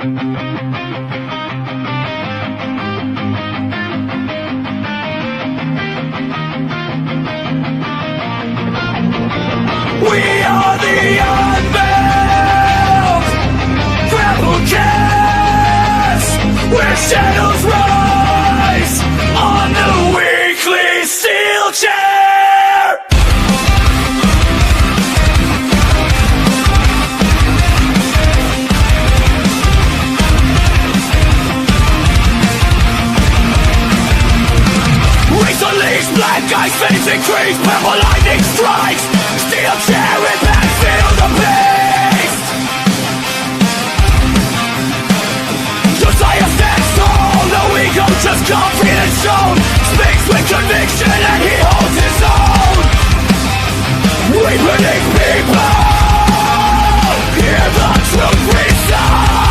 We are the Unbound Grapplecast, where shadows rise on the weekly Steelchair. Reece unleashed, black eyes facing crease, purple lightning strikes. Steelchair impact, feel the beast. Josiah stands tall, no ego, just confidence shown. Speaks with conviction and he holds his own. We predict people, hear the truth resound.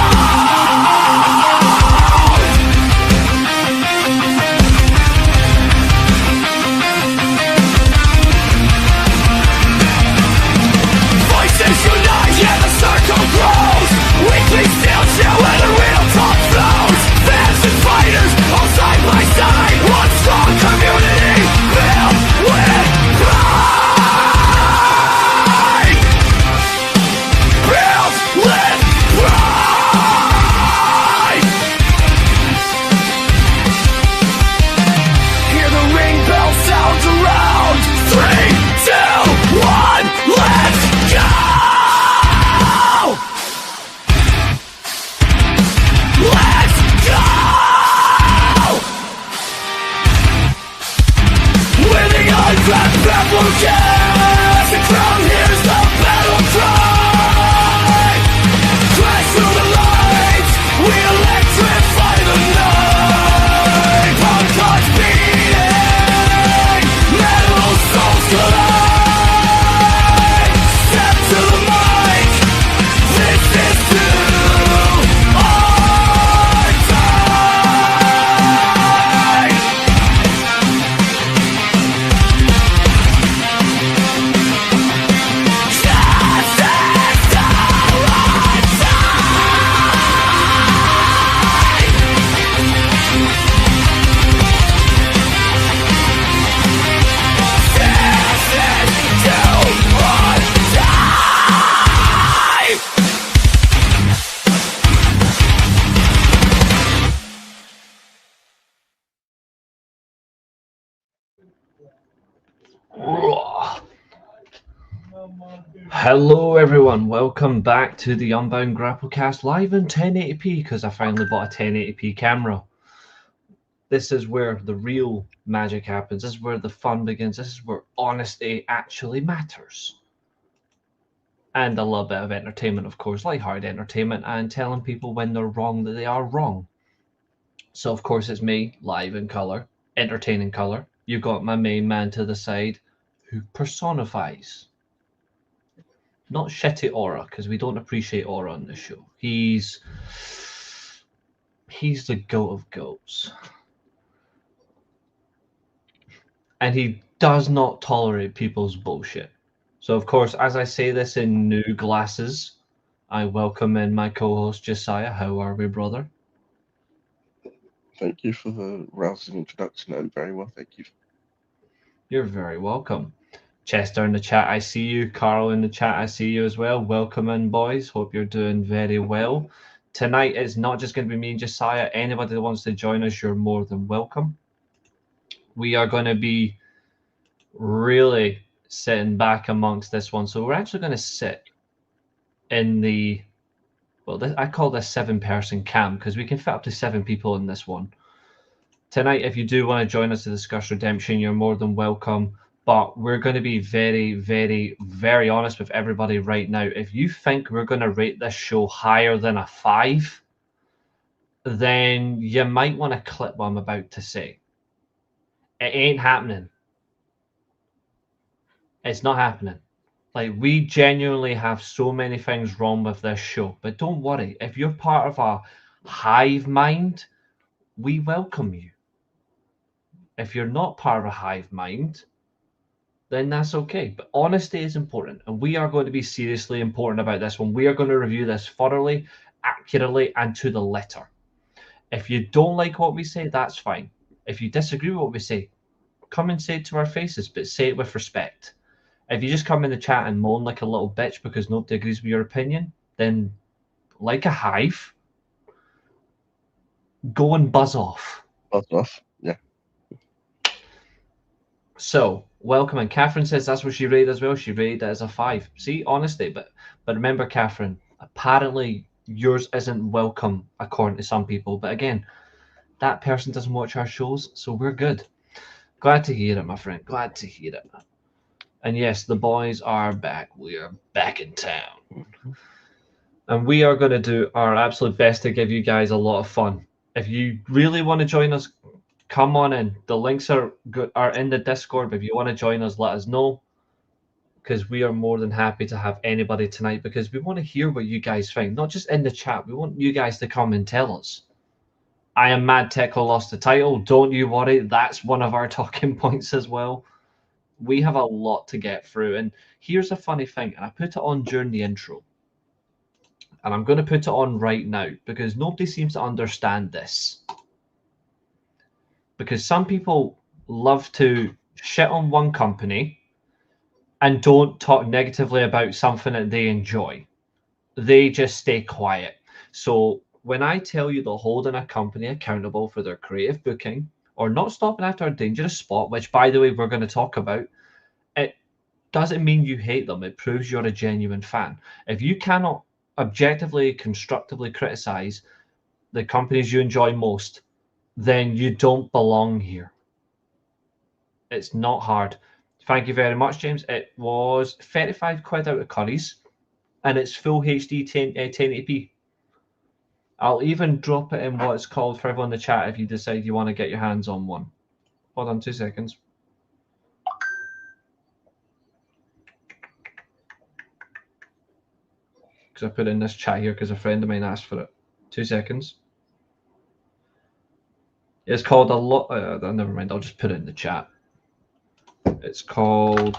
Yeah, the circle grows. Weekly Steelchair where the real talk flows. Fans and fighters all side by side. One strong community built with pride. Built with pride. Hear the ring bell sounds around. 3, 2, 1, let's go. Grapplecast, the crowd hears the battle cry. Crash through the lights, we electrify the night. Punk hearts beating, metal souls collide. Step to the mic, this is to our time. Hello everyone, welcome back to the Unbound Grapplecast live in 1080p because I finally bought a 1080p camera. This is where the real magic happens. This is where the fun begins. This is where honesty actually matters. And a little bit of entertainment, of course, lighthearted entertainment and telling people when they're wrong that they are wrong. So of course it's me, live in colour, entertaining colour. You've got my main man to the side who personifies not shitty aura, because we don't appreciate aura on this show. He's the goat of goats. And he does not tolerate people's bullshit. So, of course, as I say this in new glasses, I welcome in my co-host, Josiah. How are we, brother? Thank you for the rousing introduction. I'm very well, thank you. You're very welcome. Chester in the chat, I see you. Carl in the chat, I see you as well. Welcome in, boys. Hope you're doing very well. Tonight, it's not just going to be me and Josiah. Anybody that wants to join us, you're more than welcome. We are going to be really sitting back amongst this one. So we're actually going to sit in the, well, I call this 7-person camp because we can fit up to 7 people in this one. Tonight, if you do want to join us to discuss Redemption, you're more than welcome. But we're going to be very, very, very honest with everybody right now. If you think we're going to rate this show higher than a 5, then you might want to clip what I'm about to say. It ain't happening. It's not happening. Like, we genuinely have so many things wrong with this show. But don't worry. If you're part of a hive mind, we welcome you. If you're not part of a hive mind, then that's okay. But honesty is important, and we are going to be seriously important about this one. We are going to review this thoroughly, accurately and to the letter. If you don't like what we say, that's fine. If you disagree with what we say, come and say it to our faces, but say it with respect. If you just come in the chat and moan like a little bitch because nobody agrees with your opinion, then like a hive, go and buzz off. Buzz off. Yeah. So, welcome. And Catherine says that's what she rated as well. She rated it as a 5. See, honestly, but remember, Catherine, apparently yours isn't welcome according to some people. But again, that person doesn't watch our shows, so we're good. Glad to hear it, my friend. Glad to hear it. And yes, the boys are back. We are back in town. And we are going to do our absolute best to give you guys a lot of fun. If you really want to join us, come on in. The links are in the Discord. But if you want to join us, let us know. Because we are more than happy to have anybody tonight. Because we want to hear what you guys think. Not just in the chat. We want you guys to come and tell us. I am mad Tekla lost the title. Don't you worry. That's one of our talking points as well. We have a lot to get through. And here's a funny thing. And I put it on during the intro. And I'm going to put it on right now because nobody seems to understand this. Because some people love to shit on one company and don't talk negatively about something that they enjoy. They just stay quiet. So when I tell you they're holding a company accountable for their creative booking or not stopping after a dangerous spot, which, by the way, we're going to talk about, it doesn't mean you hate them. It proves you're a genuine fan. If you cannot objectively, constructively criticize the companies you enjoy most, then you don't belong here. It's not hard. Thank you very much, James. It was 35 quid out of Curry's, and it's full HD 1080p. I'll even drop it in what it's called for everyone in the chat if you decide you want to get your hands on one. Hold on 2 seconds. Because I put in this chat here because a friend of mine asked for it. 2 seconds. It's called a lot. Never mind. I'll just put it in the chat. It's called.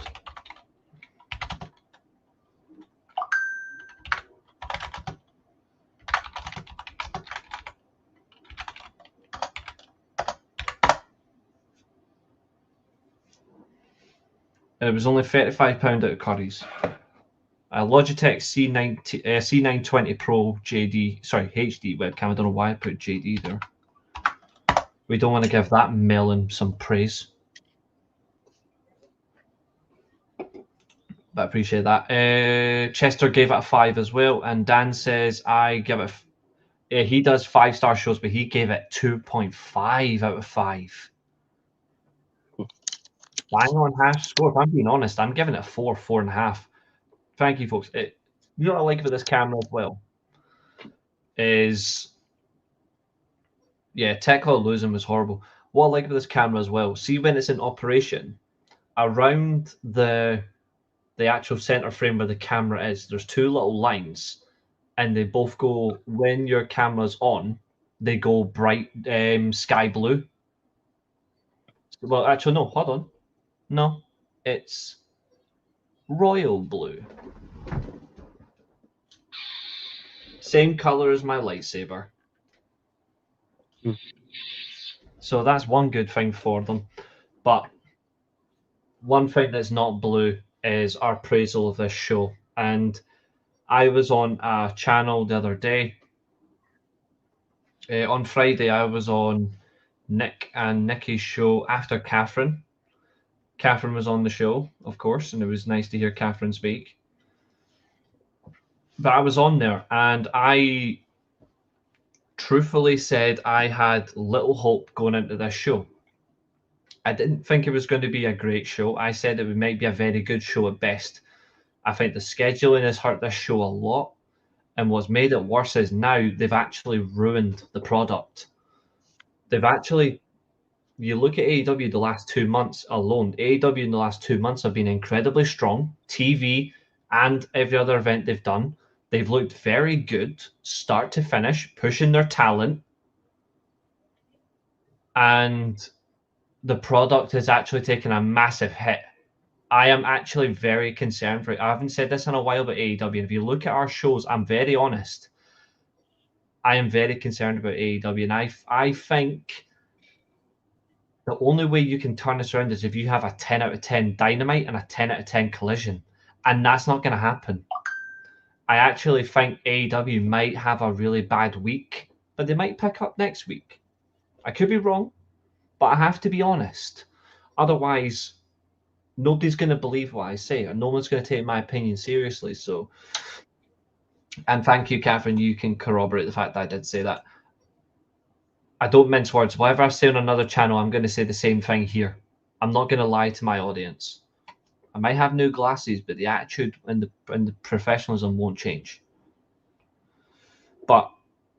It was only £35 out of Curry's. Logitech C920 Pro JD, sorry, HD webcam. I don't know why I put JD there. We don't want to give that melon some praise. But I appreciate that. Chester gave it a 5 as well. And Dan says, I give it... he does 5-star shows, but he gave it 2.5 out of 5. Bang on half score. If I'm being honest, I'm giving it a 4, 4.5. Thank you, folks. You know what I like about this camera as well is, yeah, Tekla losing was horrible. What I like about this camera as well, see when it's in operation, around the actual center frame where the camera is, there's 2 little lines, and they both go, when your camera's on, they go bright sky blue. Well, actually, no, hold on. No, it's royal blue. Same color as my lightsaber. So that's one good thing for them. But one thing that's not blue is our appraisal of this show. And I was on a channel the other day. On Friday, I was on Nick and Nikki's show after Katherine. Katherine was on the show, of course, and it was nice to hear Katherine speak. But I was on there, and I truthfully said I had little hope going into this show. I didn't think it was going to be a great show. I said it might be a very good show at best. I think the scheduling has hurt this show a lot, and what's made it worse is now they've actually ruined the product. They've actually... You look at AEW the last 2 months alone, AEW in the last 2 months have been incredibly strong. TV and every other event they've done, they've looked very good, start to finish, pushing their talent. And the product has actually taken a massive hit. I am actually very concerned for it. I haven't said this in a while about AEW. If you look at our shows, I'm very honest. I am very concerned about AEW, and I think the only way you can turn this around is if you have a 10 out of 10 Dynamite and a 10 out of 10 Collision, and that's not going to happen. I actually think AEW might have a really bad week, but they might pick up next week. I could be wrong, but I have to be honest. Otherwise, nobody's going to believe what I say, and no one's going to take my opinion seriously. So, and thank you, Katherine. You can corroborate the fact that I did say that. I don't mince words. Whatever I say on another channel, I'm going to say the same thing here. I'm not going to lie to my audience. I might have new glasses, but the attitude and the professionalism won't change. But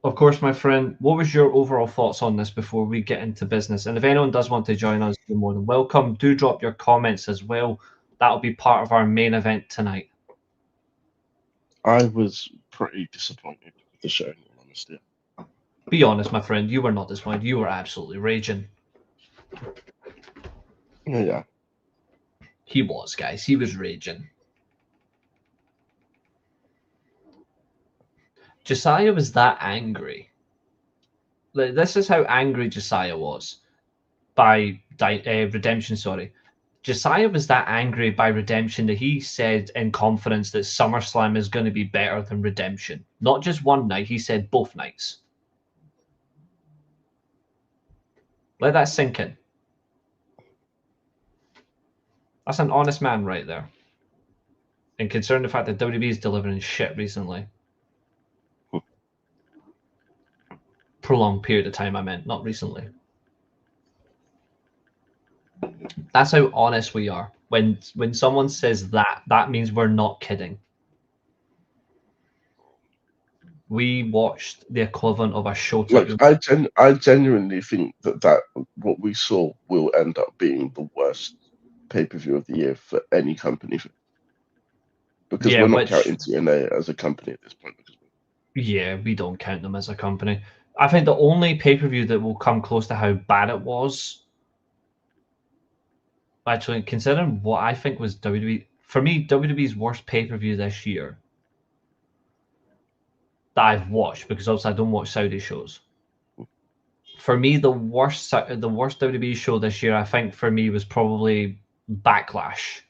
of course, my friend, what was your overall thoughts on this before we get into business? And if anyone does want to join us, you're more than welcome. Do drop your comments as well. That'll be part of our main event tonight. I was pretty disappointed with the show, in all honesty. Be honest, my friend. You were not disappointed. You were absolutely raging. Yeah. He was, guys. He was raging. Josiah was that angry. This is how angry Josiah was by Redemption, sorry. Josiah was that angry by Redemption that he said in confidence that SummerSlam is going to be better than Redemption. Not just one night, he said both nights. Let that sink in. That's an honest man right there. And considering the fact that WWE is delivering shit recently. Prolonged period of time, I meant, not recently. That's how honest we are. When someone says that means we're not kidding. We watched the equivalent of a show. I genuinely think that what we saw will end up being the worst pay-per-view of the year for any company. Because we're not counting TNA as a company at this point. Yeah, we don't count them as a company. I think the only pay-per-view that will come close to how bad it was, actually, considering what I think was WWE, for me, WWE's worst pay-per-view this year that I've watched, because obviously I don't watch Saudi shows. For me, the worst WWE show this year, I think for me was probably Backlash.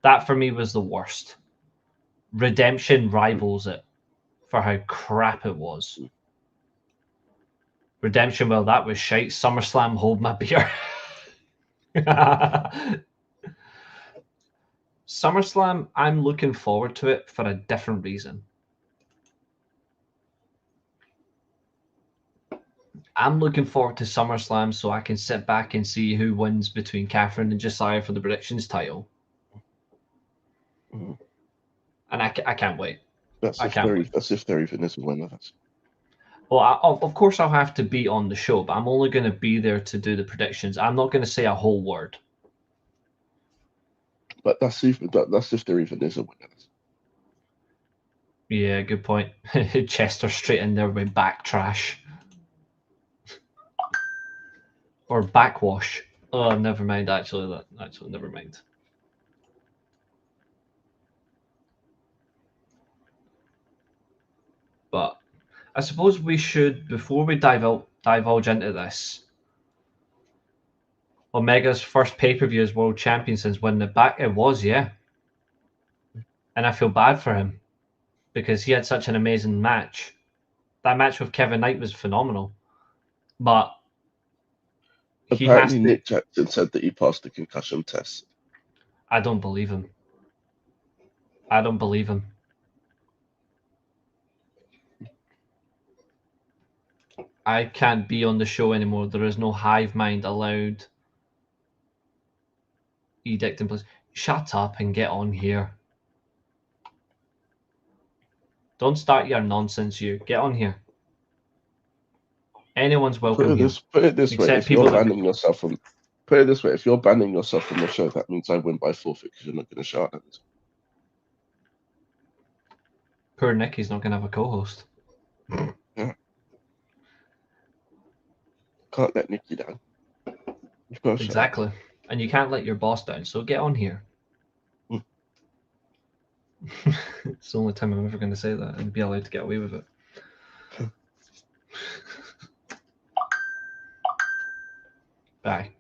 That for me was the worst. Redemption rivals it for how crap it was. Redemption, well, that was shite. SummerSlam, hold my beer. SummerSlam, I'm looking forward to it for a different reason. I'm looking forward to SummerSlam so I can sit back and see who wins between Katherine and Josiah for the predictions title. Mm-hmm. And I can't wait. That's if there even is a winner. Well, of course I'll have to be on the show, but I'm only going to be there to do the predictions. I'm not going to say a whole word. But that's if there even is a winner. Yeah, good point. Chester straight in there with back trash. Or backwash. Oh, never mind, actually, never mind. But I suppose we should, before we divulge into this, Omega's first pay-per-view as world champion since winning it back. It was, yeah. And I feel bad for him because he had such an amazing match. That match with Kevin Knight was phenomenal. But apparently Nick Jackson said that he passed the concussion test. I don't believe him. I can't be on the show anymore. There is no hive mind allowed. Edict in place. Shut up and get on here. Don't start your nonsense, you. Get on here. Anyone's welcome here. Put it this way, if you're banning yourself from the show, that means I win by forfeit because you're not going to shout at it. Poor Nikki's not going to have a co-host. Yeah. Can't let Nikki down. Exactly. And you can't let your boss down, so get on here. It's the only time I'm ever going to say that and be allowed to get away with it. Bye.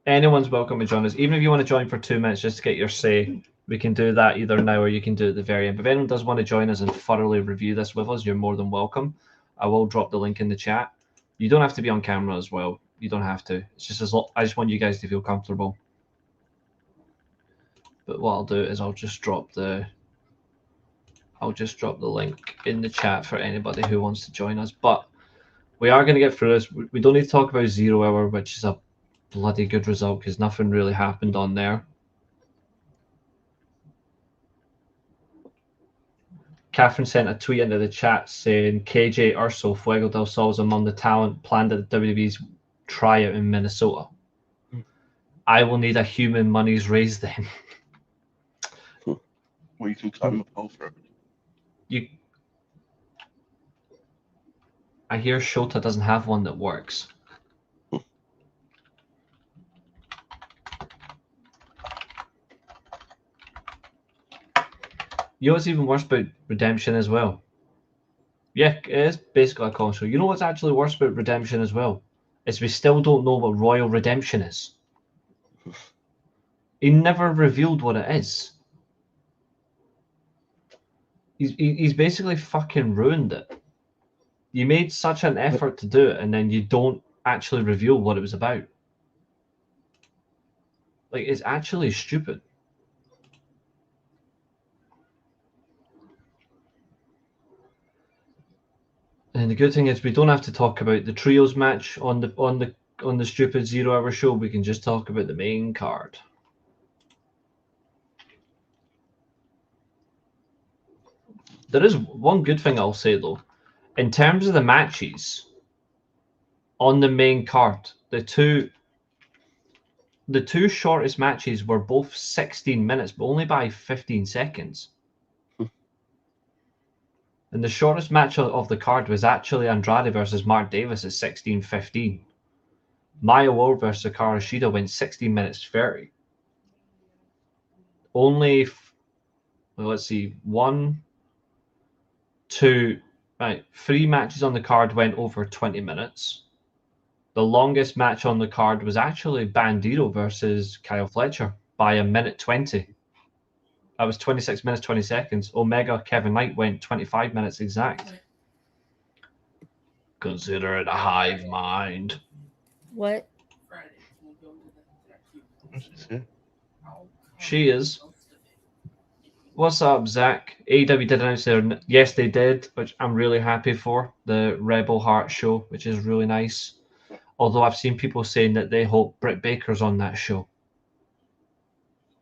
Anyone's welcome to join us. Even if you want to join for 2 minutes just to get your say, we can do that either now or you can do it at the very end. But if anyone does want to join us and thoroughly review this with us, you're more than welcome. I will drop the link in the chat. You don't have to be on camera as well. You don't have to. It's just I just want you guys to feel comfortable. But what I'll do is I'll just drop the link in the chat for anybody who wants to join us. But we are going to get through this. We don't need to talk about 0 Hour, which is a bloody good result because nothing really happened on there. Katherine sent a tweet into the chat saying KJ Urso, Fuego del Sol is among the talent planned at the WWE's tryout in Minnesota. I will need a human money's raised then. Well, you can climb a pole for it. I hear Shota doesn't have one that works. You know what's even worse about Redemption as well? Yeah, it is basically a console. You know what's actually worse about Redemption as well? Is we still don't know what Royal Redemption is. He never revealed what it is. He's basically fucking ruined it. You made such an effort to do it, and then you don't actually reveal what it was about. Like, it's actually stupid. And the good thing is we don't have to talk about the trios match on the stupid 0 Hour show. We can just talk about the main card. There is one good thing I'll say though. In terms of the matches on the main card, the two shortest matches were both 16 minutes, but only by 15 seconds. And the shortest match of the card was actually Andrade versus Mark Davis at 16:15. Maya Ward versus Hikaru Shida went 16 minutes 30. Only, well, let's see, 1, 2, right, 3 matches on the card went over 20 minutes. The longest match on the card was actually Bandito versus Kyle Fletcher by 1:20. That was 26 minutes 20 seconds. Omega Kevin Knight went 25 minutes exact. Consider it a hive mind. What? She is. What's up, Zach? AEW did announce their... Yes, they did, which I'm really happy for. The Rebel Heart show, which is really nice. Although I've seen people saying that they hope Britt Baker's on that show.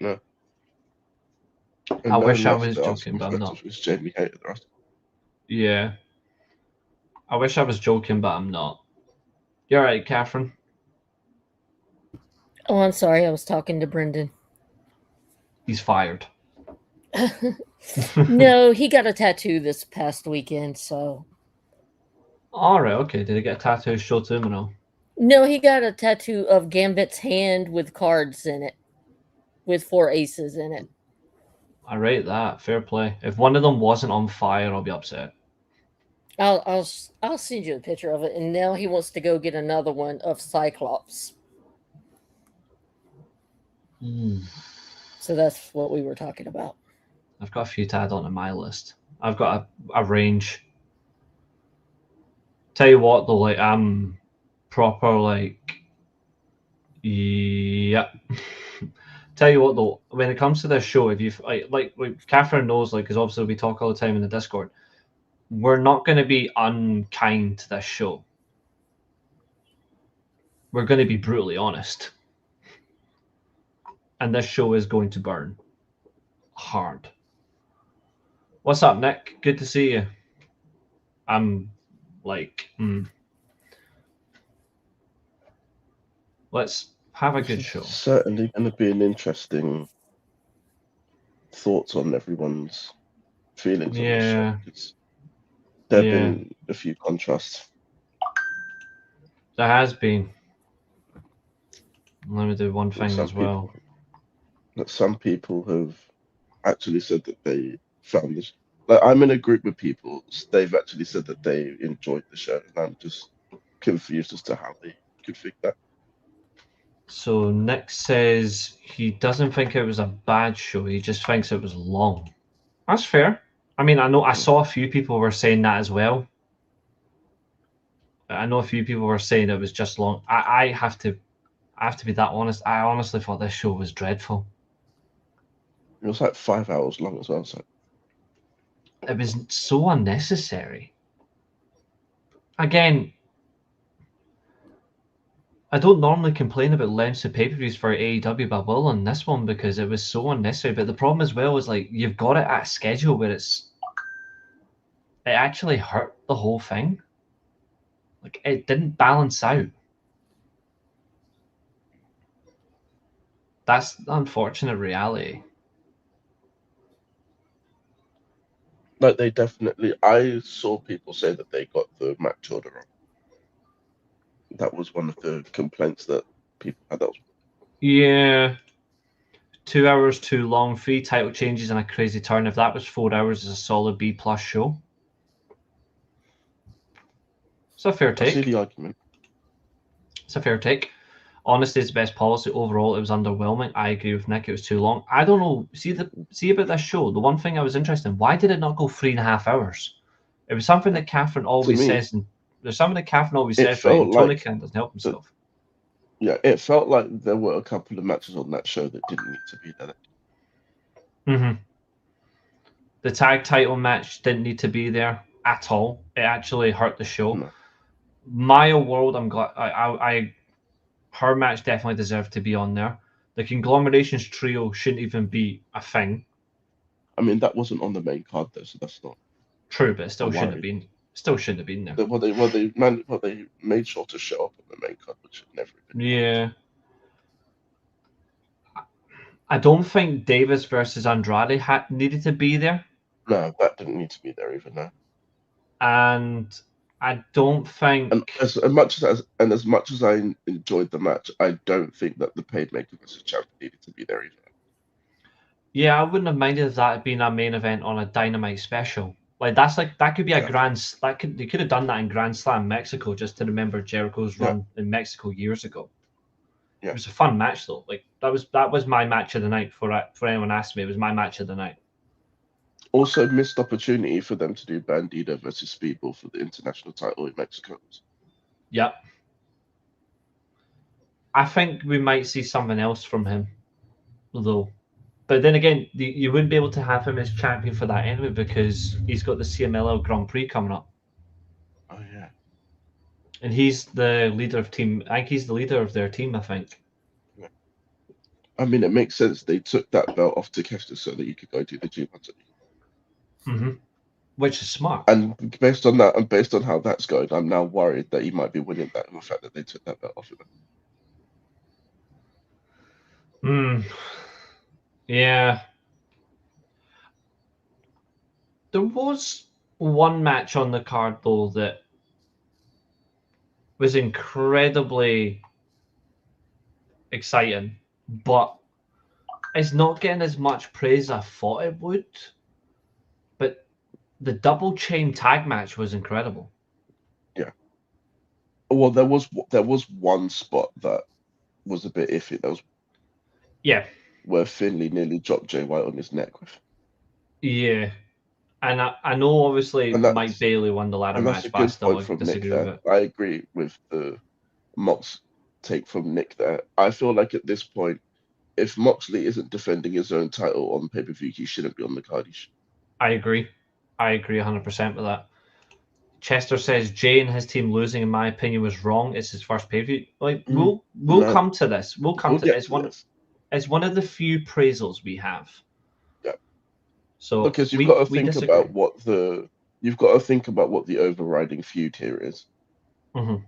No. I wish I was joking, but I'm not. Jamie hated the rest. Yeah. I wish I was joking, but I'm not. You're right, Katherine. Oh, I'm sorry. I was talking to Brendan. He's fired. No, he got a tattoo this past weekend, so. All right, okay. Did he get a tattoo showed to him and all? No, he got a tattoo of Gambit's hand with cards in it, with 4 aces in it. I rate that. Fair play. If one of them wasn't on fire, I'll be upset. I'll send you a picture of it. And now he wants to go get another one of Cyclops. So that's what we were talking about. I've got a few to add onto my list. I've got a range. Tell you what, though, like I'm proper like, yeah. Tell you what, though, when it comes to this show, if you like Katherine knows, like, because obviously we talk all the time in the Discord, we're not going to be unkind to this show. We're going to be brutally honest, and this show is going to burn hard. What's up, Nick? Good to see you. I'm like, let's have a good show. Certainly going to be an interesting thoughts on everyone's feelings. Yeah. There have been a few contrasts. There has been. Let me do one thing as well. That some people have actually said that they found this Like, I'm in a group with people. They've actually said that they enjoyed the show, and I'm just confused as to how they could think that. So Nick says he doesn't think it was a bad show. He just thinks it was long. That's fair. I mean, I saw a few people were saying that as well. I know a few people were saying it was just long. I have to be that honest. I honestly thought this show was dreadful. It was like 5 hours long as well. So it was so unnecessary. Again, I don't normally complain about lengths of pay-per-views for AEW, but I will on this one because it was so unnecessary. But the problem as well is, like, you've got it at a schedule where it actually hurt the whole thing. Like, it didn't balance out. That's the unfortunate reality. Like, they definitely, I saw people say that they got the match order wrong. That was one of the complaints that people had. Yeah. 2 hours too long, 3 title changes and a crazy turn. If that was 4 hours, it's a solid B+ show. It's a fair take. I see the argument. It's a fair take. Honesty is the best policy. Overall, it was underwhelming. I agree with Nick. It was too long. I don't know. See about this show. The one thing I was interested in, why did it not go 3.5 hours? It was something that Katherine always says, and there's something that Katherine always says, right? And Tony Khan doesn't help himself. Yeah, it felt like there were a couple of matches on that show that didn't need to be there. Mm-hmm. The tag title match didn't need to be there at all. It actually hurt the show. No. Maya World, I'm glad. Her match definitely deserved to be on there. The Conglomerations trio shouldn't even be a thing. I mean, that wasn't on the main card though, so that's not true, but it still shouldn't have been. Still shouldn't have been there. Well, they made sure to show up on the main card, which should never have been. Yeah. I don't think Davis versus Andrade needed to be there. No, that didn't need to be there even now. And I don't think. And as much as I enjoyed the match, I don't think that the Paidmaker versus Champ needed to be there either. Yeah, I wouldn't have minded if that had been a main event on a Dynamite special. Like that could be a they could have done that in Grand Slam Mexico just to remember Jericho's run in Mexico years ago. Yeah. It was a fun match though. Like that was my match of the night for anyone asked me. It was my match of the night. Also, missed opportunity for them to do Bandito versus Speedball for the international title in Mexico. Yep. I think we might see something else from him, though. But then again, you wouldn't be able to have him as champion for that anyway because he's got the CMLL Grand Prix coming up. Oh yeah. And he's the leader of team. I think he's the leader of their team. I think. Yeah. I mean, it makes sense. They took that belt off Takeshita so that you could go do the G1. Mm-hmm. Which is smart. And based on that, and based on how that's going, I'm now worried that he might be winning that in the fact that they took that belt off of him. Yeah. There was one match on the card though that was incredibly exciting, but it's not getting as much praise as I thought it would. But the double chain tag match was incredible. Yeah. Well, there was one spot that was a bit iffy. That was where Finlay nearly dropped Jay White on his neck with. Yeah. And I know obviously Mike Bailey won the ladder match, but I still disagree with it. I agree with the Mox take from Nick there. I feel like at this point, if Moxley isn't defending his own title on pay-per-view, he shouldn't be on the card. I agree 100% with that. Chester says Jay and his team losing, in my opinion, was wrong. It's his first pay-per-view. Like we'll come to this. We'll come to this. It's one of the few praisals we have. Yeah. So because you've got to think about what the overriding feud here is. Mm-hmm.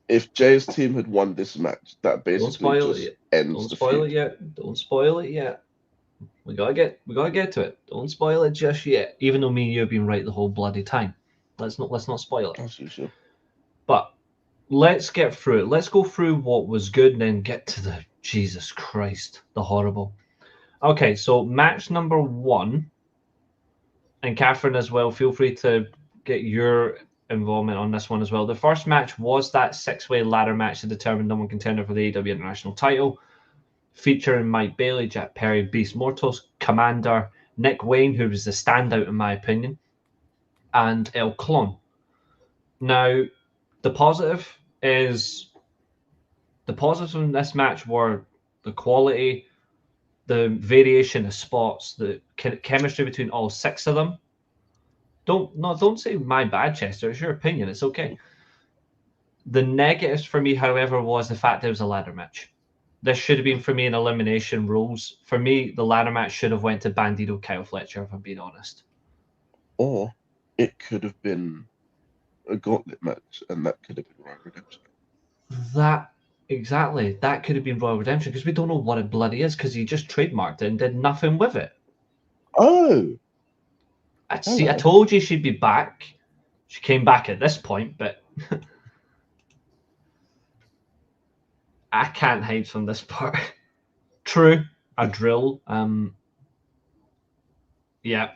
If Jay's team had won this match, that basically just ends the feud. Don't spoil it yet. We gotta get to it. Don't spoil it just yet. Even though me and you have been right the whole bloody time. Let's not spoil it. As usual. But let's get through it. Let's go through what was good and then get to the Jesus Christ, the horrible. Okay, so match number 1 And Katherine as well, feel free to get your involvement on this one as well. The first match was that 6-way ladder match to determine number one contender for the AEW International title, featuring Mike Bailey, Jack Perry, Beast Mortals, Commander, Nick Wayne, who was the standout in my opinion, and El Clon. Now, the positives from this match were the quality, the variation of spots, the chemistry between all 6 of them. Don't say my bad, Chester. It's your opinion. It's okay. The negatives for me, however, was the fact it was a ladder match. This should have been for me an elimination rules. For me, the ladder match should have went to Bandito Kyle Fletcher, if I'm being honest. Or it could have been a gauntlet match, and that could have been Royal Redemption. That could have been Royal Redemption, because we don't know what it bloody is, because he just trademarked it and did nothing with it. Oh! I told you she'd be back. She came back at this point, but I can't hide from this part. True, a drill. Yeah.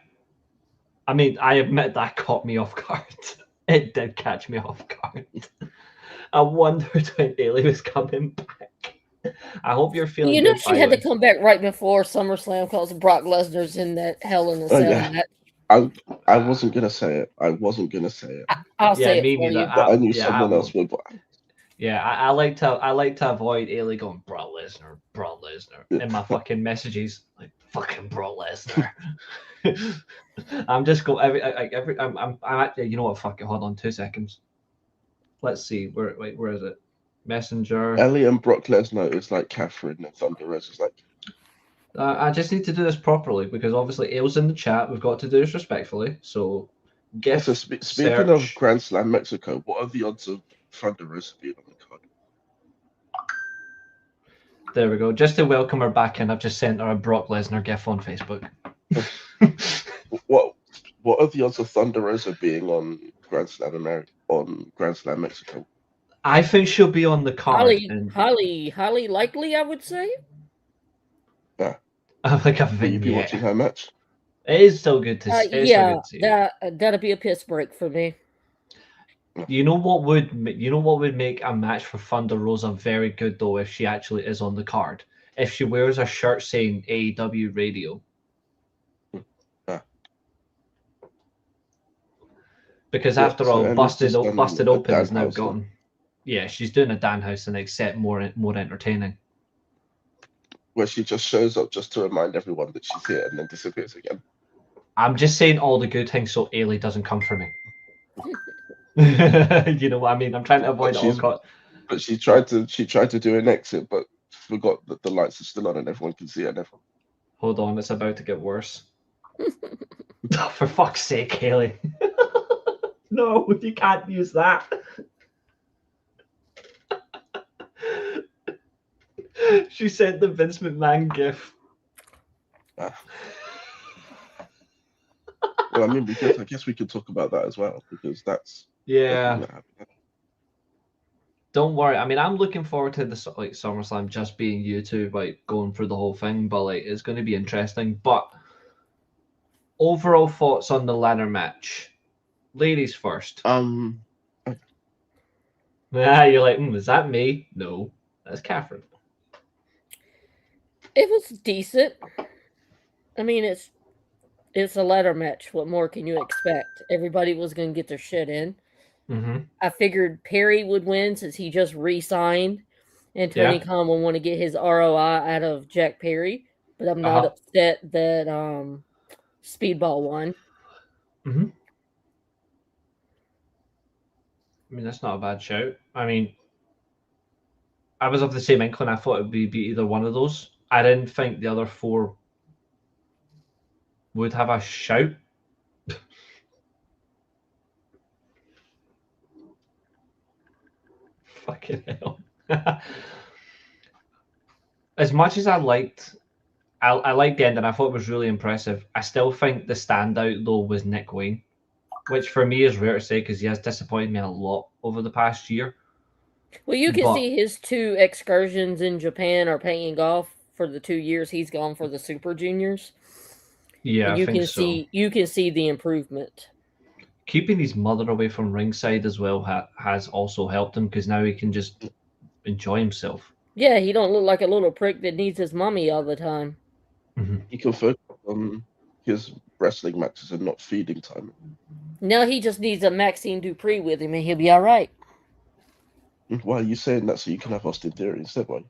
I mean, I admit that caught me off guard. It did catch me off guard. I wondered when Eilidh was coming back. I hope you're feeling good. She had to come back right before SummerSlam because Brock Lesnar's in that Hell in a Cell match. I wasn't going to say it. I'll say it for you. But I knew someone else would. Yeah, I like to avoid Eilidh going Brock Lesnar in my fucking messages, like fucking Brock Lesnar. I'm just going I'm actually, you know what? Fuck it. Hold on 2 seconds. Let's see where is it? Messenger. Ellie and Brock Lesnar is like Katherine and Thunder Rosa is like. I just need to do this properly because obviously Ail's in the chat. We've got to do this respectfully. So, speaking of Grand Slam Mexico, what are the odds of Thunder Rosa being on the card? There we go. Just to welcome her back in, I've just sent her a Brock Lesnar gif on Facebook. What are the odds of Thunder Rosa being on Grand Slam Mexico? I think she'll be on the card. Highly likely, I would say. Yeah. I think I've been. Will you be watching her match? It is still good to see. That'll be a piss break for me. You know what would make a match for Thunder Rosa very good though if she actually is on the card? If she wears a shirt saying AEW Radio. Because after all, Busted Open is now gone. Yeah, she's doing a Danhausen and except more entertaining. Where she just shows up just to remind everyone that she's here and then disappears again. I'm just saying all the good things so Eilidh doesn't come for me. You know what I mean? I'm trying to avoid all. But she tried to do an exit, but forgot that the lights are still on and everyone can see her. Hold on, it's about to get worse. For fuck's sake, Eilidh. No, you can't use that. She sent the Vince McMahon gif. Well, I mean, because I guess we could talk about that as well, because that's Don't worry. I mean, I'm looking forward to the SummerSlam just being you two, going through the whole thing. But it's going to be interesting. But overall thoughts on the ladder match, ladies first. Okay. You're like, is that me? No, that's Katherine. It was decent. I mean, it's a ladder match. What more can you expect? Everybody was going to get their shit in. Mm-hmm. I figured Perry would win since he just re-signed, and Tony Khan will want to get his ROI out of Jack Perry. But I'm not upset that Speedball won. Mm-hmm. I mean, that's not a bad shout. I mean, I was of the same inkling. I thought it would be either one of those. I didn't think the other 4 would have a shout. Fucking hell. As much as I liked the end and I thought it was really impressive, I still think the standout though was Nick Wayne, which for me is rare to say because he has disappointed me a lot over the past year. Well, you can see his 2 excursions in Japan are paying off for the 2 years he's gone for the Super Juniors. Yeah, and I think so. You can see the improvement. Keeping his mother away from ringside as well has also helped him, because now he can just enjoy himself. Yeah, he don't look like a little prick that needs his mommy all the time. Mm-hmm. He can focus on his wrestling matches and not feeding time. Now he just needs a Maxine Dupree with him, and he'll be all right. Why are you saying that so you can have Austin Theory instead? Why?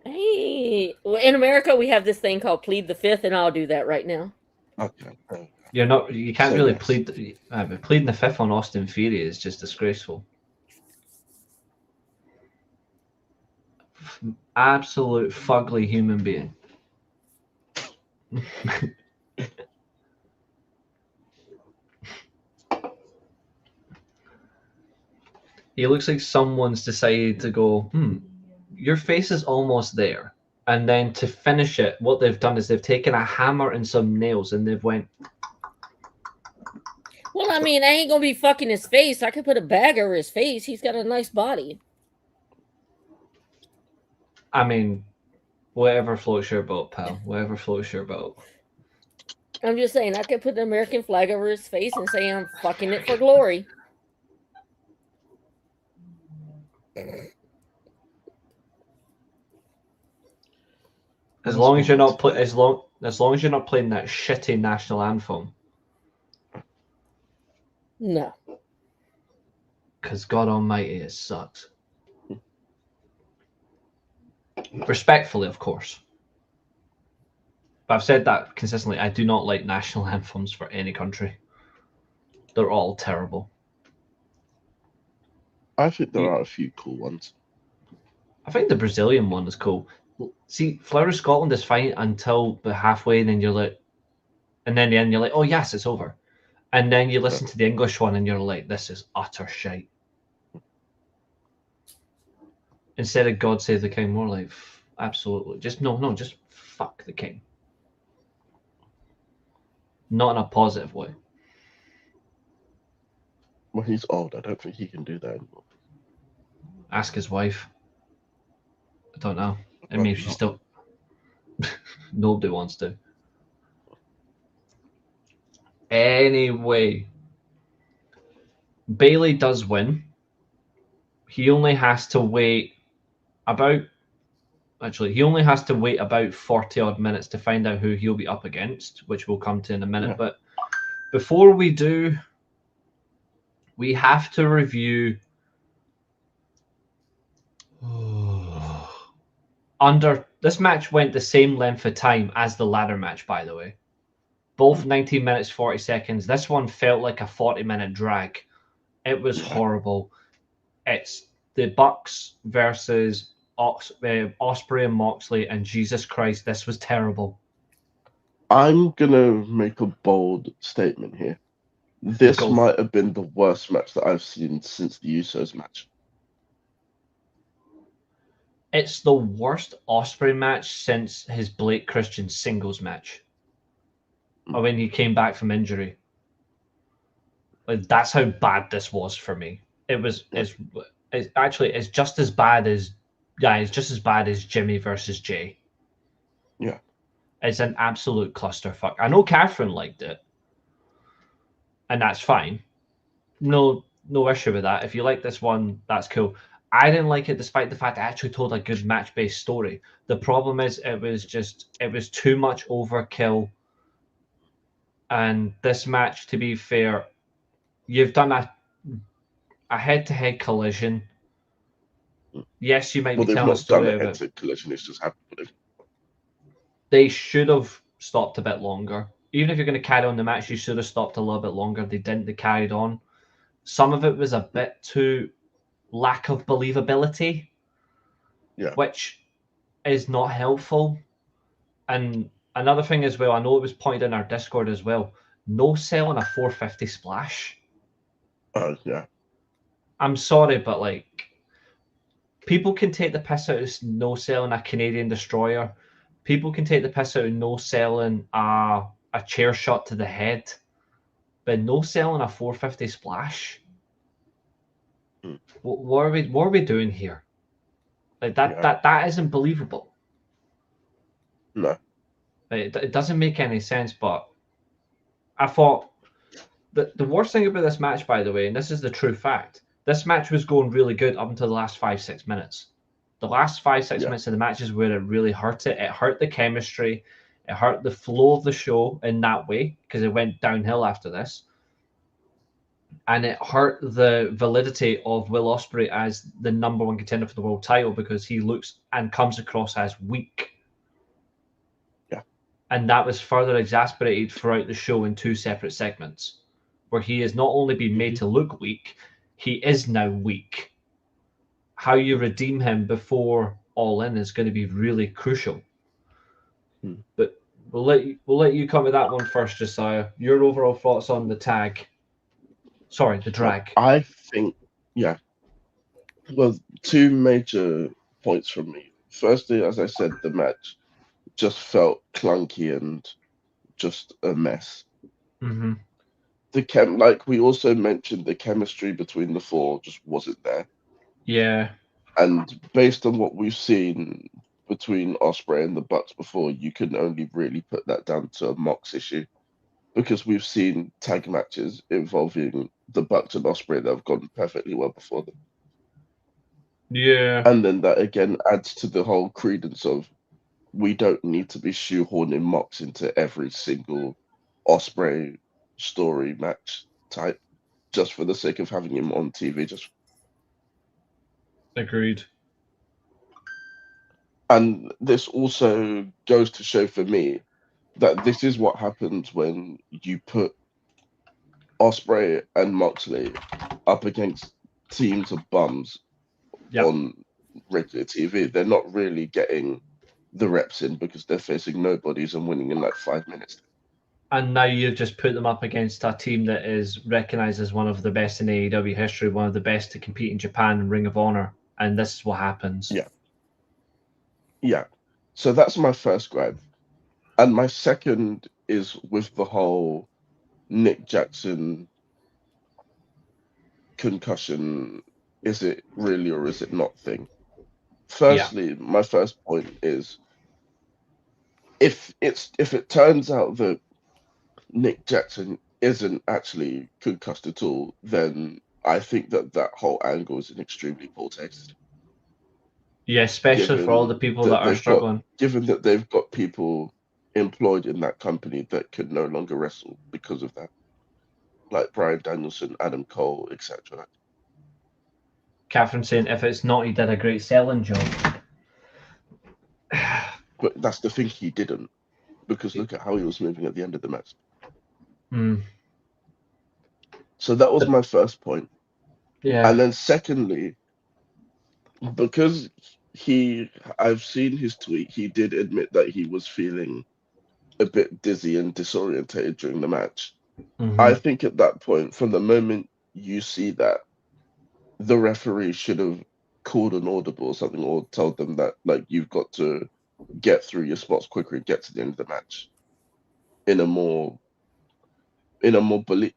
Hey, well, in America we have this thing called plead the fifth, and I'll do that right now. Okay. You can't So really yes. pleading the fifth on Austin Theory is just disgraceful. Absolute fugly human being. He looks like someone's decided to go, your face is almost there. And then to finish it, what they've done is they've taken a hammer and some nails and they've went. Well, I mean, I ain't gonna be fucking his face. I could put a bag over his face. He's got a nice body. I mean, whatever floats your boat, pal. Whatever floats your boat. I'm just saying, I could put the American flag over his face and say I'm fucking it for glory. As long as you're not as long as you're not playing that shitty national anthem. No. Because God Almighty, it sucks. Respectfully, of course. But I've said that consistently. I do not like national anthems for any country. They're all terrible. I think there are a few cool ones. I think the Brazilian one is cool. See, Flower of Scotland is fine until the halfway, and then you're like, and then the end, you're like, oh yes, it's over. And then you listen to the English one, and you're like, this is utter shite. Instead of God Save the King, more like, absolutely, just just fuck the king. Not in a positive way. Well, he's old. I don't think he can do that anymore. Ask his wife. I don't know. I mean, if she's still... Nobody wants to. Anyway. Bailey does win. He only has to wait about... Actually, he only has to wait about 40-odd minutes to find out who he'll be up against, which we'll come to in a minute. Yeah. But before we do, we have to review... This match went the same length of time as the ladder match, by the way. Both 19 minutes, 40 seconds. This one felt like a 40-minute drag. It was horrible. It's the Bucks versus Ospreay and Moxley, and Jesus Christ, this was terrible. I'm going to make a bold statement here. This might have been the worst match that I've seen since the Usos match. It's the worst Ospreay match since his Blake Christian singles match. Or when he came back from injury. Like, that's how bad this was for me. It's just as bad as it's just as bad as Jimmy versus Jay. Yeah. It's an absolute clusterfuck. I know Katherine liked it. And that's fine. No issue with that. If you like this one, that's cool. I didn't like it despite the fact I actually told a good match-based story. The problem is it was too much overkill. And this match, to be fair, you've done a head-to-head collision. Yes, you might be telling a story about it. Head-to-head collision, it's just happened. They should have stopped a bit longer. Even if you're going to carry on the match, you should have stopped a little bit longer. They didn't. They carried on. Some of it was a bit too lack of believability, which is not helpful. And another thing as well, I know it was pointed in our Discord as well, no sell on a 450 splash. Yeah. I'm sorry, but like, people can take the piss out of no selling a Canadian destroyer. People can take the piss out of no selling a chair shot to the head. But no selling a 450 splash. What are we doing here? Like that isn't believable. No. It doesn't make any sense. But I thought the worst thing about this match, by the way, and this is the true fact, this match was going really good up until the last 5-6 minutes. The last 5-6 minutes of the match is where it really hurt it. It hurt the chemistry. It hurt the flow of the show in that way because it went downhill after this. And it hurt the validity of Will Ospreay as the number one contender for the world title because he looks and comes across as weak. Yeah. And that was further exasperated throughout the show in 2 separate segments where he has not only been made to look weak, he is now weak. How you redeem him before All In is going to be really crucial. But we'll let you come with that one first, Josiah. Your overall thoughts on the tag. Sorry, the drag. I think, well, 2 major points from me. Firstly, as I said, the match just felt clunky and just a mess. Mm-hmm. Like we also mentioned, the chemistry between the 4 just wasn't there. Yeah. And based on what we've seen between Ospreay and the Bucks before, you can only really put that down to a Mox issue. Because we've seen tag matches involving the Bucks and Ospreay that have gone perfectly well before them. Yeah. And then that again adds to the whole credence of we don't need to be shoehorning Mox into every single Ospreay story match type just for the sake of having him on TV. Agreed. And this also goes to show for me that this is what happens when you put Ospreay and Moxley up against teams of bums on regular TV. They're not really getting the reps in because they're facing nobodies and winning in like 5 minutes. And now you've just put them up against a team that is recognized as one of the best in AEW history, one of the best to compete in Japan and Ring of Honor. And this is what happens. Yeah. So that's my first gripe. And my second is with the whole Nick Jackson concussion, is it really or is it not thing? Firstly, my first point is if it turns out that Nick Jackson isn't actually concussed at all, then I think that whole angle is an extremely poor taste. Yeah, especially for all the people that are struggling. Given that they've got people employed in that company that could no longer wrestle because of that. Like Bryan Danielson, Adam Cole, etc. Katherine saying, if it's not, he did a great selling job. But that's the thing, he didn't. Because look at how he was moving at the end of the match. So that was my first point. Yeah. And then secondly, because I've seen his tweet, he did admit that he was feeling a bit dizzy and disorientated during the match. I think at that point, from the moment you see that, the referee should have called an audible or something, or told them that like you've got to get through your spots quicker and get to the end of the match in a more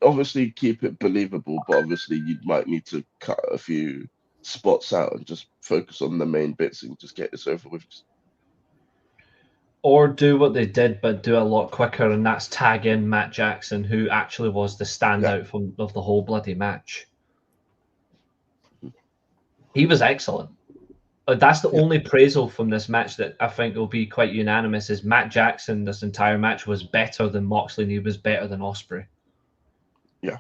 obviously keep it believable, but obviously you might need to cut a few spots out and just focus on the main bits and just get this over with. Or do what they did, but do a lot quicker, and that's tag in Matt Jackson, who actually was the standout of the whole bloody match. He was excellent. That's the only appraisal from this match that I think will be quite unanimous, is Matt Jackson this entire match was better than Moxley, and he was better than Ospreay. Yeah.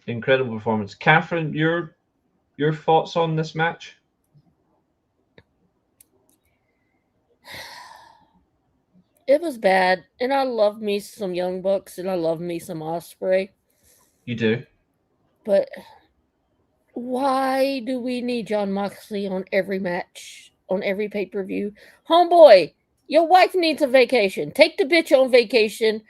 Incredible performance. Katherine, your thoughts on this match? It was bad, and I love me some Young Bucks, and I love me some Ospreay. You do? But why do we need Jon Moxley on every match, on every pay-per-view? Homeboy, your wife needs a vacation. Take the bitch on vacation.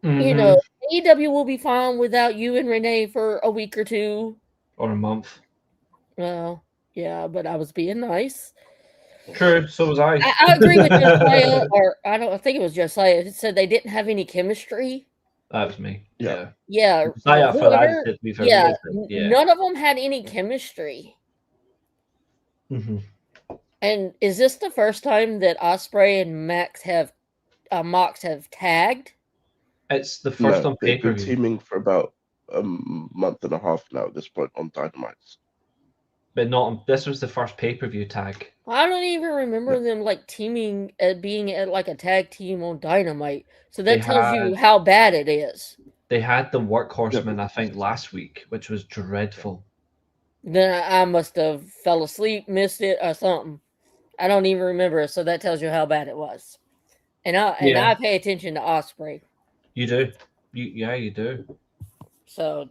You know, AEW will be fine without you and Renee for a week or 2. Or a month. Well, yeah, but I was being nice. True, so was I. I agree with Josiah, or I think it was Josiah. It said they didn't have any chemistry. That was me. Yeah. None of them had any chemistry. Mm-hmm. And is this the first time that Ospreay and Mox have tagged? It's the first on they've been pay-per-view. teaming for about a month and a half now at this point on Dynamite. But not on, this was the first pay-per-view tag. I don't even remember them like teaming being at like a tag team on Dynamite. So that tells you how bad it is. They had the Workhorsemen, I think, last week, which was dreadful. Then I must have fell asleep, missed it, or something. I don't even remember. So that tells you how bad it was. And I pay attention to Ospreay. You do. You do. So,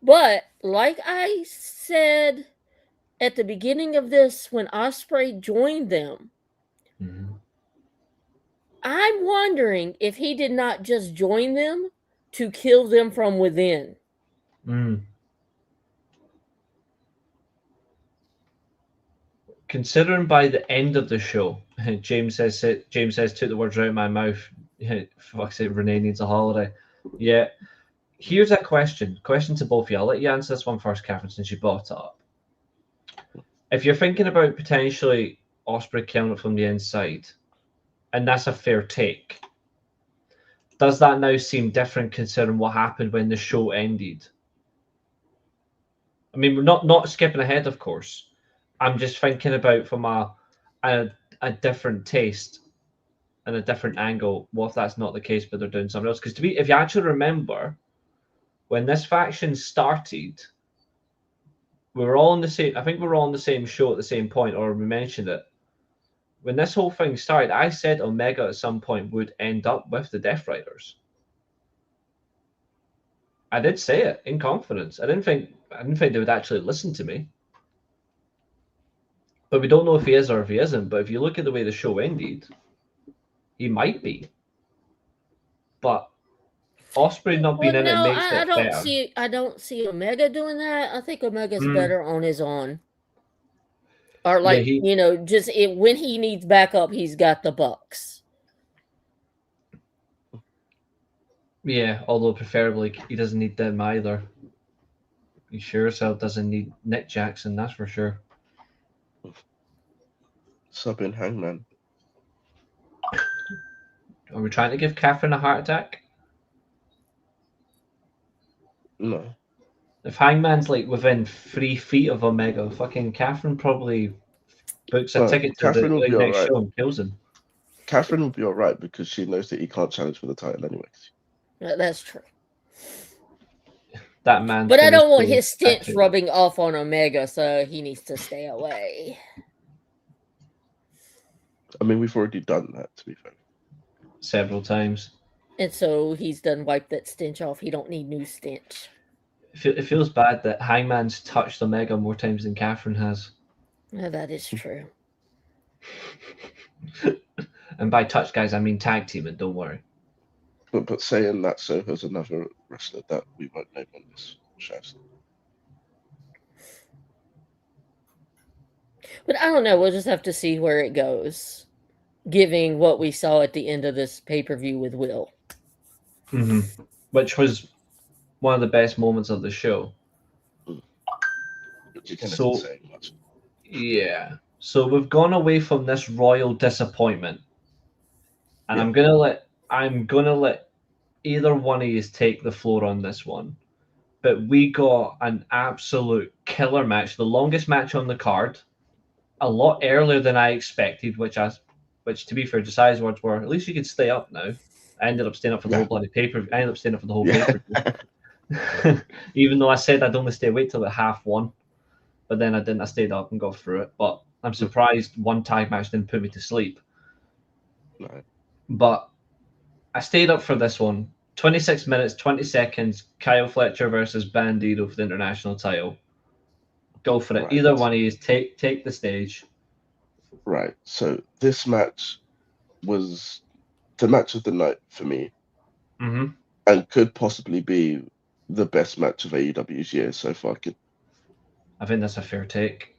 but like I said at the beginning of this, when Ospreay joined them, I'm wondering if he did not just join them to kill them from within. Considering by the end of the show, James says took the words out of my mouth. Fuck's sake, Renee needs a holiday. Yeah. Here's a question to both of you. I'll let you answer this one first, Katherine, since you brought it up. If you're thinking about potentially Ospreay killing it from the inside, and that's a fair take, does that now seem different considering what happened when the show ended? I mean, we're not skipping ahead, of course. I'm just thinking about from a different taste and a different angle. What if that's not the case, but they're doing something else? Because if you actually remember, when this faction started, we were all on the same. I think we were all on the same show at the same point, or we mentioned it. When this whole thing started, I said Omega at some point would end up with the Death Riders. I did say it in confidence. I didn't think they would actually listen to me. But we don't know if he is or if he isn't. But if you look at the way the show ended, he might be. But Ospreay not being in it makes it better. I don't see Omega doing that. I think Omega's better on his own. Or like, when he needs backup, he's got the Bucks. Yeah, although preferably he doesn't need them either. He sure as hell doesn't need Nick Jackson, that's for sure. Sub-in Hangman. Are we trying to give Katherine a heart attack? No. If Hangman's like within 3 feet of Omega, fucking Katherine probably books a ticket to the next show and kills him. Katherine will be alright because she knows that he can't challenge for the title anyways. That's true. That man. But I don't want his stench rubbing off on Omega, so he needs to stay away. I mean, we've already done that, to be fair. Several times. And so he's done wiped that stench off. He don't need new stench. It feels bad that Hangman's touched Omega more times than Katherine has. Yeah, that is true. And by touch, guys, I mean tag teaming, don't worry. But saying that, so has another wrestler that we won't name on this show. But I don't know. We'll just have to see where it goes, given what we saw at the end of this pay-per-view with Will. Mm-hmm. Which was one of the best moments of the show. So, yeah. So we've gone away from this royal disappointment. And I'm gonna let either one of you take the floor on this one. But we got an absolute killer match, the longest match on the card, a lot earlier than I expected, which to be fair, Josiah's words were, at least you could stay up now. I ended up staying up for the whole bloody pay-per-view. I ended up staying up for the whole pay-per-view. Even though I said I'd only stay awake till at 1:30. But then I didn't. I stayed up and got through it. But I'm surprised one tag match didn't put me to sleep. Right. But I stayed up for this one. 26 minutes, 20 seconds, Kyle Fletcher versus Bandido for the international title. Go for it. Right. Either one of you take the stage. Right. So this match was the match of the night for me. Mm-hmm. And could possibly be the best match of AEW's year so far. I think that's a fair take.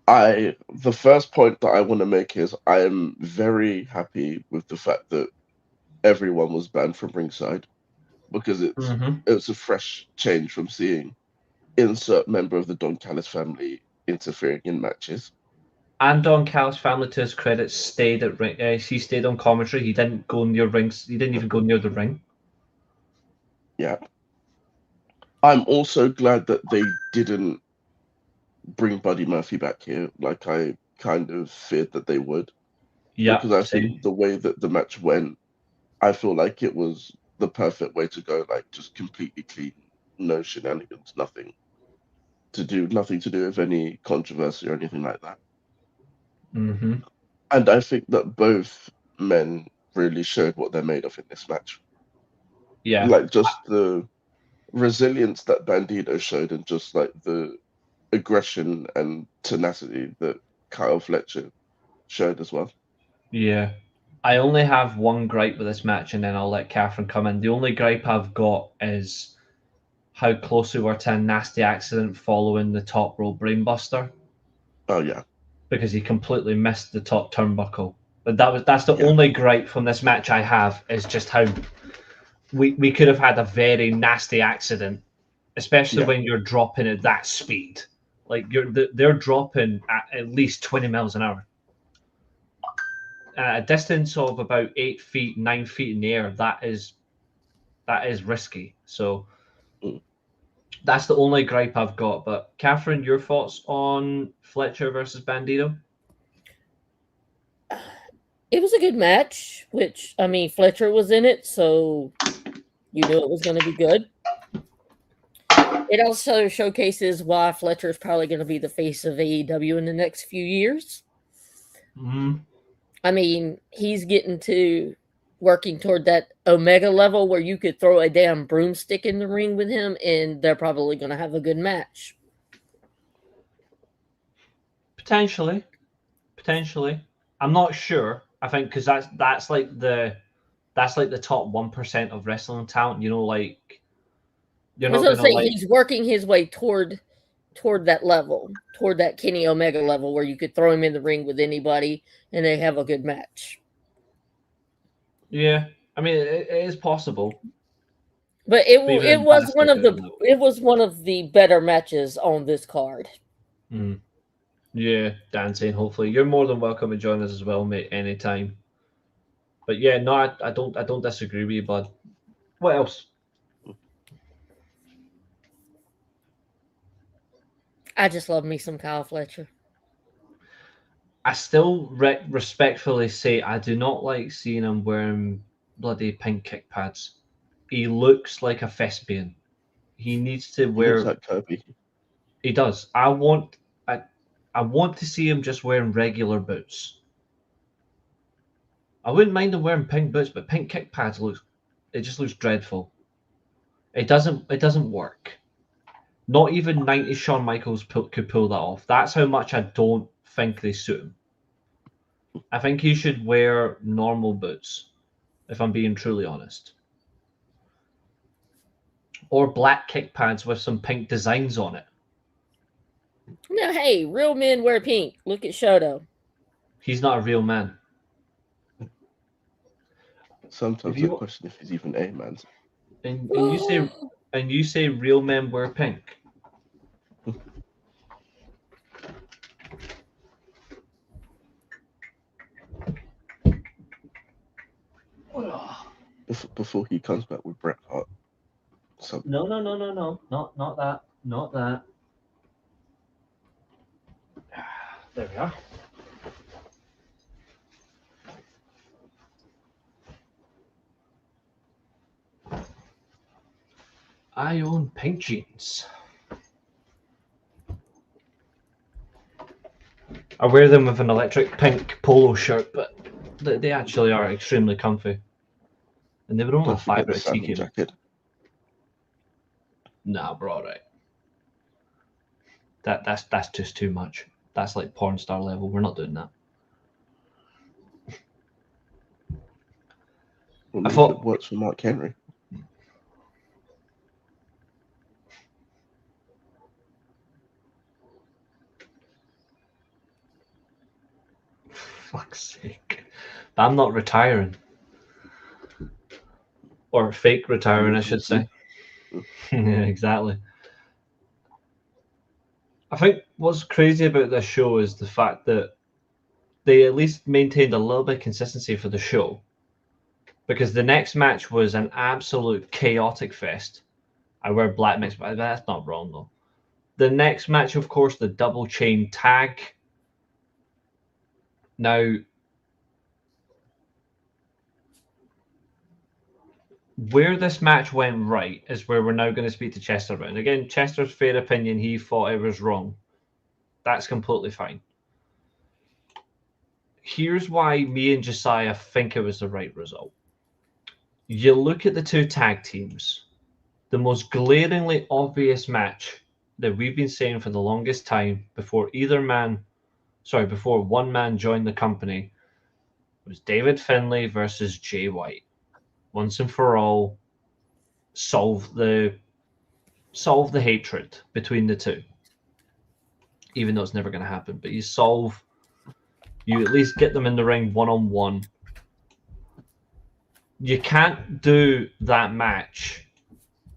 The first point that I want to make is I am very happy with the fact that everyone was banned from ringside, because it's a fresh change from seeing insert member of the Don Callis family interfering in matches. And Don Callis' family, to his credit, stayed at ring. He stayed on commentary. He didn't go near rings. He didn't even go near the ring. Yeah. I'm also glad that they didn't bring Buddy Murphy back here, like I kind of feared that they would. Yeah. Because I think the way that the match went, I feel like it was the perfect way to go. Like just completely clean, no shenanigans, nothing to do with any controversy or anything like that. Mm-hmm. And I think that both men really showed what they're made of in this match. Yeah. Like just the resilience that Bandito showed and just like the aggression and tenacity that Kyle Fletcher showed as well. Yeah. I only have one gripe with this match, and then I'll let Katherine come in. The only gripe I've got is how close we were to a nasty accident following the top rope brainbuster. Oh yeah. Because he completely missed the top turnbuckle. But that's the only gripe from this match I have, is just how we could have had a very nasty accident, especially when you're dropping at that speed. Like they're dropping at least 20 miles an hour. At a distance of about 8 feet, 9 feet in the air, that is risky. So that's the only gripe I've got. But Katherine, your thoughts on Fletcher versus Bandito? It was a good match, which, I mean, Fletcher was in it, so you knew it was going to be good. It also showcases why Fletcher is probably going to be the face of AEW in the next few years. Mm-hmm. I mean, he's getting to working toward that Omega level where you could throw a damn broomstick in the ring with him, and they're probably going to have a good match. Potentially. I'm not sure. I think because that's like the top 1% of wrestling talent. You know, like you're not going to like. He's working his way toward that level, toward that Kenny Omega level, where you could throw him in the ring with anybody and they have a good match. Yeah, I mean it is possible. But it was one of the better matches on this card. Mm. Yeah, dancing. Hopefully, you're more than welcome to join us as well, mate. Anytime. But yeah, no, I don't disagree with you, bud. What else? I just love me some Kyle Fletcher. I still respectfully say I do not like seeing him wearing bloody pink kick pads. He looks like a thespian. He needs to wear. He looks like Kirby. He does. I want to see him just wearing regular boots. I wouldn't mind him wearing pink boots, but pink kick pads just looks dreadful. It doesn't work. Not even 90s Shawn Michaels could pull that off. That's how much I don't think they suit him. I think he should wear normal boots, if I'm being truly honest. Or black kick pads with some pink designs on it. Now, hey, real men wear pink. Look at Shoto. He's not a real man. Sometimes I question if he's even a man. And you say real men wear pink. Before he comes back with Bret Hart. No, not that. There we are. I own pink jeans. I wear them with an electric pink polo shirt, but they actually are extremely comfy. And they were only $5 at TK. Nah, bro, right. That's just too much. That's like porn star level. We're not doing that. Well, I thought it works for Mark Henry. Fuck's sake. But I'm not retiring. Or fake retiring, I should say. Yeah, exactly. I think what's crazy about this show is the fact that they at least maintained a little bit of consistency for the show. Because the next match was an absolute chaotic fest. I wear black mix, but that's not wrong though. The next match, of course, the double chain tag. Now, where this match went right is where we're now going to speak to Chester about. And again, Chester's fair opinion, he thought it was wrong. That's completely fine. Here's why me and Josiah think it was the right result. You look at the two tag teams, the most glaringly obvious match that we've been saying for the longest time before one man joined the company was David Finlay versus Jay White. Once and for all, solve the hatred between the two. Even though it's never going to happen, but you at least get them in the ring one-on-one. You can't do that match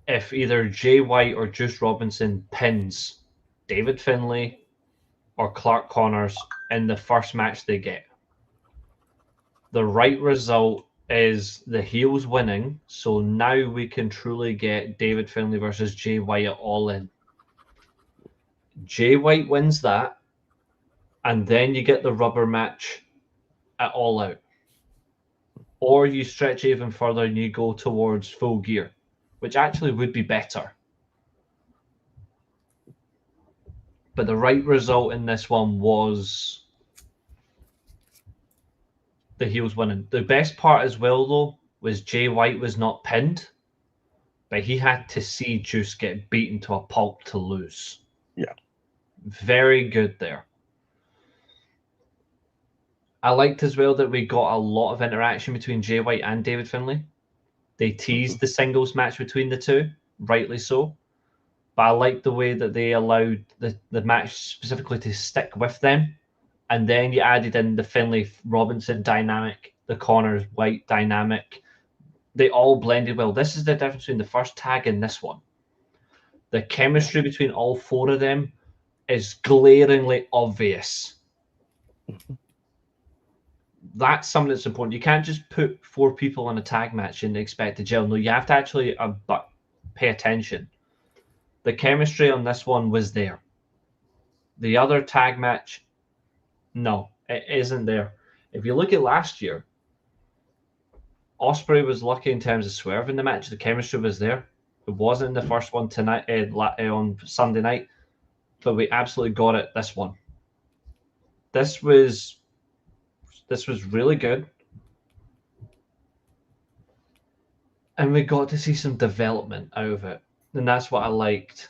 if either Jay White or Juice Robinson pins David Finlay or Clark Connors in the first match they get. The right result is the heels winning, so now we can truly get David Finlay versus Jay White at All In. Jay White wins that, and then you get the rubber match at All Out. Or you stretch even further and you go towards Full Gear, which actually would be better. But the right result in this one was the heels winning. The best part as well, though, was Jay White was not pinned, but he had to see Juice get beaten to a pulp to lose. Yeah. Very good there. I liked as well that we got a lot of interaction between Jay White and David Finlay. They teased the singles match between the two, rightly so. But I liked the way that they allowed the match specifically to stick with them. And then you added in the Finlay-Robinson dynamic, the Connors-White dynamic. They all blended well. This is the difference between the first tag and this one. The chemistry between all four of them is glaringly obvious. That's something that's important. You can't just put four people in a tag match and expect to gel. No, you have to actually pay attention. The chemistry on this one was there. The other tag match, no, it isn't there. If you look at last year, Ospreay was lucky in terms of swerve in the match. The chemistry was there. It wasn't in the first one tonight on Sunday night, but we absolutely got it this one. This was really good. And we got to see some development out of it. And that's what I liked.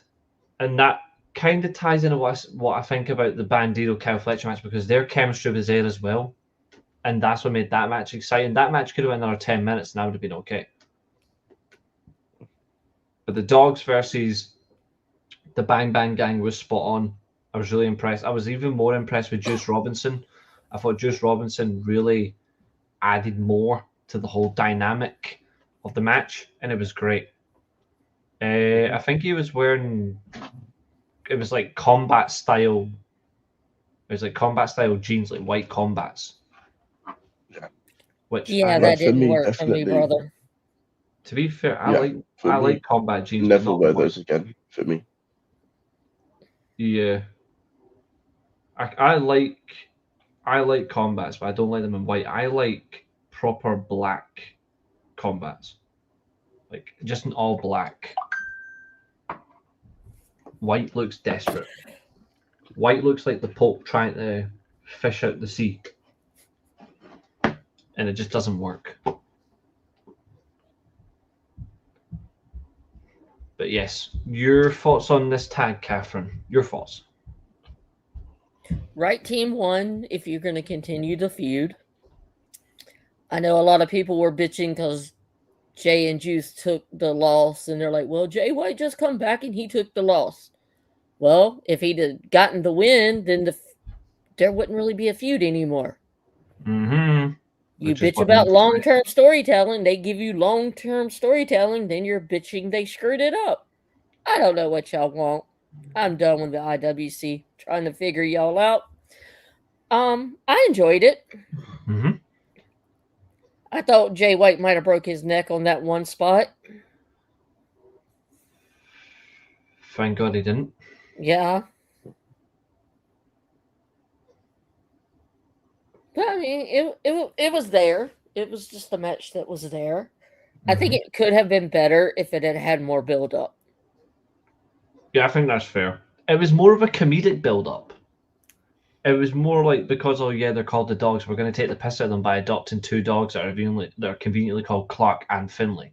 And that kind of ties into what I think about the Bandido Kyle Fletcher match, because their chemistry was there as well. And that's what made that match exciting. That match could have went another 10 minutes and that would have been okay. But the Dogs versus the Bang Bang Gang was spot on. I was really impressed. I was even more impressed with Juice Robinson. I thought Juice Robinson really added more to the whole dynamic of the match, and it was great. I think he was wearing, it was like combat style. It was like combat style jeans, like white combats. Yeah. Which that didn't work for me, brother. To be fair, I like combat jeans. Never wear those again for me. Yeah. I like combats, but I don't like them in white. I like proper black combats. Like, just an all black. White looks desperate. White looks like the Pope trying to fish out the sea. And it just doesn't work. But yes, your thoughts on this tag, Katherine? Your thoughts? Right team won if you're going to continue the feud. I know a lot of people were bitching because Jay and Juice took the loss, and they're like, well, Jay White just come back and he took the loss. Well, if he'd have gotten the win, then there wouldn't really be a feud anymore. Mm-hmm. You bitch about long-term storytelling, they give you long-term storytelling, then you're bitching they screwed it up. I don't know what y'all want. I'm done with the IWC. Trying to figure y'all out. I enjoyed it. Mm-hmm. I thought Jay White might have broke his neck on that one spot. Thank God he didn't. Yeah. But I mean, it was there. It was just a match that was there. I think it could have been better if it had had more build up. Yeah, I think that's fair. It was more of a comedic build up. It was more like, because, oh yeah, they're called the Dogs, we're going to take the piss out of them by adopting two dogs that are conveniently called Clark and Finley.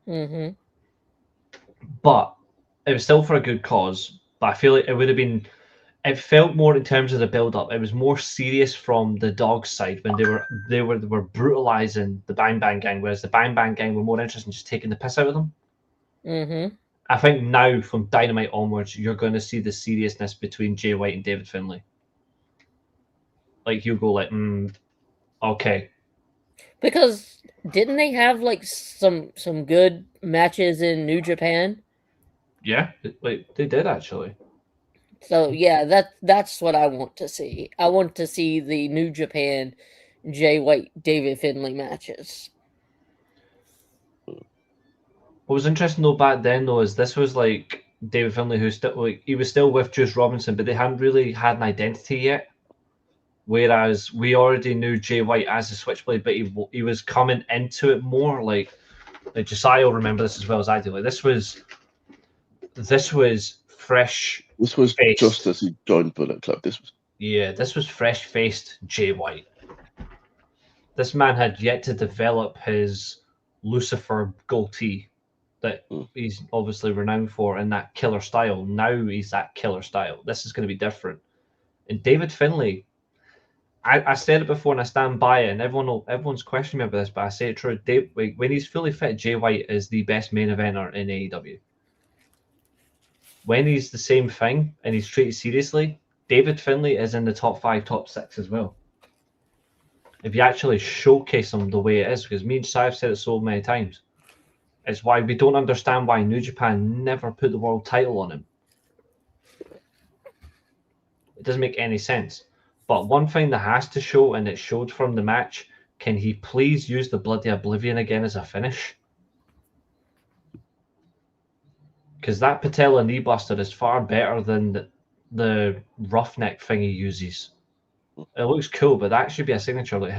Mm-hmm. But it was still for a good cause. But I feel like it would have been. It felt more in terms of the build up. It was more serious from the Dogs side when they were brutalizing the Bang Bang Gang, whereas the Bang Bang Gang were more interested in just taking the piss out of them. Mm-hmm. I think now from Dynamite onwards, you're going to see the seriousness between Jay White and David Finlay. Like, you go like, okay. Because didn't they have like some good matches in New Japan? Yeah, like they did actually. So yeah, that's what I want to see. I want to see the New Japan Jay White David Finlay matches. What was interesting though back then though is this was like David Finlay, who he was still with Juice Robinson, but they hadn't really had an identity yet. Whereas we already knew Jay White as a Switchblade, but he was coming into it more. Like Josiah will remember this as well as I do. Like this was fresh. This was faced. Just as he joined Bullet Club. This was fresh faced Jay White. This man had yet to develop his Lucifer goatee that he's obviously renowned for in that killer style. Now he's that killer style. This is going to be different. And David Finlay, I said it before and I stand by it, and everyone's questioning me about this, but I say it true. When he's fully fit, Jay White is the best main eventer in AEW. When he's the same thing and he's treated seriously, David Finlay is in the top 5, top 6 as well. If you actually showcase him the way it is, because me and Josiah have said it so many times, it's why we don't understand why New Japan never put the world title on him. It doesn't make any sense. But one thing that has to show, and it showed from the match, can he please use the Bloody Oblivion again as a finish? Because that patella knee buster is far better than the roughneck thing he uses. It looks cool, but that should be a signature. Like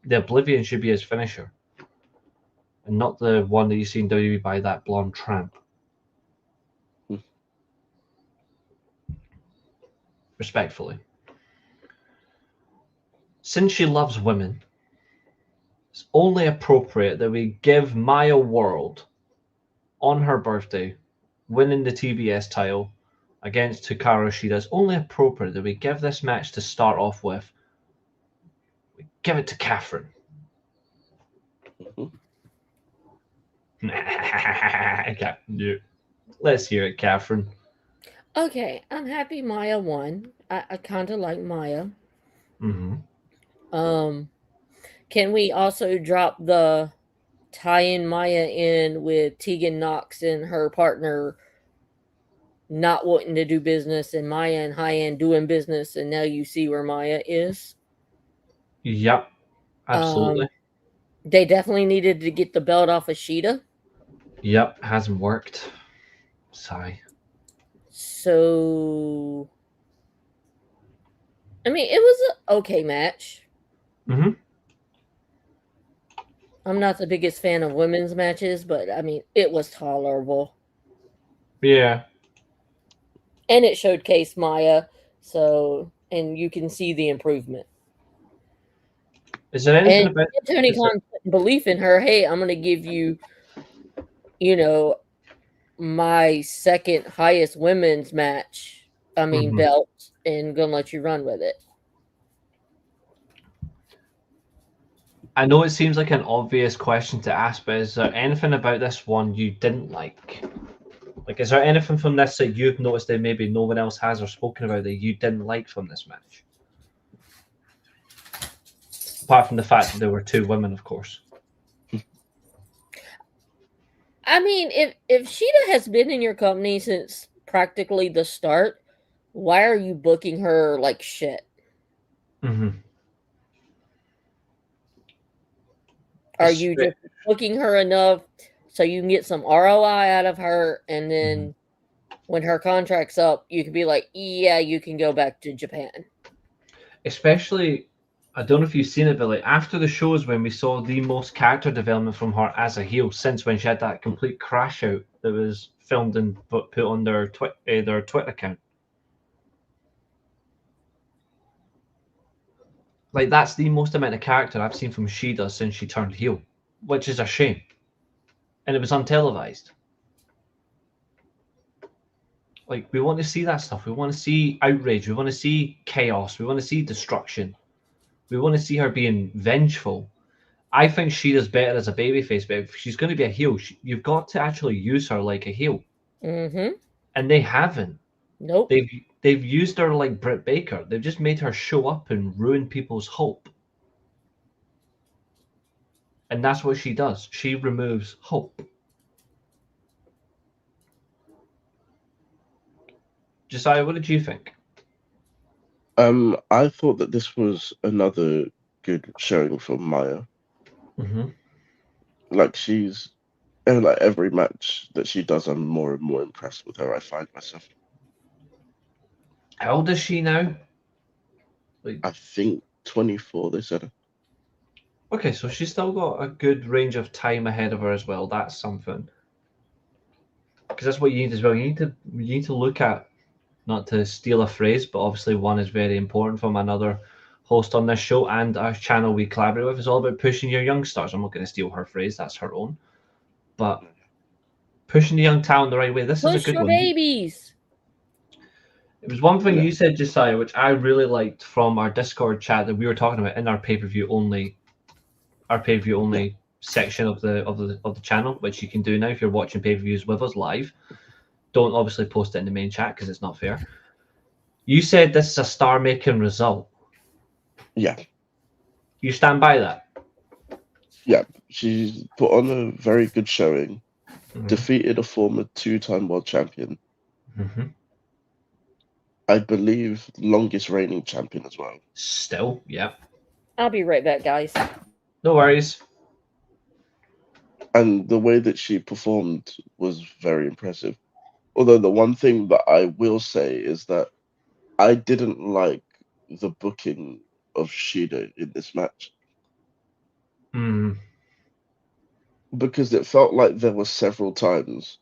the Oblivion should be his finisher, and not the one that you see in WWE by that blonde tramp. Respectfully. Since she loves women, it's only appropriate that we give Maya World, on her birthday, winning the TBS title against Hikaru Shida. It's only appropriate that we give this match to start off with. We give it to Katherine. Okay, let's hear it, Katherine. Okay, I'm happy Maya won. I kind of like Maya. Mm-hmm. Can we also drop the tie-in Maya in with Tegan Knox and her partner not wanting to do business, and Maya and High-End doing business, and now you see where Maya is? Yep, absolutely. They definitely needed to get the belt off of Shida. Yep, hasn't worked. Sigh. So, I mean, it was an okay match. Mm-hmm. I'm not the biggest fan of women's matches, but I mean, it was tolerable. Yeah. And it showcased Maya, and you can see the improvement. Is there anything about Tony Khan's belief in her? Hey, I'm going to give you, my second highest women's match. I mean, belt, and going to let you run with it. I know it seems like an obvious question to ask, but is there anything about this one you didn't like? Like, is there anything from this that you've noticed that maybe no one else has or spoken about that you didn't like from this match? Apart from the fact that there were 2 women, of course. I mean, if Shida has been in your company since practically the start, why are you booking her like shit? Mm-hmm. Are you just booking her enough so you can get some ROI out of her, and then when her contract's up, you can be like, yeah, you can go back to Japan? Especially, I don't know if you've seen it, but like after the shows when we saw the most character development from her as a heel since when she had that complete crash out that was filmed and put on their Twitter account. Like, that's the most amount of character I've seen from Shida since she turned heel, which is a shame. And it was untelevised. Like, we want to see that stuff. We want to see outrage. We want to see chaos. We want to see destruction. We want to see her being vengeful. I think Shida's better as a babyface, but if she's going to be a heel, you've got to actually use her like a heel. Mm-hmm. And they haven't. Nope. They've used her like Britt Baker. They've just made her show up and ruin people's hope. And that's what she does. She removes hope. Josiah, what did you think? I thought that this was another good showing from Maya. Mm-hmm. Like, she's, and like every match that she does, I'm more and more impressed with her. I find myself. How old is she now? Like, I think 24, they said. Okay, so she's still got a good range of time ahead of her as well. That's something. Because that's what you need as well. You need to look at, not to steal a phrase, but obviously one is very important from another host on this show and our channel we collaborate with. It's all about pushing your young stars. I'm not going to steal her phrase. That's her own. But pushing the young talent the right way. This is a good one. Push your babies. It was one thing you said, Josiah, which I really liked from our Discord chat that we were talking about in our pay-per-view only section of the channel, which you can do now if you're watching pay-per-views with us live. Don't obviously post it in the main chat because it's not fair. You said this is a star-making result. Yeah. You stand by that? Yeah. She's put on a very good showing. Mm-hmm. Defeated a former 2-time world champion. Mm-hmm. I believe longest reigning champion as well. Still, yeah. I'll be right back, guys. No worries. And the way that she performed was very impressive. Although the one thing that I will say is that I didn't like the booking of Shida in this match. Because it felt like there were several times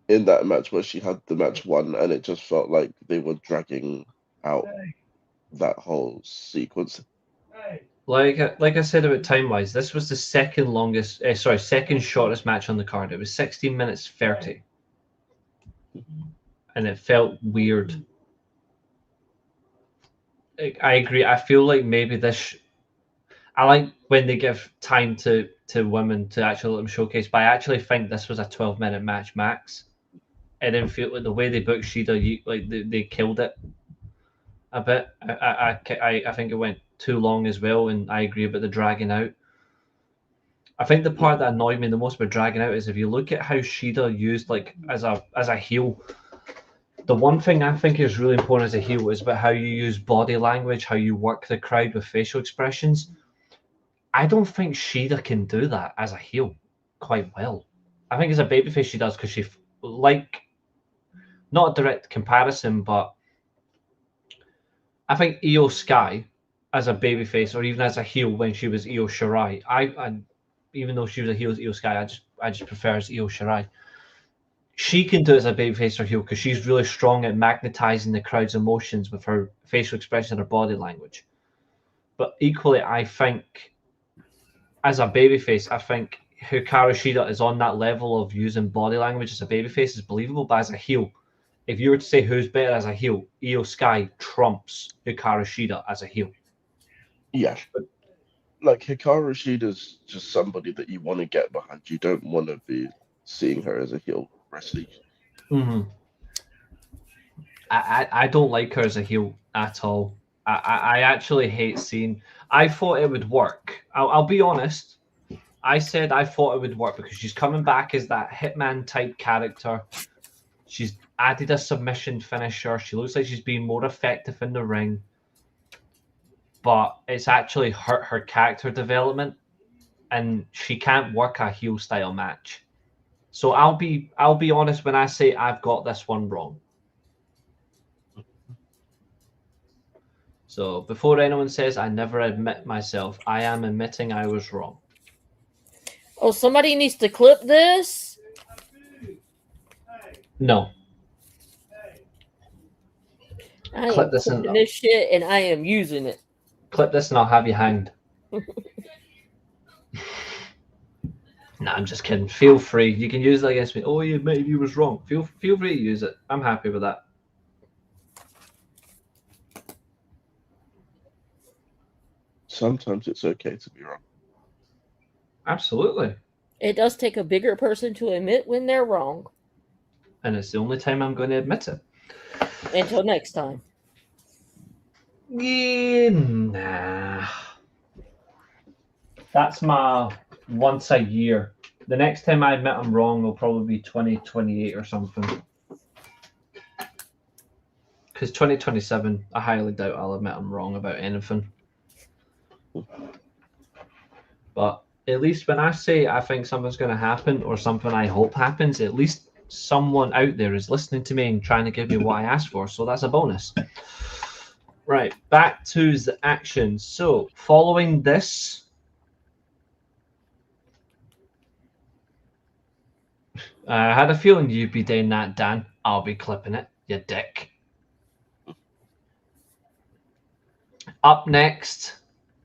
in that match where she had the match won, and it just felt like they were dragging out that whole sequence. Like I said about time-wise, this was the second shortest match on the card. It was 16 minutes 30. And it felt weird. I agree. I feel like maybe this... I like when they give time to women to actually let them showcase, but I actually think this was a 12-minute match max. I didn't feel like the way they booked Shida, like they killed it a bit. I think it went too long as well, and I agree about the dragging out. I think the part that annoyed me the most about dragging out is if you look at how Shida used like as a heel. The one thing I think is really important as a heel is about how you use body language, how you work the crowd with facial expressions. I don't think Shida can do that as a heel quite well. I think as a babyface she does because she, like, not a direct comparison, but I think Io Sky as a babyface or even as a heel when she was Io Shirai, I even though she was a heel as Io Sky, I just prefer as Io Shirai. She can do it as a babyface or heel because she's really strong at magnetizing the crowd's emotions with her facial expression and her body language. But equally, I think as a babyface, I think Hikaru Shida is on that level of using body language as a babyface is believable, but as a heel, if you were to say who's better as a heel, Io Sky trumps Hikaru Shida as a heel. Yeah. Like, Hikaru Shida's just somebody that you want to get behind. You don't want to be seeing her as a heel wrestler. Mm-hmm. I don't like her as a heel at all. I actually hate seeing... I thought it would work. I'll be honest. I said I thought it would work because she's coming back as that Hitman type character. She's added a submission finisher. She looks like she's being more effective in the ring, but it's actually hurt her character development, and she can't work a heel style match. So I'll be honest when I say I've got this one wrong. So before anyone says I never admit myself, I am admitting I was wrong. Oh, somebody needs to clip this? No. I Clip am this clipping this shit and I am using it. Clip this and I'll have you hanged. Nah, I'm just kidding. Feel free. You can use it against me. Oh, you admitted you was wrong. Feel free to use it. I'm happy with that. Sometimes it's okay to be wrong. Absolutely. It does take a bigger person to admit when they're wrong. And it's the only time I'm going to admit it. Until next time. Yeah, nah. That's my once a year. The next time I admit I'm wrong will probably be 2028 or something. Because 2027, I highly doubt I'll admit I'm wrong about anything. But at least when I say I think something's going to happen or something I hope happens, at least someone out there is listening to me and trying to give me what I asked for. So that's a bonus. Right, back to the action. So following this, I had a feeling you'd be doing that, Dan. I'll be clipping it, you dick. Up next,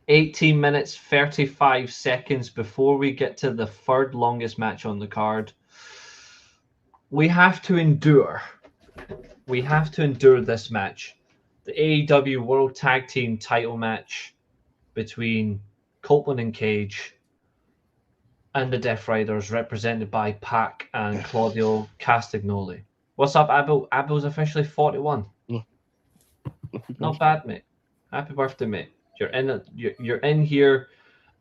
18 minutes, 35 seconds before we get to the third longest match on the card. We have to endure. We have to endure this match. The AEW World Tag Team title match between Copeland and Cage and the Death Riders, represented by Pac and Claudio Castagnoli. What's up, Abel? Abel's officially 41. Not bad, mate. Happy birthday, mate. You're in here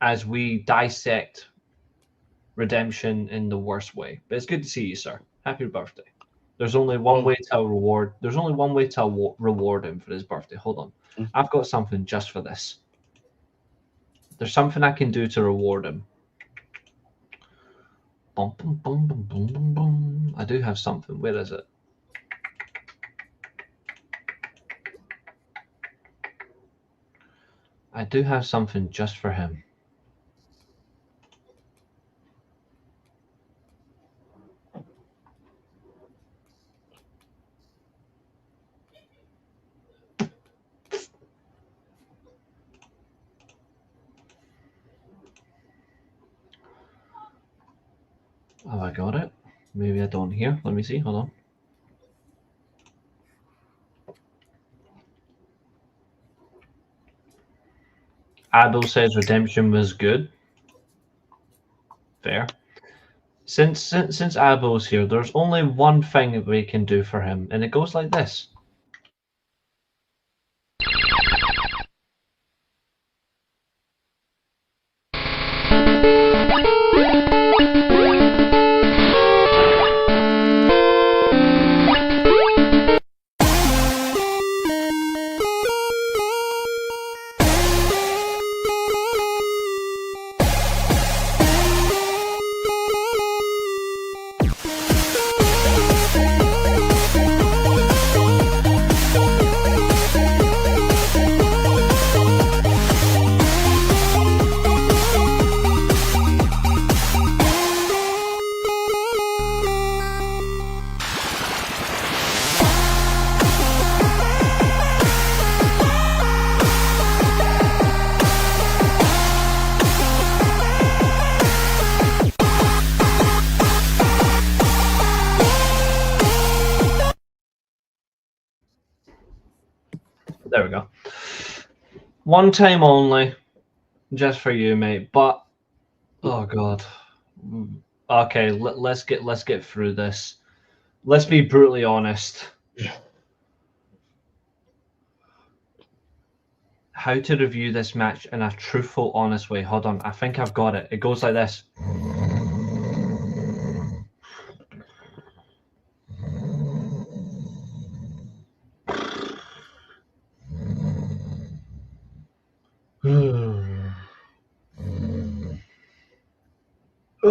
as we dissect Redemption in the worst way. But it's good to see you, sir. Happy birthday. There's only one way to reward. There's only one way to reward him for his birthday. Hold on. I've got something just for this. There's something I can do to reward him. Boom, boom, boom, boom, boom, boom, boom. I do have something. Where is it? I do have something just for him. Have I got it? Maybe I don't hear. Let me see. Hold on. Abel says Redemption was good. Fair. Since Abel's here, there's only one thing that we can do for him, and it goes like this. There we go. One time only, just for you, mate. But oh god. Okay, let's get through this. Let's be brutally honest. How to review this match in a truthful, honest way. Hold on, I think I've got it. It goes like this.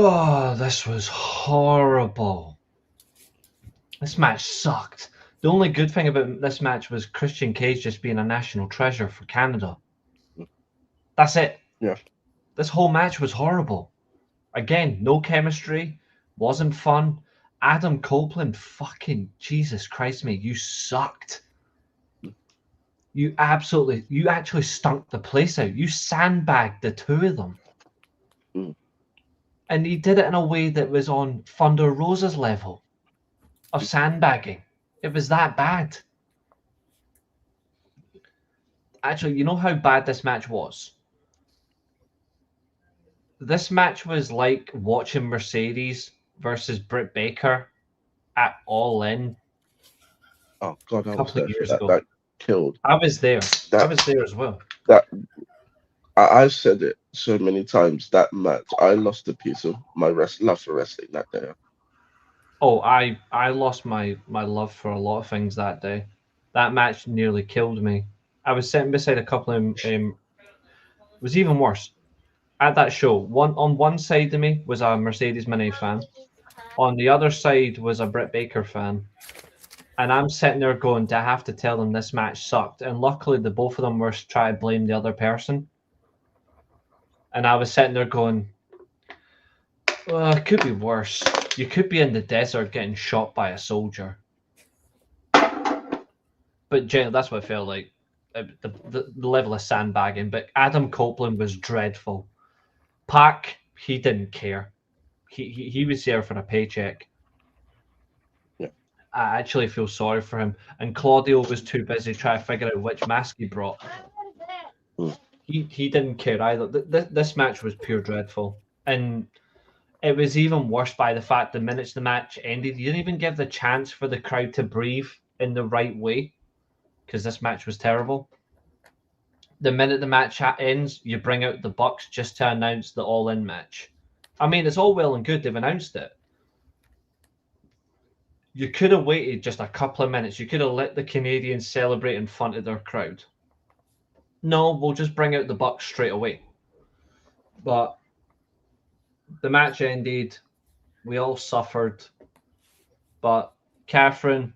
Oh, this was horrible. This match sucked. The only good thing about this match was Christian Cage just being a national treasure for Canada. That's it. Yeah. This whole match was horrible. Again, no chemistry, wasn't fun. Adam Copeland, fucking Jesus Christ, mate, you sucked. You actually stunk the place out. You sandbagged the two of them. And he did it in a way that was on Thunder Rosa's level of sandbagging. It was that bad. Actually, you know how bad this match was? This match was like watching Mercedes versus Britt Baker at All In. Oh God, I was couple there of years for ago. That killed. I was there. I was there as well. I've said it so many times. That match, I lost a piece of my love for wrestling that day. Oh, I lost my love for a lot of things that day. That match nearly killed me. I was sitting beside a couple of it was even worse. At that show, on one side of me was a Mercedes Moné fan. On the other side was a Britt Baker fan. And I'm sitting there going, do I have to tell them this match sucked? And luckily, the both of them were trying to blame the other person. And I was sitting there going, well, it could be worse. You could be in the desert getting shot by a soldier. But generally, that's what it felt like. The level of sandbagging. But Adam Copeland was dreadful. Pac, he didn't care. He was there for a paycheck. Yeah. I actually feel sorry for him. And Claudio was too busy trying to figure out which mask he brought. He didn't care either. This match was pure dreadful. And it was even worse by the fact the minutes the match ended, you didn't even give the chance for the crowd to breathe in the right way, because this match was terrible. The minute the match ends, you bring out the Bucks just to announce the All-In match. I mean, it's all well and good they've announced it. You could have waited just a couple of minutes. You could have let the Canadians celebrate in front of their crowd. No, we'll just bring out the Bucks straight away. But the match ended. We all suffered. But Katherine,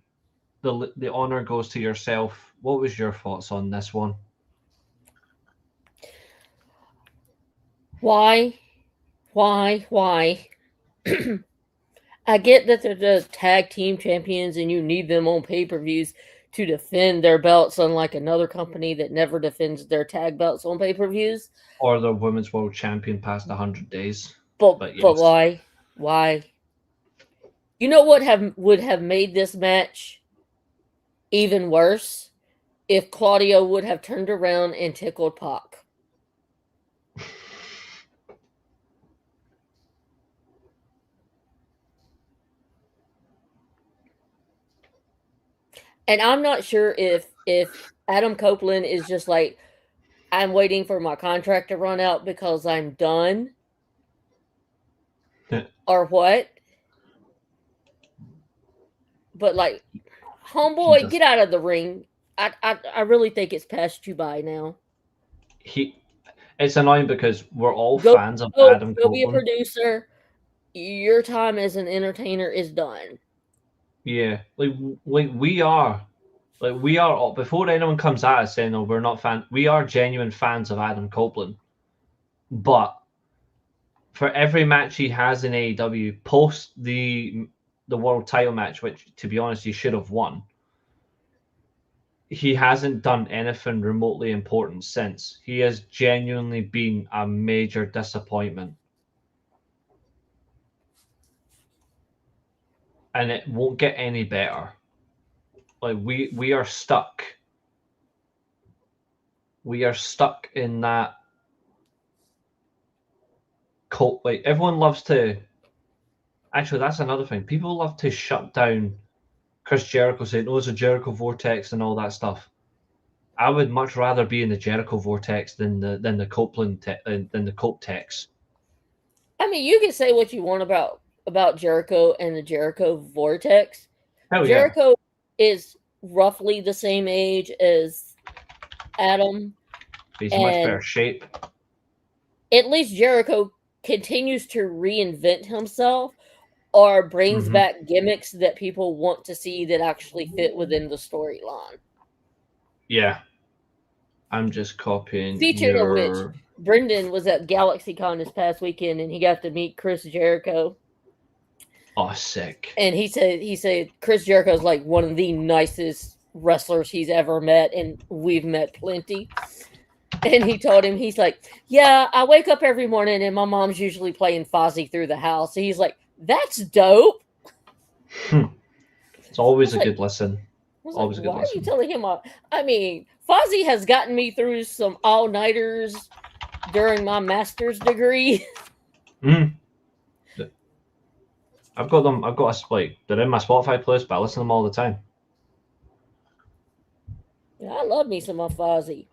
the honor goes to yourself. What was your thoughts on this one? Why? I get that they're the tag team champions and you need them on pay-per-views to defend their belts, unlike another company that never defends their tag belts on pay-per-views. Or the women's world champion past 100 days. But yes. why? Why? You know what would have made this match even worse? If Claudio would have turned around and tickled Pac. And I'm not sure if Adam Copeland is just like, I'm waiting for my contract to run out because I'm done. Or what? But like, homeboy, get out of the ring. I really think it's passed you by now. It's annoying because we're all fans of Adam Copeland. Go be a producer. Your time as an entertainer is done. Yeah, like we are before anyone comes at us saying, "No, we're not fans." We are genuine fans of Adam Copeland, but for every match he has in AEW post the world title match, which to be honest he should have won, he hasn't done anything remotely important since. He has genuinely been a major disappointment. And it won't get any better. Like we are stuck. We are stuck in that cult. Like everyone loves to. Actually, that's another thing. People love to shut down Chris Jericho, saying, "Oh, it's a Jericho vortex" and all that stuff. I would much rather be in the Jericho vortex than the Copeland than the Copetex. I mean, you can say what you want about Jericho and the Jericho vortex. Hell Jericho is roughly the same age as Adam. He's in much better shape. At least Jericho continues to reinvent himself or brings back gimmicks that people want to see that actually fit within the storyline. Yeah. I'm just copying Featured of which, Brendan was at GalaxyCon this past weekend, and he got to meet Chris Jericho. Oh, sick. And he said Chris Jericho's like one of the nicest wrestlers he's ever met, and we've met plenty. And he told him, he's like, yeah, I wake up every morning and my mom's usually playing Fozzy through the house. And he's like, that's dope. It's always a good listen. Always a good listen. Why are you telling him? I mean, Fozzy has gotten me through some all-nighters during my master's degree. I've got them. I've got they're in my Spotify playlist, but I listen to them all the time. Yeah, I love me some of Fozzy.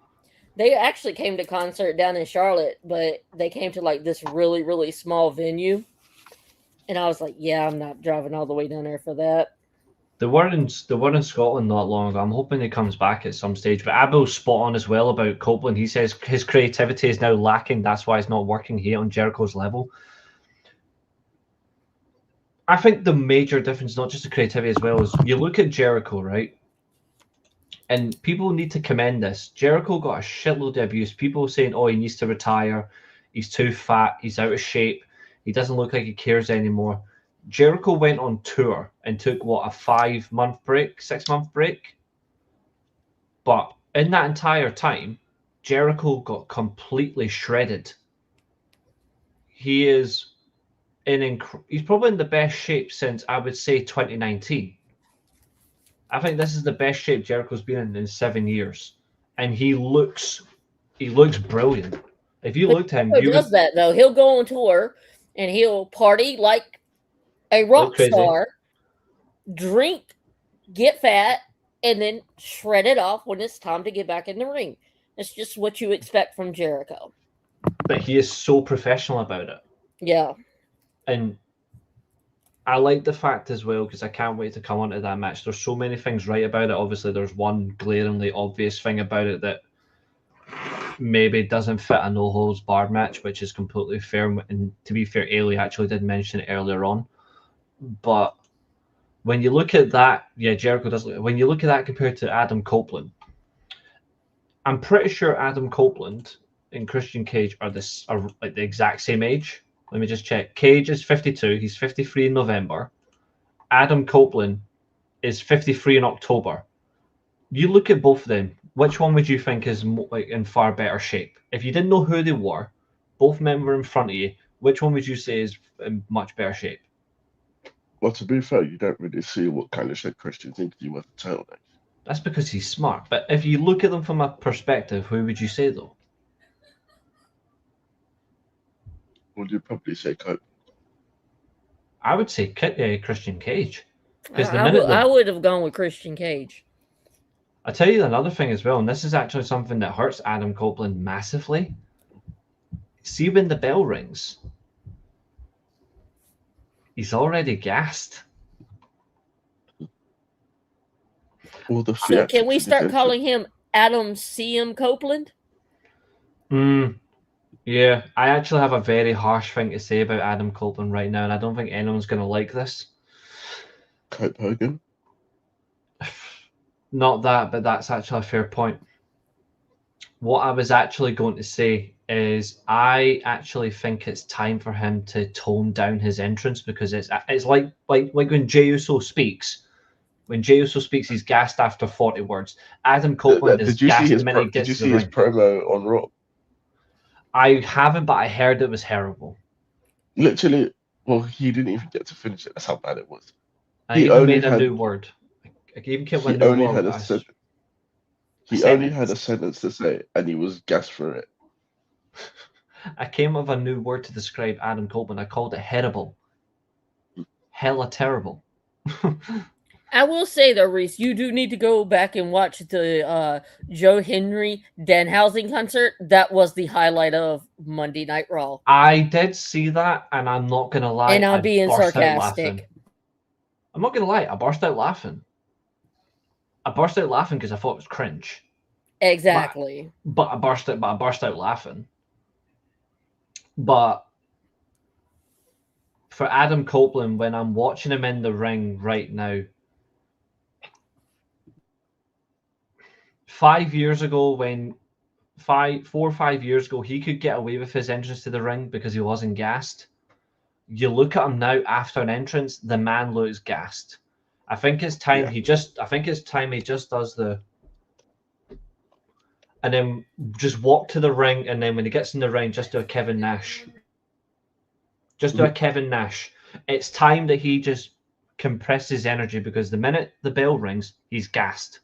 They actually came to concert down in Charlotte, but they came to like this really, really small venue. And I was like, yeah, I'm not driving all the way down there for that. They were in Scotland not long ago. I'm hoping he comes back at some stage. But Abel's spot on as well about Copeland. He says his creativity is now lacking. That's why it's not working here on Jericho's level. I think the major difference, not just the creativity as well, is you look at Jericho, right? And people need to commend this. Jericho got a shitload of abuse. People saying, oh, he needs to retire. He's too fat. He's out of shape. He doesn't look like he cares anymore. Jericho went on tour and took, what, a 6-month break? But in that entire time, Jericho got completely shredded. He is he's probably in the best shape since, I would say, 2019. I think this is the best shape Jericho's been in 7 years. And he looks brilliant. If you looked at him... He does that, though. He'll go on tour and he'll party like a rock star, drink, get fat, and then shred it off when it's time to get back in the ring. It's just what you expect from Jericho. But he is so professional about it. Yeah. And I like the fact as well, because I can't wait to come onto that match. There's so many things right about it. Obviously, there's one glaringly obvious thing about it that maybe doesn't fit a no-holds-barred match, which is completely fair. And to be fair, Eilidh actually did mention it earlier on. But when you look at that, yeah, Jericho does. When you look at that compared to Adam Copeland, I'm pretty sure Adam Copeland and Christian Cage are like the exact same age. Let me just check. Cage is 52. He's 53 in November. Adam Copeland is 53 in October. You look at both of them. Which one would you think is in far better shape? If you didn't know who they were, both men were in front of you, which one would you say is in much better shape? Well, to be fair, you don't really see what kind of shape Christian's in because he wears a turtleneck. That's because he's smart. But if you look at them from a perspective, who would you say, though? Would you probably say Cope? I would say Christian Cage. I would have gone with Christian Cage. I'll tell you another thing as well, and this is actually something that hurts Adam Copeland massively. See when the bell rings, he's already gassed. So can we start calling him Adam CM Copeland? Yeah, I actually have a very harsh thing to say about Adam Copeland right now, and I don't think anyone's going to like this. Cope Hogan? Not that, but that's actually a fair point. What I was actually going to say is I actually think it's time for him to tone down his entrance, because it's like when Jey Uso speaks. When Jey Uso speaks, he's gassed after 40 words. Adam Copeland is gassed the minute he gets to the ring. Did you see his promo on Raw? I haven't, but I heard it was terrible. Literally, well, he didn't even get to finish it. That's how bad it was. He even made a new word. He only had a sentence to say, and he was gassed for it. I came up with a new word to describe Adam Copeland. I called it terrible. Hella terrible. I will say though, Reece, you do need to go back and watch the Joe Henry Danhausen concert. That was the highlight of Monday Night Raw. I did see that, and I'm not gonna lie. And I'm being sarcastic. I'm not gonna lie. I burst out laughing. Because I thought it was cringe. Exactly. But I burst out laughing. But for Adam Copeland, when I'm watching him in the ring right now, 5 years ago, 4 or 5 years ago, he could get away with his entrance to the ring because he wasn't gassed. You look at him now after an entrance, the man looks gassed. I think it's time he just does the, and then just walk to the ring, and then when he gets in the ring, just do a Kevin Nash. Just do a Kevin Nash. It's time that he just compresses energy, because the minute the bell rings, he's gassed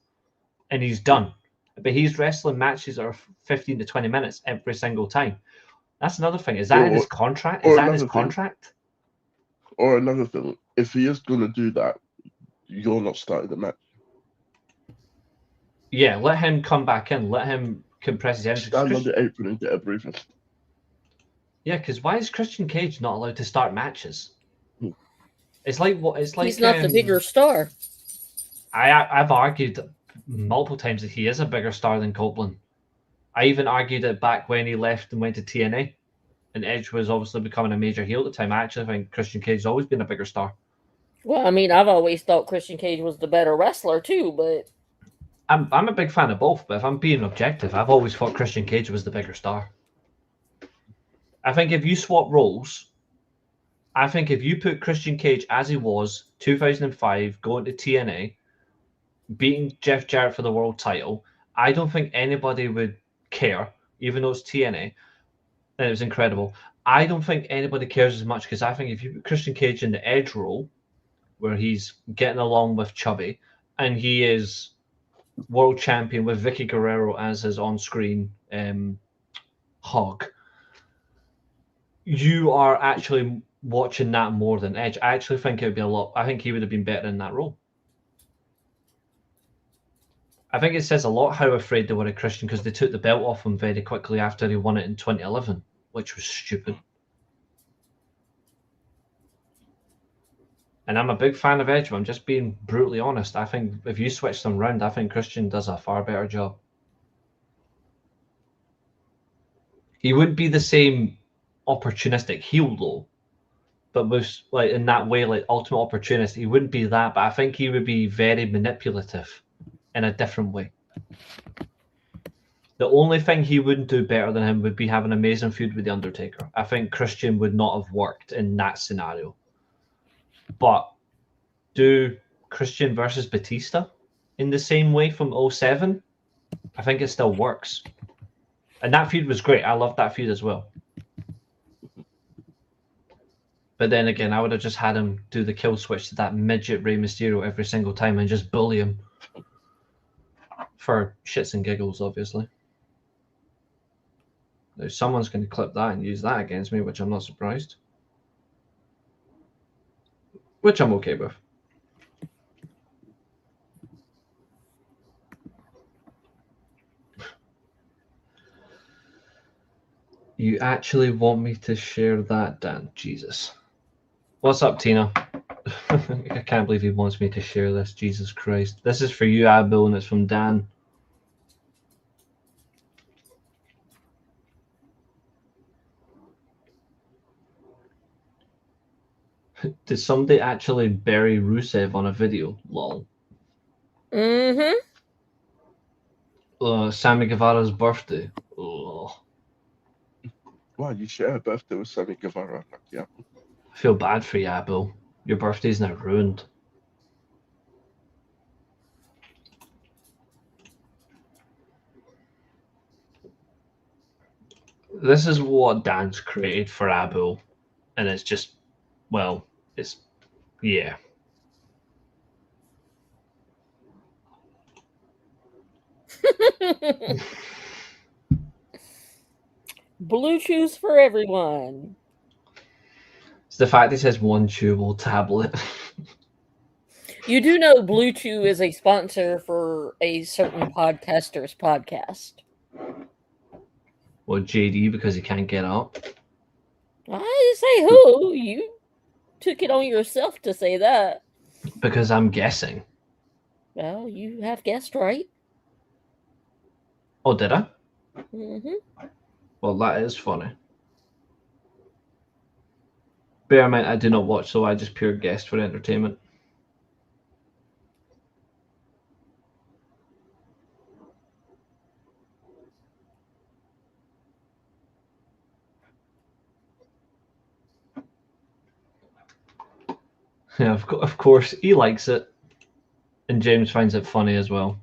and he's done. But he's wrestling matches that are 15 to 20 minutes every single time. That's another thing. Is that in his contract? Is that in his contract? Or another thing, if he is going to do that, you're not starting the match. Yeah, let him come back in. Let him compress his energy. Stand on the apron and get a breather. Yeah, because why is Christian Cage not allowed to start matches? It's like what? It's like he's not the bigger star. I've argued multiple times that he is a bigger star than Copeland. I even argued it back when he left and went to TNA, and Edge was obviously becoming a major heel at the time. I actually think Christian Cage has always been a bigger star. Well, I mean, I've always thought Christian Cage was the better wrestler too, but I'm a big fan of both. But if I'm being objective, I've always thought Christian Cage was the bigger star. I think if you swap roles, I think if you put Christian Cage as he was 2005, going to TNA, beating Jeff Jarrett for the world title, I don't think anybody would care, even though it's TNA, and it was incredible. I don't think anybody cares as much, because I think if you put Christian Cage in the Edge role, where he's getting along with Chubby, and he is world champion with Vicky Guerrero as his on-screen hog, you are actually watching that more than Edge. I actually think it would be a lot. I think he would have been better in that role. I think it says a lot how afraid they were of Christian, because they took the belt off him very quickly after he won it in 2011, which was stupid. And I'm a big fan of Edge, but I'm just being brutally honest. I think if you switch them around, I think Christian does a far better job. He wouldn't be the same opportunistic heel though, but with like in that way, like ultimate opportunist, he wouldn't be that. But I think he would be very manipulative in a different way. The only thing he wouldn't do better than him would be have an amazing feud with The Undertaker. I think Christian would not have worked in that scenario. But do Christian versus Batista in the same way from 2007, I think it still works. And that feud was great. I loved that feud as well. But then again, I would have just had him do the kill switch to that midget Rey Mysterio every single time and just bully him. For shits and giggles, obviously. Now, someone's going to clip that and use that against me, which I'm not surprised. Which I'm okay with. You actually want me to share that, Dan? Jesus. What's up, Tina? I can't believe he wants me to share this. Jesus Christ. This is for you, Abel, and it's from Dan. Did somebody actually bury Rusev on a video? Lol. Mm-hmm. Sammy Guevara's birthday. Oh. Wow, you share a birthday with Sammy Guevara. Yeah. I feel bad for you, Abel. Your birthday's now ruined. This is what Dan's created for Abel, and it's just, well, it's, yeah. Blue Chews for everyone. It's the fact it says one chewable tablet. You do know Blue Chew is a sponsor for a certain podcaster's podcast. Well, JD, because he can't get up. I didn't say who. You took it on yourself to say that. Because I'm guessing. Well, you have guessed right. Oh, did I? Mm-hmm. Well, that is funny. Bear in mind, I do not watch, so I just pure guest for entertainment. Yeah, of course, he likes it, and James finds it funny as well.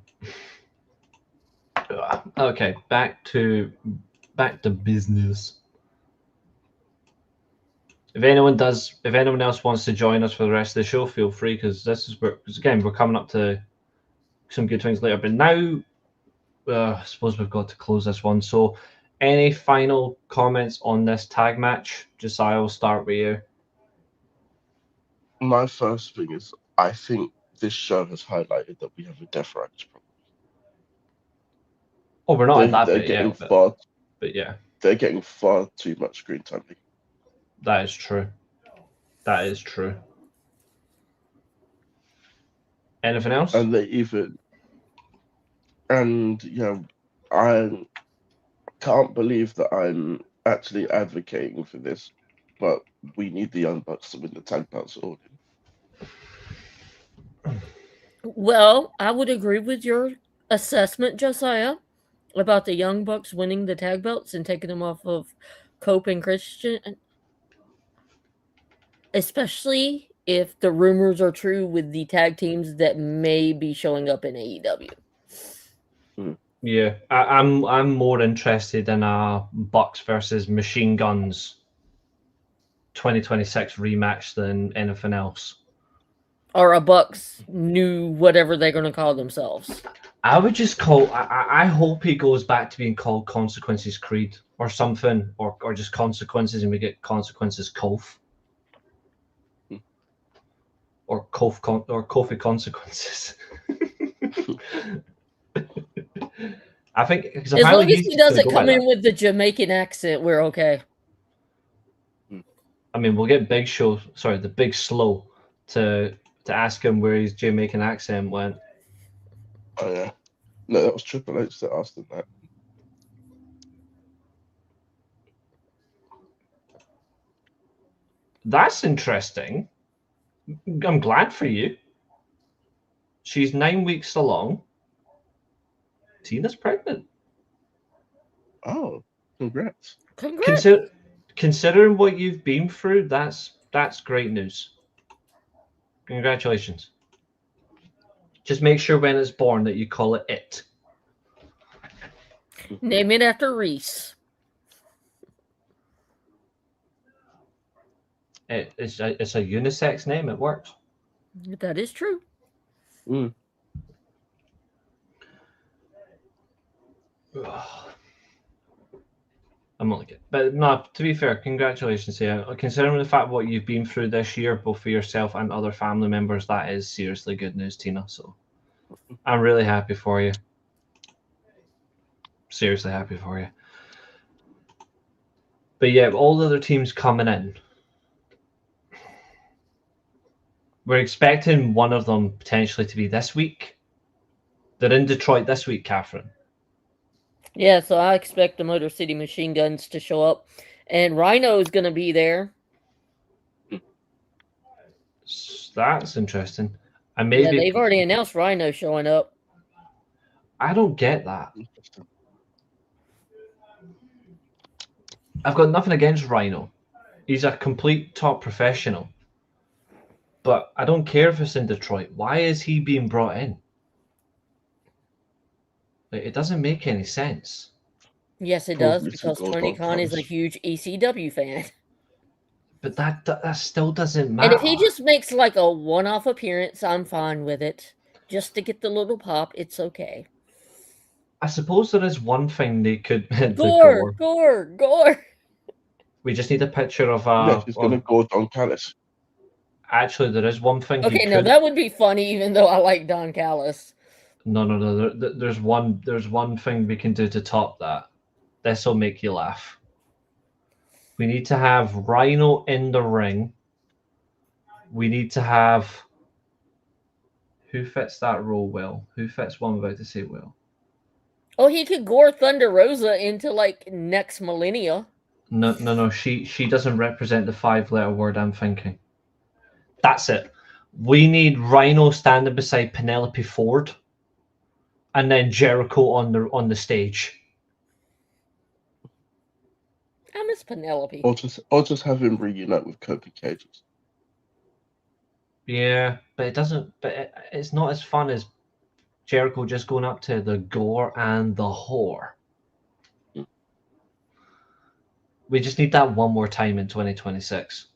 Okay, back to business. If anyone else wants to join us for the rest of the show, feel free, because again, we're coming up to some good things later. But now, I suppose we've got to close this one. So, any final comments on this tag match? Josiah, will start with you. My first thing is, I think this show has highlighted that we have a death rights problem. Oh, we're not at that bit yet, but yeah, they're getting far too much screen time. That is true. That is true. Anything else? And I can't believe that I'm actually advocating for this, but we need the Young Bucks to win the tag belts. Well, I would agree with your assessment, Josiah, about the Young Bucks winning the tag belts and taking them off of Cope and Christian, especially if the rumors are true with the tag teams that may be showing up in AEW. Yeah, I'm more interested in a Bucks versus Machine Guns 2026 rematch than anything else. Or a Bucks new whatever they're going to call themselves. I would just call. I hope he goes back to being called Consequences Creed or something, or just Consequences, and we get Consequences Kof. Or Kofi Consequences. I think as long as he doesn't come in with the Jamaican accent, we're okay. I mean, we'll get the Big Slow to ask him where his Jamaican accent went. Oh yeah, no, that was Triple H that asked him that. That's interesting. I'm glad for you. She's 9 weeks along. Tina's pregnant. Oh, congrats. Considering what you've been through, that's great news. Congratulations. Just make sure when it's born that you call it. Name it after Reece. It's a unisex name. It works. That is true. Mm. I'm not like it. But no, to be fair, congratulations to you. Considering the fact what you've been through this year, both for yourself and other family members, that is seriously good news, Tina. So I'm really happy for you. Seriously happy for you. But yeah, all the other teams coming in, we're expecting one of them potentially to be this week. They're in Detroit this week, Katherine. Yeah, so I expect the Motor City Machine Guns to show up. And Rhino is going to be there. That's interesting. And maybe they've already announced Rhino showing up. I don't get that. I've got nothing against Rhino. He's a complete top professional. But I don't care if it's in Detroit. Why is he being brought in? It doesn't make any sense. Yes, it does, because Tony Khan is a huge ECW fan. But that still doesn't matter. And if he just makes like a one-off appearance, I'm fine with it. Just to get the little pop, it's okay. I suppose there is one thing they could... Gore! We just need a picture of... he's going to go Don Callis. Actually, there is one thing... Okay, no, that would be funny, even though I like Don Callis. No. There's one thing we can do to top that. This will make you laugh. We need to have Rhino in the ring. We need to have... Who fits that role well? Who fits what I'm about to say well? Oh, he could gore Thunder Rosa into, like, next millennia. No. She doesn't represent the 5-letter word I'm thinking. That's it. We need Rhino standing beside Penelope Ford, and then Jericho on the stage. I miss Penelope. Or just have him reunite with Kobe Cages. Yeah, but it doesn't. But it's not as fun as Jericho just going up to the gore and the whore. We just need that one more time in 2026,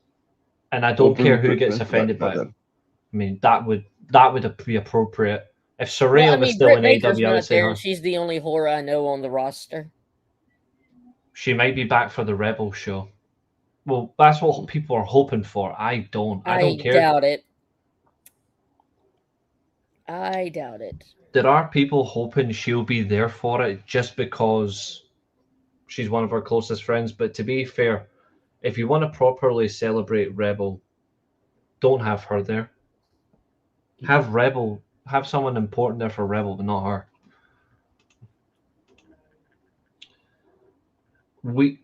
and I don't care who gets offended by it. I mean, that would be appropriate. If Saraya was still in AEW, I would say her. She's the only whore I know on the roster. She might be back for the Rebel show. Well, that's what people are hoping for. I don't care. I doubt it. I doubt it. There are people hoping she'll be there for it just because she's one of our closest friends. But to be fair, if you want to properly celebrate Rebel, don't have her there. Have someone important there for Rebel, but not her.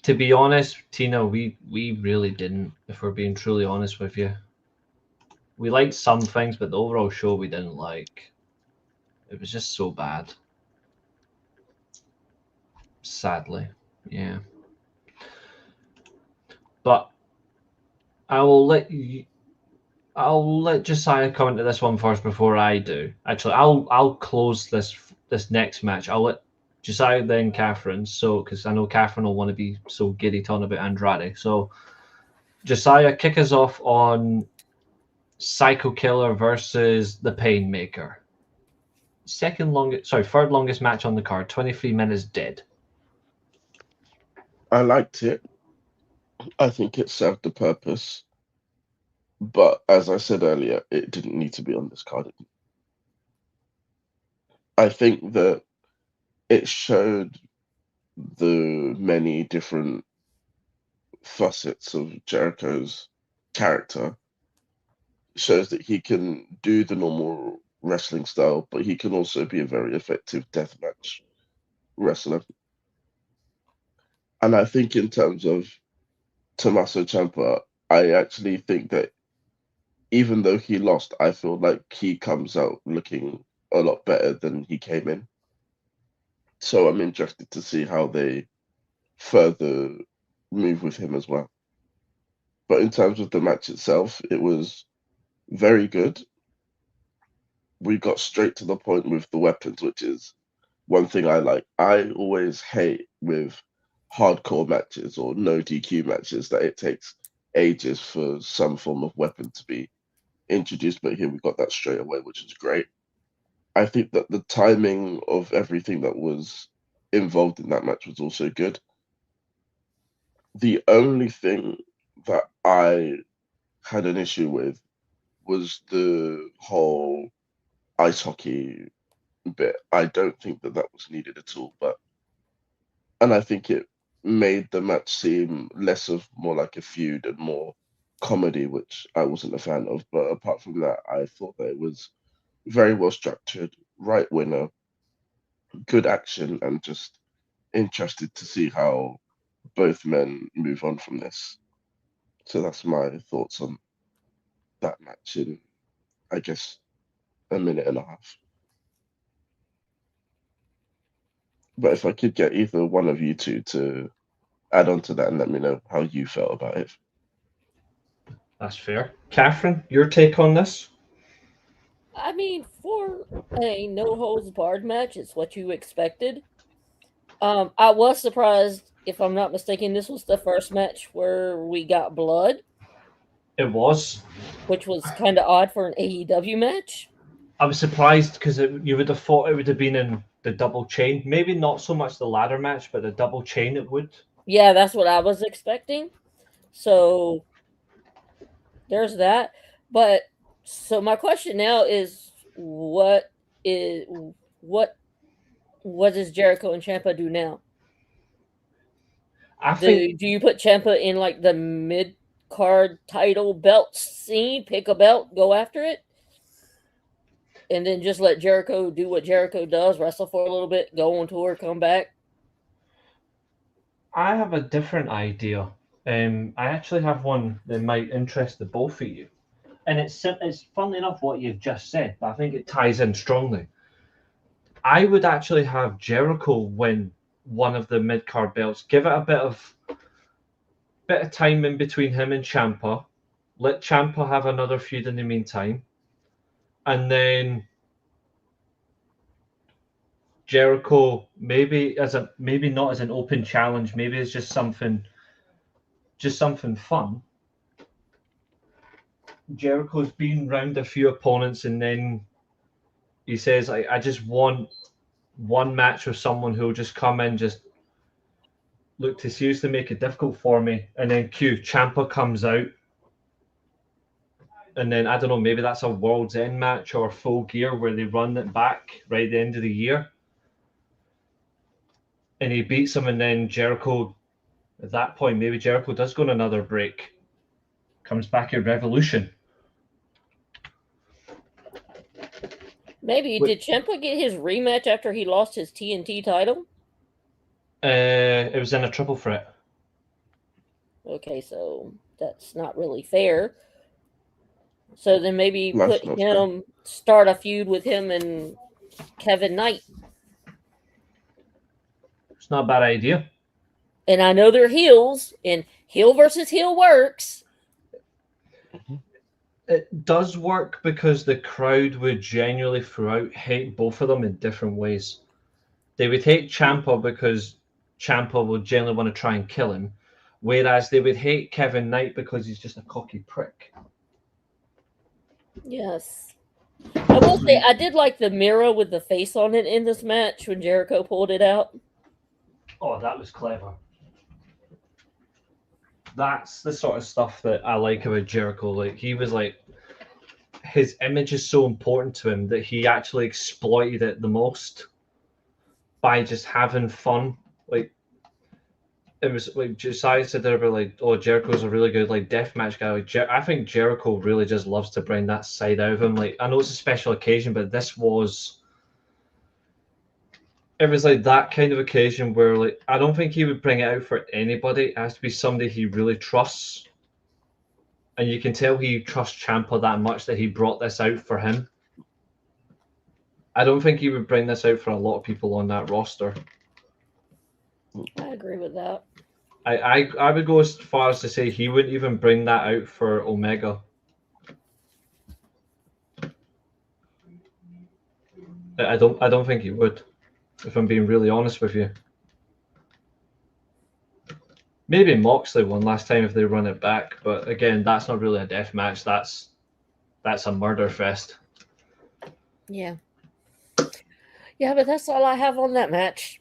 To be honest, Tina, we really didn't, if we're being truly honest with you. We liked some things, but the overall show we didn't like. It was just so bad. Sadly, yeah. But I'll let Josiah comment to this one first before I do. Actually, I'll close this next match. I'll let Josiah then Katherine. So, because I know Katherine will want to be so giddy talking about Andrade. So, Josiah, kick us off on Psycho Killer versus the Painmaker. Third longest match on the card. 23 minutes dead. I liked it. I think it served the purpose. But as I said earlier, it didn't need to be on this card. I think that it showed the many different facets of Jericho's character. It shows that he can do the normal wrestling style, but he can also be a very effective deathmatch wrestler. And I think in terms of Tommaso Ciampa, I actually think that even though he lost, I feel like he comes out looking a lot better than he came in. So I'm interested to see how they further move with him as well. But in terms of the match itself, it was very good. We got straight to the point with the weapons, which is one thing I like. I always hate with hardcore matches or no DQ matches that it takes ages for some form of weapon to be introduced, but here we got that straight away, which is great. I think that the timing of everything that was involved in that match was also good. The only thing that I had an issue with was the whole ice hockey bit. I don't think that was needed at all, and I think it made the match seem less of more like a feud and more comedy, which I wasn't a fan of. But apart from that, I thought that it was very well structured, right winner, good action, and just interested to see how both men move on from this. So that's my thoughts on that match in, I guess, a minute and a half. But if I could get either one of you two to add on to that and let me know how you felt about it. That's fair. Katherine, your take on this? I mean, for a no-holds-barred match, it's what you expected. I was surprised, if I'm not mistaken, this was the first match where we got blood. It was. Which was kind of odd for an AEW match. I was surprised because you would have thought it would have been in the double chain. Maybe not so much the ladder match, but the double chain it would. Yeah, that's what I was expecting. So there's that. But so my question now is what does Jericho and Ciampa do now? Do you put Ciampa in like the mid-card title belt scene, pick a belt, go after it? And then just let Jericho do what Jericho does, wrestle for a little bit, go on tour, come back? I have a different idea. I actually have one that might interest the both of you. And it's funnily enough what you've just said, but I think it ties in strongly. I would actually have Jericho win one of the mid-card belts. Give it a bit of time in between him and Ciampa. Let Ciampa have another feud in the meantime. And then Jericho, maybe not as an open challenge, maybe it's just something fun. Jericho's been round a few opponents, and then he says, I just want one match with someone who'll just come in, just look to seriously make it difficult for me. And then Ciampa comes out. And then, I don't know, maybe that's a World's End match or Full Gear where they run it back right at the end of the year. And he beats him, and then Jericho, at that point, maybe Jericho does go on another break. Comes back at Revolution. Maybe. Did Ciampa get his rematch after he lost his TNT title? It was in a triple threat. Okay, so that's not really fair. So then maybe start a feud with him and Kevin Knight. It's not a bad idea. And I know they're heels, and heel versus heel works. It does work because the crowd would genuinely throughout hate both of them in different ways. They would hate Ciampa because Ciampa would generally want to try and kill him, whereas they would hate Kevin Knight because he's just a cocky prick. Yes. I will say, I did like the mirror with the face on it in this match when Jericho pulled it out. Oh, that was clever. That's the sort of stuff that I like about Jericho. Like, he was like, his image is so important to him that he actually exploited it the most by just having fun. Like, it was like Josiah said there about like, oh, Jericho's a really good like deathmatch guy. Like, I think Jericho really just loves to bring that side out of him. Like, I know it's a special occasion, but it was like that kind of occasion where like I don't think he would bring it out for anybody. It has to be somebody he really trusts, and you can tell he trusts Ciampa that much that he brought this out for him. I don't think he would bring this out for a lot of people on that roster. I agree with that. I would go as far as to say he wouldn't even bring that out for Omega. I don't think he would, if I'm being really honest with you. Maybe Moxley one last time if they run it back, but again, that's not really a death match. That's a murder fest. Yeah. Yeah, but that's all I have on that match.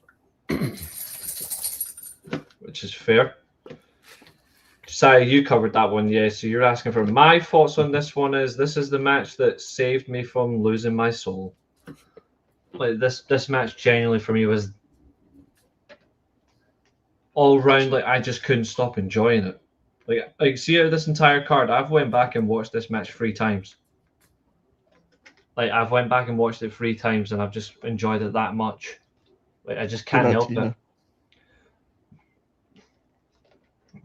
Which is fair. Josiah, you covered that one, yeah. So you're asking for my thoughts on this one. This is the match that saved me from losing my soul. Like this match genuinely for me was all round, like I just couldn't stop enjoying it. Like see out of this entire card, I've went back and watched this match 3 times. Like I've went back and watched it 3 times and I've just enjoyed it that much. Like I just can't help it.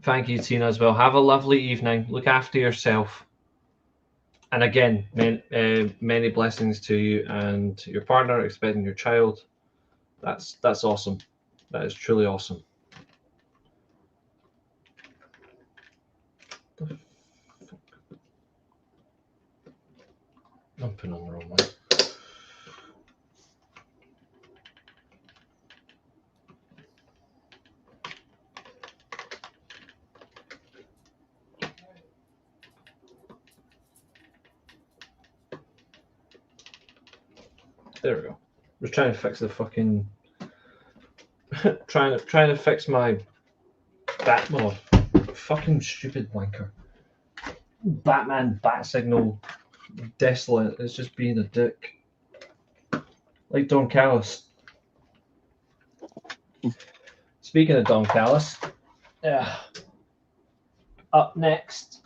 Thank you, Tina, as well. Have a lovely evening. Look after yourself. And again, many blessings to you and your partner, expecting your child. That's awesome. That is truly awesome. I'm putting on the wrong one. There we go. We're trying to fix the fucking trying to fix my Batman. Fucking stupid wanker. Batman bat signal desolate. It's just being a dick. Like Don Callis. Speaking of Don Callis, up next.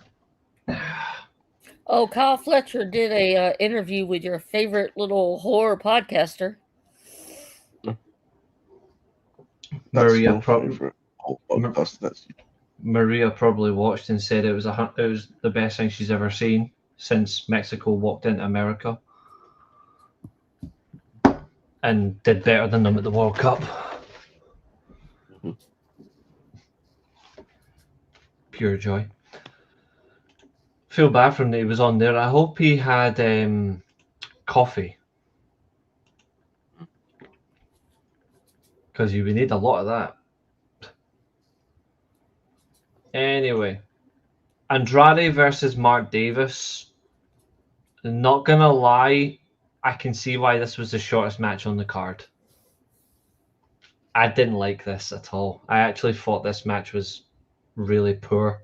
Oh, Kyle Fletcher did a interview with your favorite little horror podcaster. Very appropriate. whole podcast. That's Maria probably watched and said it was the best thing she's ever seen since Mexico walked into America and did better than them at the World Cup. Mhm. Pure joy. Feel bad for him that he was on there. I hope he had coffee, because you would need a lot of that. Anyway, Andrade versus Mark Davis. Not gonna lie, I can see why this was the shortest match on the card. I didn't like this at all. I actually thought this match was really poor.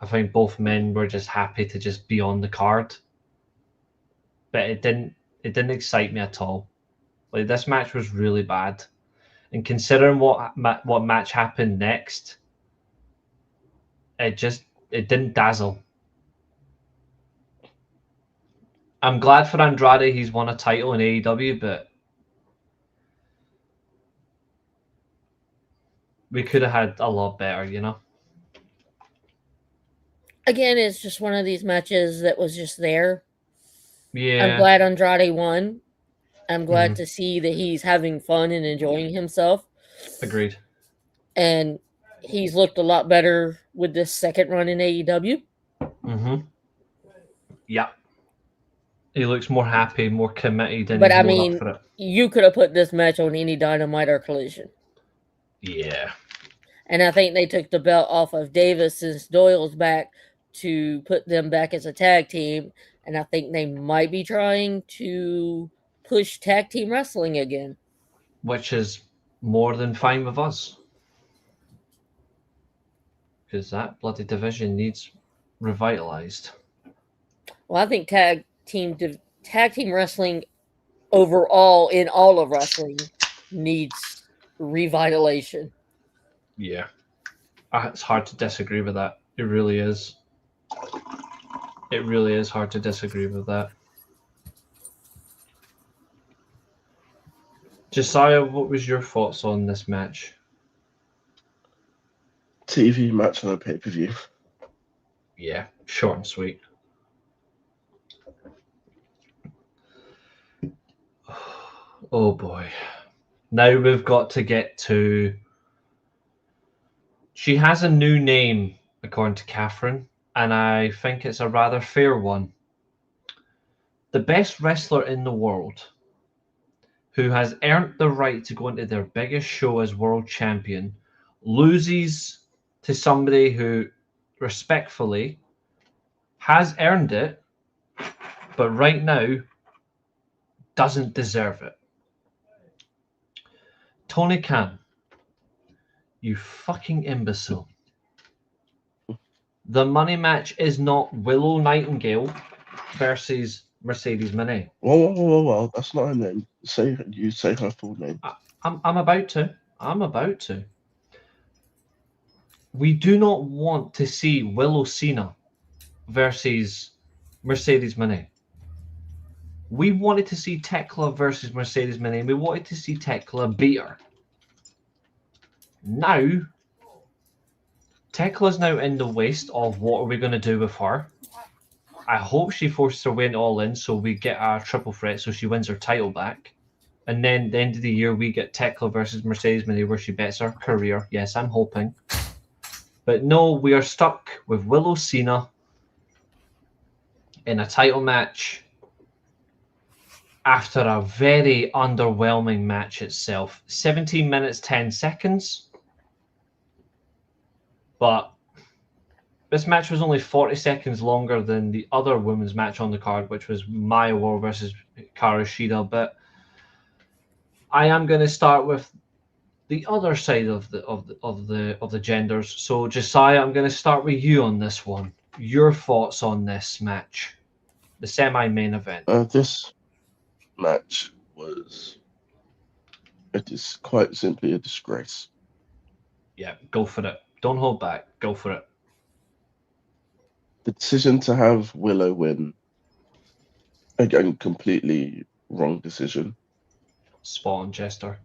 I think both men were just happy to just be on the card, but it didn't excite me at all. Like, this match was really bad, and considering what match happened next, it didn't dazzle. I'm glad for Andrade he's won a title in AEW, but we could have had a lot better, you know? Again, it's just one of these matches that was just there. Yeah. I'm glad Andrade won. I'm glad to see that he's having fun and enjoying himself. Agreed. And he's looked a lot better with this second run in AEW. Mm-hmm. Yeah. He looks more happy, more committed, and but he's I more mean, up for it. You could have put this match on any Dynamite or Collision. Yeah. And I think they took the belt off of Davis since Doyle's back to put them back as a tag team. And I think they might be trying to push tag team wrestling again. Which is more than fine with us. Because that bloody division needs revitalized. Well, I think tag team wrestling overall in all of wrestling needs revitalization. Yeah. It's hard to disagree with that. It really is. It really is hard to disagree with that. Josiah, what was your thoughts on this match? TV match on a pay-per-view. Yeah, short and sweet. Oh boy. Now we've got to get to... She has a new name, according to Katherine, and I think it's a rather fair one. The best wrestler in the world, who has earned the right to go into their biggest show as world champion, loses to somebody who respectfully has earned it, but right now doesn't deserve it. Tony Khan, you fucking imbecile. The money match is not Willow Nightingale versus Mercedes Moné. Whoa, that's not her name. Say her full name. I'm about to. We do not want to see Willow Cena versus Mercedes Moné. We wanted to see Tekla versus Mercedes Moné. We wanted to see Tekla beat her. Now, Tekla's now in the waste of what are we going to do with her. I hope she forces her way into All In so we get a triple threat so she wins her title back. And then at the end of the year, we get Tekla versus Mercedes Moné where she bets her career. Yes, I'm hoping. But no, we are stuck with Willow Cena in a title match after a very underwhelming match itself. 17 minutes, 10 seconds. But this match was only 40 seconds longer than the other women's match on the card, which was Maya War versus Hikaru Shida. But I am going to start with the other side of the genders. So Josiah, I'm going to start with you on this one. Your thoughts on this match, the semi-main event. This match it is quite simply a disgrace. Yeah, go for it. Don't hold back. Go for it. The decision to have Willow win, again, completely wrong decision. Spot on, Chester.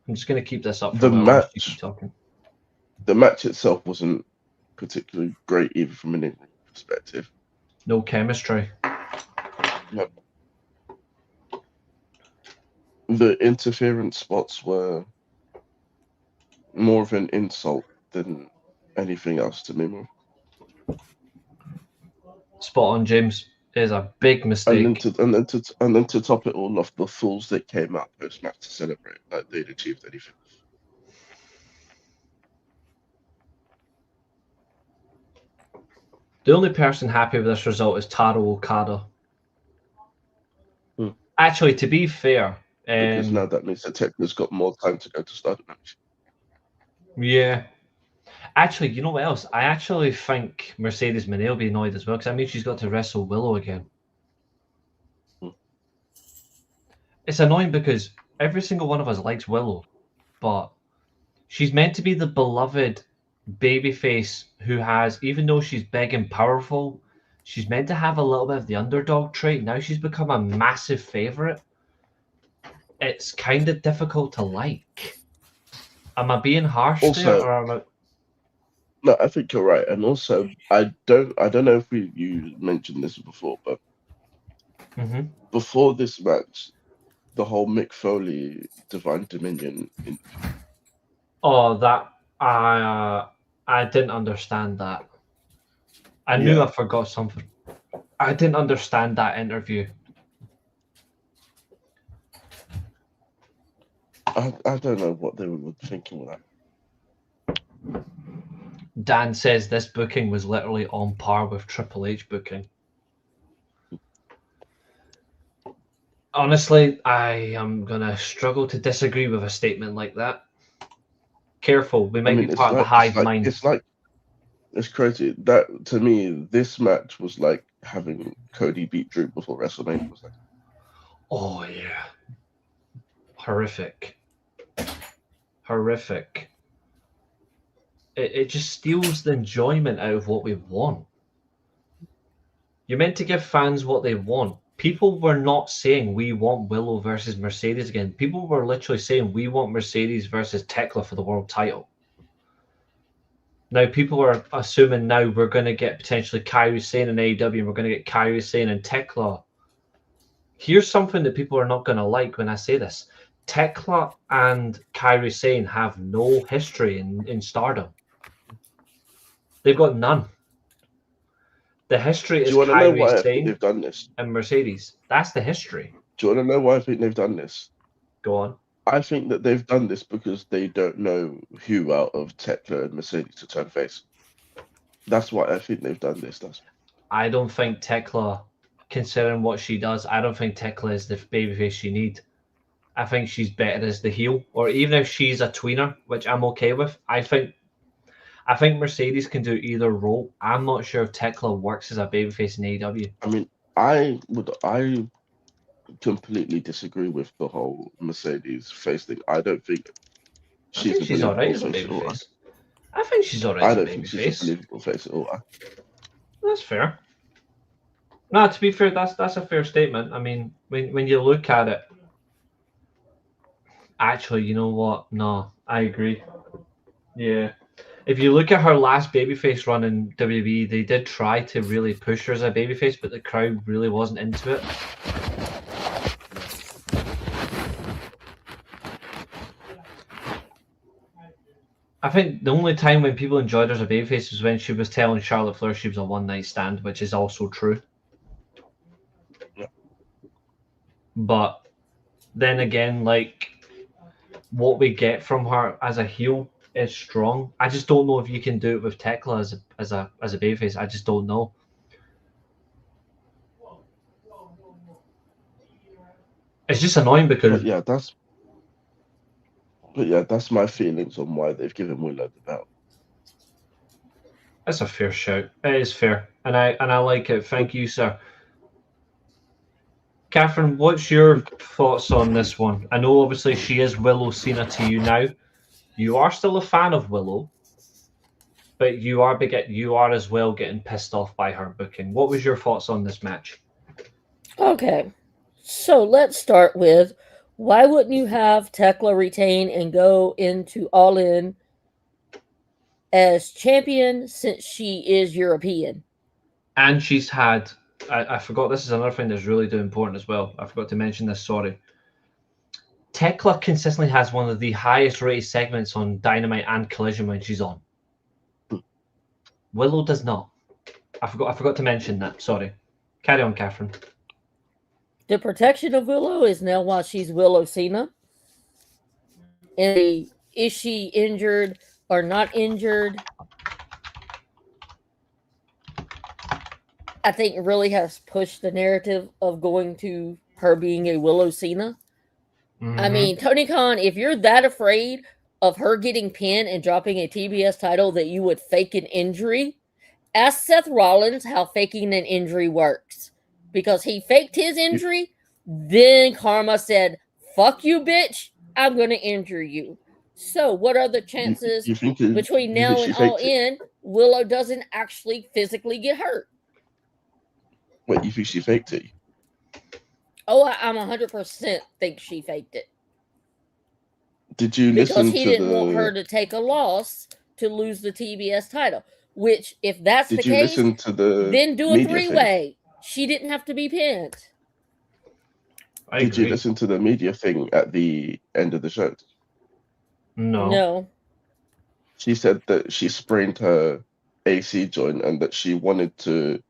I'm just going to keep this up for The a while while you keep talking. The match itself wasn't particularly great either from an in-ring perspective. No chemistry. No. The interference spots were more of an insult than anything else to me. Spot on, James. It is a big mistake. And then to top it all off, the fools that came out post-match to celebrate like they'd achieved anything. The only person happy with this result is Taro Okada. Actually, to be fair, because now that means that Tekna's got more time to go to start the match. Yeah. Actually, you know what else? I actually think Mercedes Moné will be annoyed as well, because that means she's got to wrestle Willow again. It's annoying because every single one of us likes Willow, but she's meant to be the beloved babyface who has, even though she's big and powerful, she's meant to have a little bit of the underdog trait. Now she's become a massive favorite. It's kind of difficult to like. Am I being harsh there, or am I... No, I think you're right. And also, I don't know if you mentioned this before, but before this match, the whole Mick Foley Divine Dominion interview. Oh, that I didn't understand that. I knew I forgot something. I didn't understand that interview. I don't know what they were thinking with that. Dan says this booking was literally on par with Triple H booking. Honestly, I am going to struggle to disagree with a statement like that. Careful, we might be part of the hive mind. It's crazy. That, to me, this match was like having Cody beat Drew before WrestleMania was like. Oh, yeah. Horrific. It just steals the enjoyment out of what we want. You're meant to give fans what they want. People were not saying we want Willow versus Mercedes again. People were literally saying we want Mercedes versus Tekla for the world title. Now people are assuming now we're going to get potentially Kairi Sane in AEW and we're going to get Kairi Sane and Tekla. Here's something that people are not going to like when I say this. Tekla and Kairi Sane have no history in Stardom. They've got none. The history is Kairi Sane they've done this and Mercedes. That's the history. Do you want to know why I think they've done this? Go on. I think that they've done this because they don't know who out of Tekla and Mercedes to turn face. That's why I think they've done this. I don't think Tekla, considering what she does, I don't think Tekla is the babyface you need. I think she's better as the heel, or even if she's a tweener, which I'm okay with. I think Mercedes can do either role. I'm not sure if Tekla works as a babyface in AEW. I mean, I completely disagree with the whole Mercedes face thing. I don't think she's alright as a babyface. I think she's alright as a babyface. I don't think she's a believable face at all. That's fair. No, to be fair, that's a fair statement. I mean, when you look at it, actually, you know what? No, I agree. Yeah. If you look at her last babyface run in WWE, they did try to really push her as a babyface, but the crowd really wasn't into it. I think the only time when people enjoyed her as a babyface was when she was telling Charlotte Flair she was a one-night stand, which is also true. Yeah. But then again, like, what we get from her as a heel is strong. I just don't know if you can do it with Tekla as a babyface. I just don't know. It's just annoying because that's my feelings on why they've given Willow the belt. That's a fair shout. It is fair, and I like it. Thank you, sir. Katherine, what's your thoughts on this one? I know obviously she is Willow Cena to you now. You are still a fan of Willow, but you are as well getting pissed off by her booking. What was your thoughts on this match? Okay, so let's start with Why wouldn't you have Tekla retain and go into All In as champion since she is European? And she's had, I forgot, this is another thing that's really important as well. I forgot to mention this, sorry. Tekla consistently has one of the highest rated segments on Dynamite and Collision when she's on. Willow does not. I forgot to mention that, sorry. Carry on, Catherine. The protection of Willow is now why she's Willow Cena. And is she injured or not injured? I think really has pushed the narrative of going to her being a Willow Cena. Mm-hmm. I mean, Tony Khan, if you're that afraid of her getting pinned and dropping a TBS title that you would fake an injury, ask Seth Rollins how faking an injury works. Because he faked his injury, then Karma said, "Fuck you, bitch, I'm going to injure you." So what are the chances between now and All In, Willow doesn't actually physically get hurt? What, you think she faked it? Oh, I'm 100% think she faked it. Did you listen to because he didn't want her to take a loss to lose the TBS title. Which, if that's the case, then do a three-way. She didn't have to be pinned. Did you listen to the media thing at the end of the show? No. She said that she sprained her AC joint and that she wanted to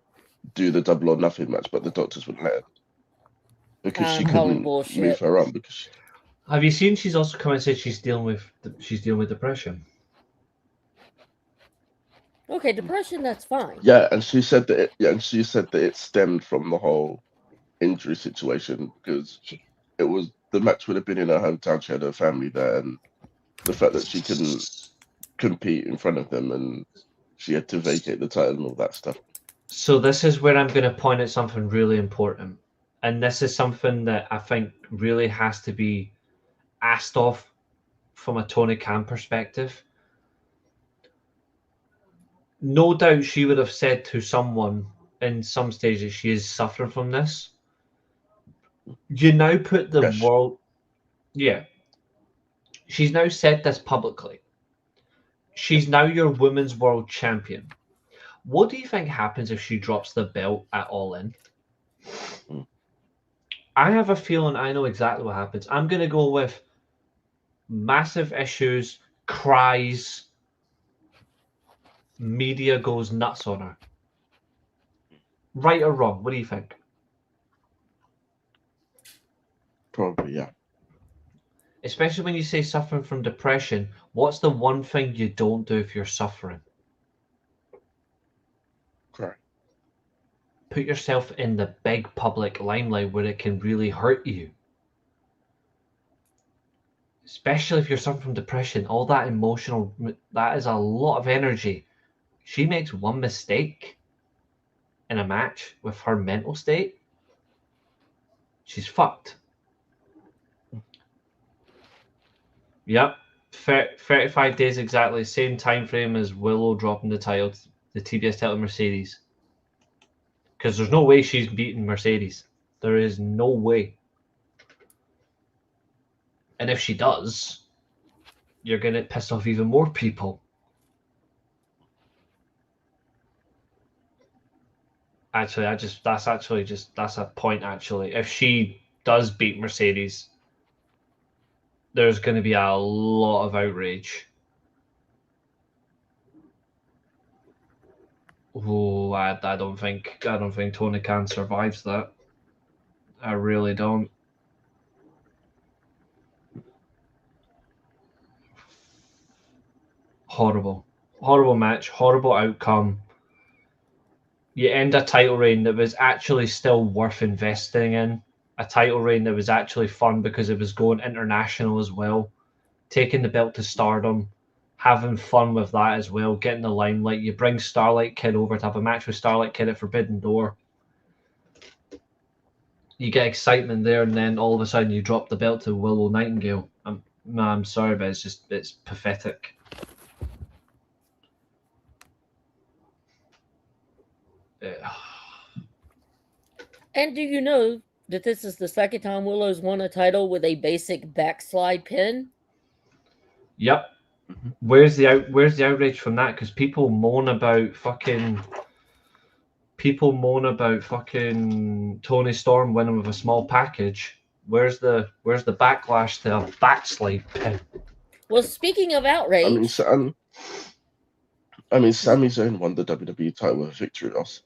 do the Double or Nothing match, but the doctors wouldn't let her because she couldn't move her arm. Have you seen? She's also come and said she's dealing with depression. Okay, depression, that's fine. Yeah, and she said that. It stemmed from the whole injury situation because it was the match would have been in her hometown. She had her family there, and the fact that she couldn't compete in front of them, and she had to vacate the title and all that stuff. So this is where I'm going to point out something really important, and this is something that I think really has to be asked of from a Tony Khan perspective. No doubt she would have said to someone in some stages she is suffering from this. You now put the world... Yeah. She's now said this publicly. She's now your women's world champion. What do you think happens if she drops the belt at All In? I have a feeling I know exactly what happens. I'm going to go with massive issues, cries, media goes nuts on her. Right or wrong? What do you think? Probably, yeah. Especially when you say suffering from depression, what's the one thing you don't do if you're suffering? Cry. Put yourself in the big public limelight where it can really hurt you. Especially if you're suffering from depression, all that emotional, that is a lot of energy. She makes one mistake in a match with her mental state, she's fucked. Yep, 35 days exactly, same time frame as Willow dropping the title, the TBS title, Mercedes. Because there's no way she's beating Mercedes. There is no way. And if she does, you're going to piss off even more people. Actually, that's a point, actually. If she does beat Mercedes, there's going to be a lot of outrage. Oh, I don't think Tony Khan survives that. I really don't. Horrible match, horrible outcome. You end a title reign that was actually still worth investing in. A title reign that was actually fun because it was going international as well. Taking the belt to Stardom, having fun with that as well, getting the limelight. You bring Starlight Kid over to have a match with Starlight Kid at Forbidden Door. You get excitement there, and then all of a sudden you drop the belt to Willow Nightingale. I'm sorry, but it's pathetic. And do you know that this is the second time Willow's won a title with a basic backslide pin? Yep. Where's the outrage from that? Because people moan about fucking Tony Storm winning with a small package. Where's the backlash to a backslide pin? Well, speaking of outrage, I mean, Sami Zayn won the WWE title with a victory loss.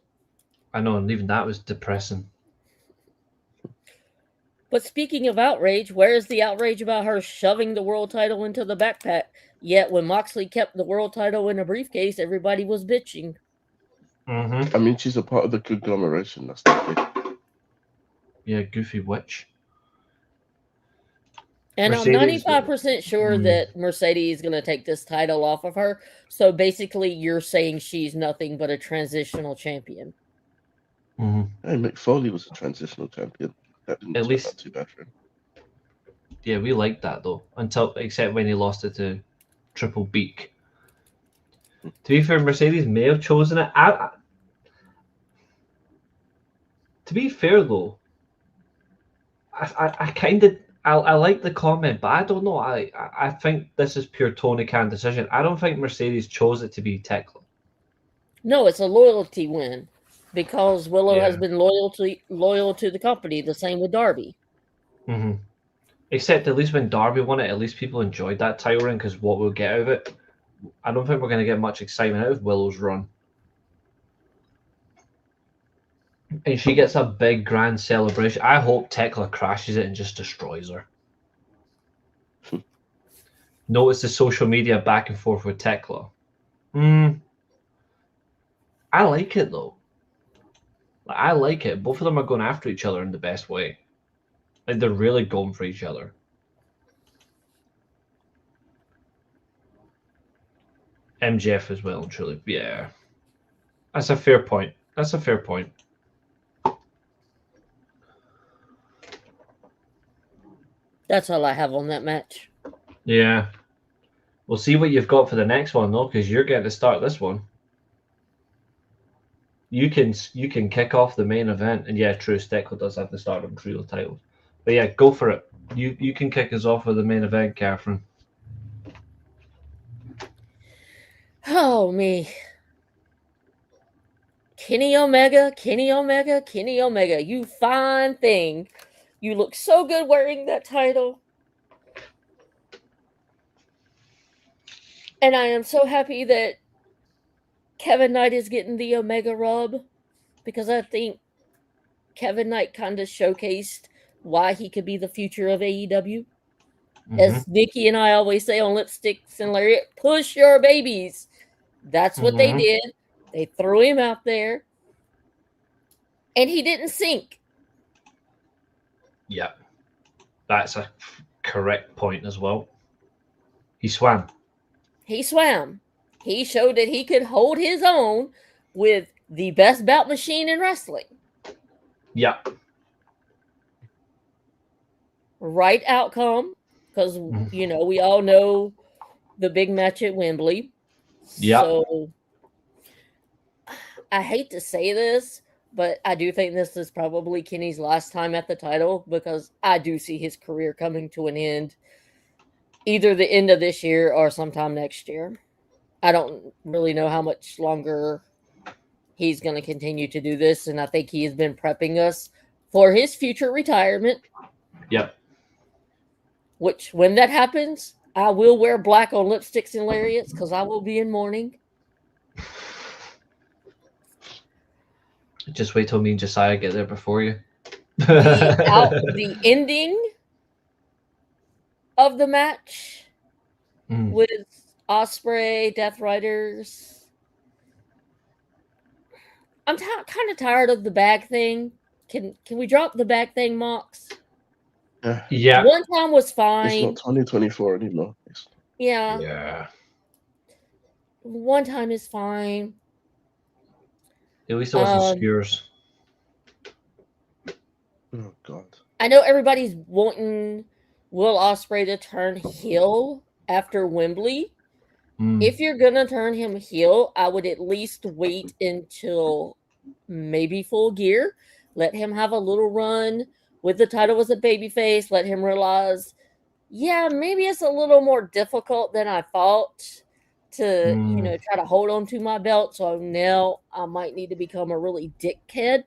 I know, and even that was depressing. But speaking of outrage, where is the outrage about her shoving the world title into the backpack? Yet when Moxley kept the world title in a briefcase, everybody was bitching. Mm-hmm. I mean, she's a part of the conglomeration. That's the thing. Yeah, goofy witch. And Mercedes, I'm 95% sure that Mercedes is going to take this title off of her. So basically, you're saying she's nothing but a transitional champion. Mm-hmm. Hey, Mick Foley was a transitional champion. That didn't turn out too bad for him. Yeah, we liked that though, except when he lost it to Triple Beak. To be fair, Mercedes may have chosen it. To be fair though, I kind of I like the comment, but I don't know. I think this is pure Tony Khan decision. I don't think Mercedes chose it to be Tekla. No, it's a loyalty win because Willow has been loyal to the company. The same with Darby. Mm-hmm. Except at least when Darby won it, at least people enjoyed that title run because what we'll get out of it. I don't think we're going to get much excitement out of Willow's run. And she gets a big grand celebration. I hope Tekla crashes it and just destroys her. Notice the social media back and forth with Tekla. I like it though. I like it. Both of them are going after each other in the best way. Like they're really going for each other. MJF as well, truly. Yeah. That's a fair point. That's all I have on that match. Yeah. We'll see what you've got for the next one, though, because you're getting to start this one. You can kick off the main event. And yeah, true, Tekla does have the start of trio titles. But yeah, go for it. You can kick us off with the main event, Katherine. Oh, me. Kenny Omega, you fine thing. You look so good wearing that title. And I am so happy that Kevin Knight is getting the Omega rub because I think Kevin Knight kind of showcased why he could be the future of AEW. Mm-hmm. As Nikki and I always say on Lipsticks and Lariat, push your babies. That's what they did. They threw him out there. And he didn't sink. Yeah. That's a correct point as well. He swam. He showed that he could hold his own with the best bout machine in wrestling. Yeah. Right outcome. Because, we all know the big match at Wembley. Yeah. So, I hate to say this, but I do think this is probably Kenny's last time at the title because I do see his career coming to an end. Either the end of this year or sometime next year. I don't really know how much longer he's going to continue to do this, and I think he has been prepping us for his future retirement. Yep. Which, when that happens, I will wear black on Lipsticks and Lariats because I will be in mourning. Just wait till me and Josiah get there before you. The ending of the match with Ospreay, Death Riders. I'm kind of tired of the bag thing. Can we drop the bag thing, Mox? Yeah. One time was fine. It's not 2024 anymore. Yeah. Yeah. One time is fine. At least it wasn't skewers. Oh, God. I know everybody's wanting Will Ospreay to turn heel after Wembley. If you're going to turn him heel, I would at least wait until maybe Full Gear. Let him have a little run with the title as a babyface, let him realize, yeah, maybe it's a little more difficult than I thought to, try to hold on to my belt. So now I might need to become a really dickhead.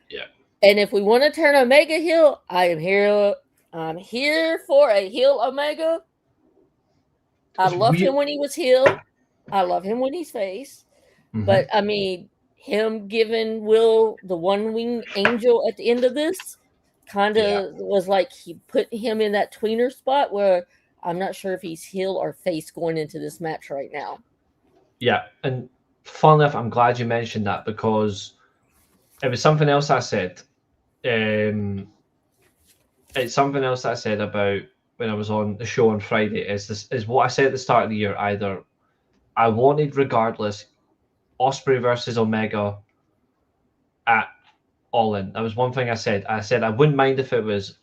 Yeah. And if we want to turn Omega heel, I am here. I'm here for a heel Omega. I loved him when he was heel. I love him when he's face. Mm-hmm. But I mean, him giving Will the one wing angel at the end of this kind of was like he put him in that tweener spot where I'm not sure if he's heel or face going into this match right now. Yeah, and fun enough, I'm glad you mentioned that because it was something else I said. It's something else that I said about when I was on the show on Friday. Is what I said at the start of the year. Either I wanted, regardless, Ospreay versus Omega at All In. That was one thing I said. I said I wouldn't mind if it was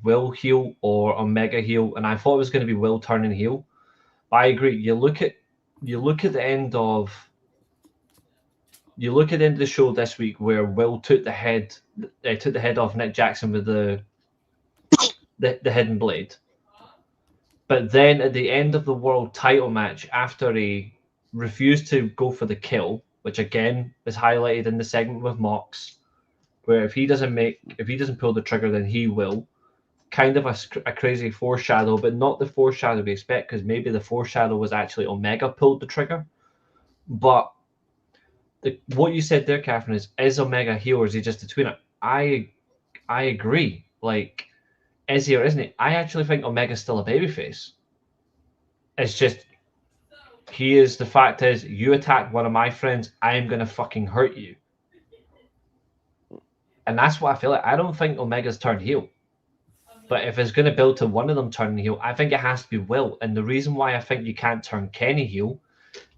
Will heel or Omega heel, and I thought it was going to be Will turning heel. But I agree. You look at the end of the show this week where Will took the head off Nick Jackson with the hidden blade. But then at the end of the world title match, after he refused to go for the kill, which again is highlighted in the segment with Mox, where if he doesn't pull the trigger, then he will. Kind of a crazy foreshadow, but not the foreshadow we expect, because maybe the foreshadow was actually Omega pulled the trigger. But what you said there, Katherine, is Omega heel or is he just a tweener? I agree. Like, is he or isn't he? I actually think Omega's still a babyface. It's just the fact is, you attack one of my friends, I am gonna fucking hurt you. And that's what I feel like. I don't think Omega's turned heel. But if it's going to build to one of them turning heel, I think it has to be Will. And the reason why I think you can't turn Kenny heel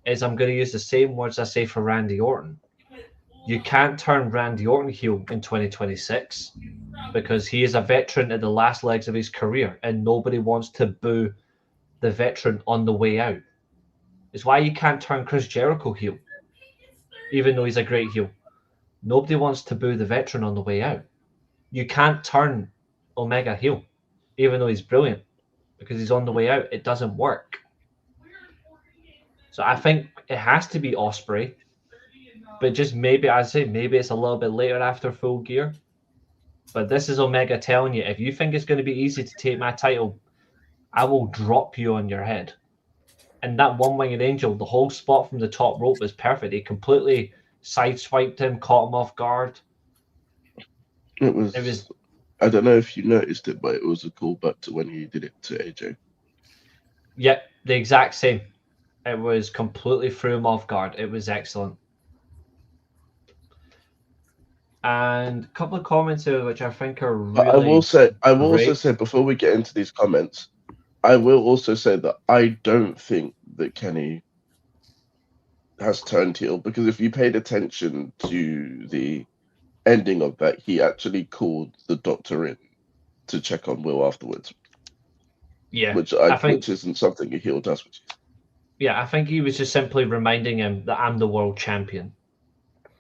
is I'm going to use the same words I say for Randy Orton. You can't turn Randy Orton heel in 2026 because he is a veteran at the last legs of his career and nobody wants to boo the veteran on the way out. It's why you can't turn Chris Jericho heel, even though he's a great heel. Nobody wants to boo the veteran on the way out. You can't turn Omega heel, even though he's brilliant, because he's on the way out. It doesn't work. So I think it has to be Ospreay, but just maybe it's a little bit later after Full Gear. But this is Omega telling you, if you think it's going to be easy to take my title, I will drop you on your head. And that one-winged angel, the whole spot from the top rope was perfect. He completely sideswiped him, caught him off guard. It was. I don't know if you noticed it, but it was a callback to when he did it to AJ. Yep, the exact same. It was completely threw him off guard. It was excellent. And a couple of comments here which I think are really I will also say before we get into these comments, I will also say that I don't think that Kenny has turned heel, because if you paid attention to the ending of that, he actually called the doctor in to check on Will afterwards. Yeah, which isn't something a heel does. Yeah, I think he was just simply reminding him that I'm the world champion.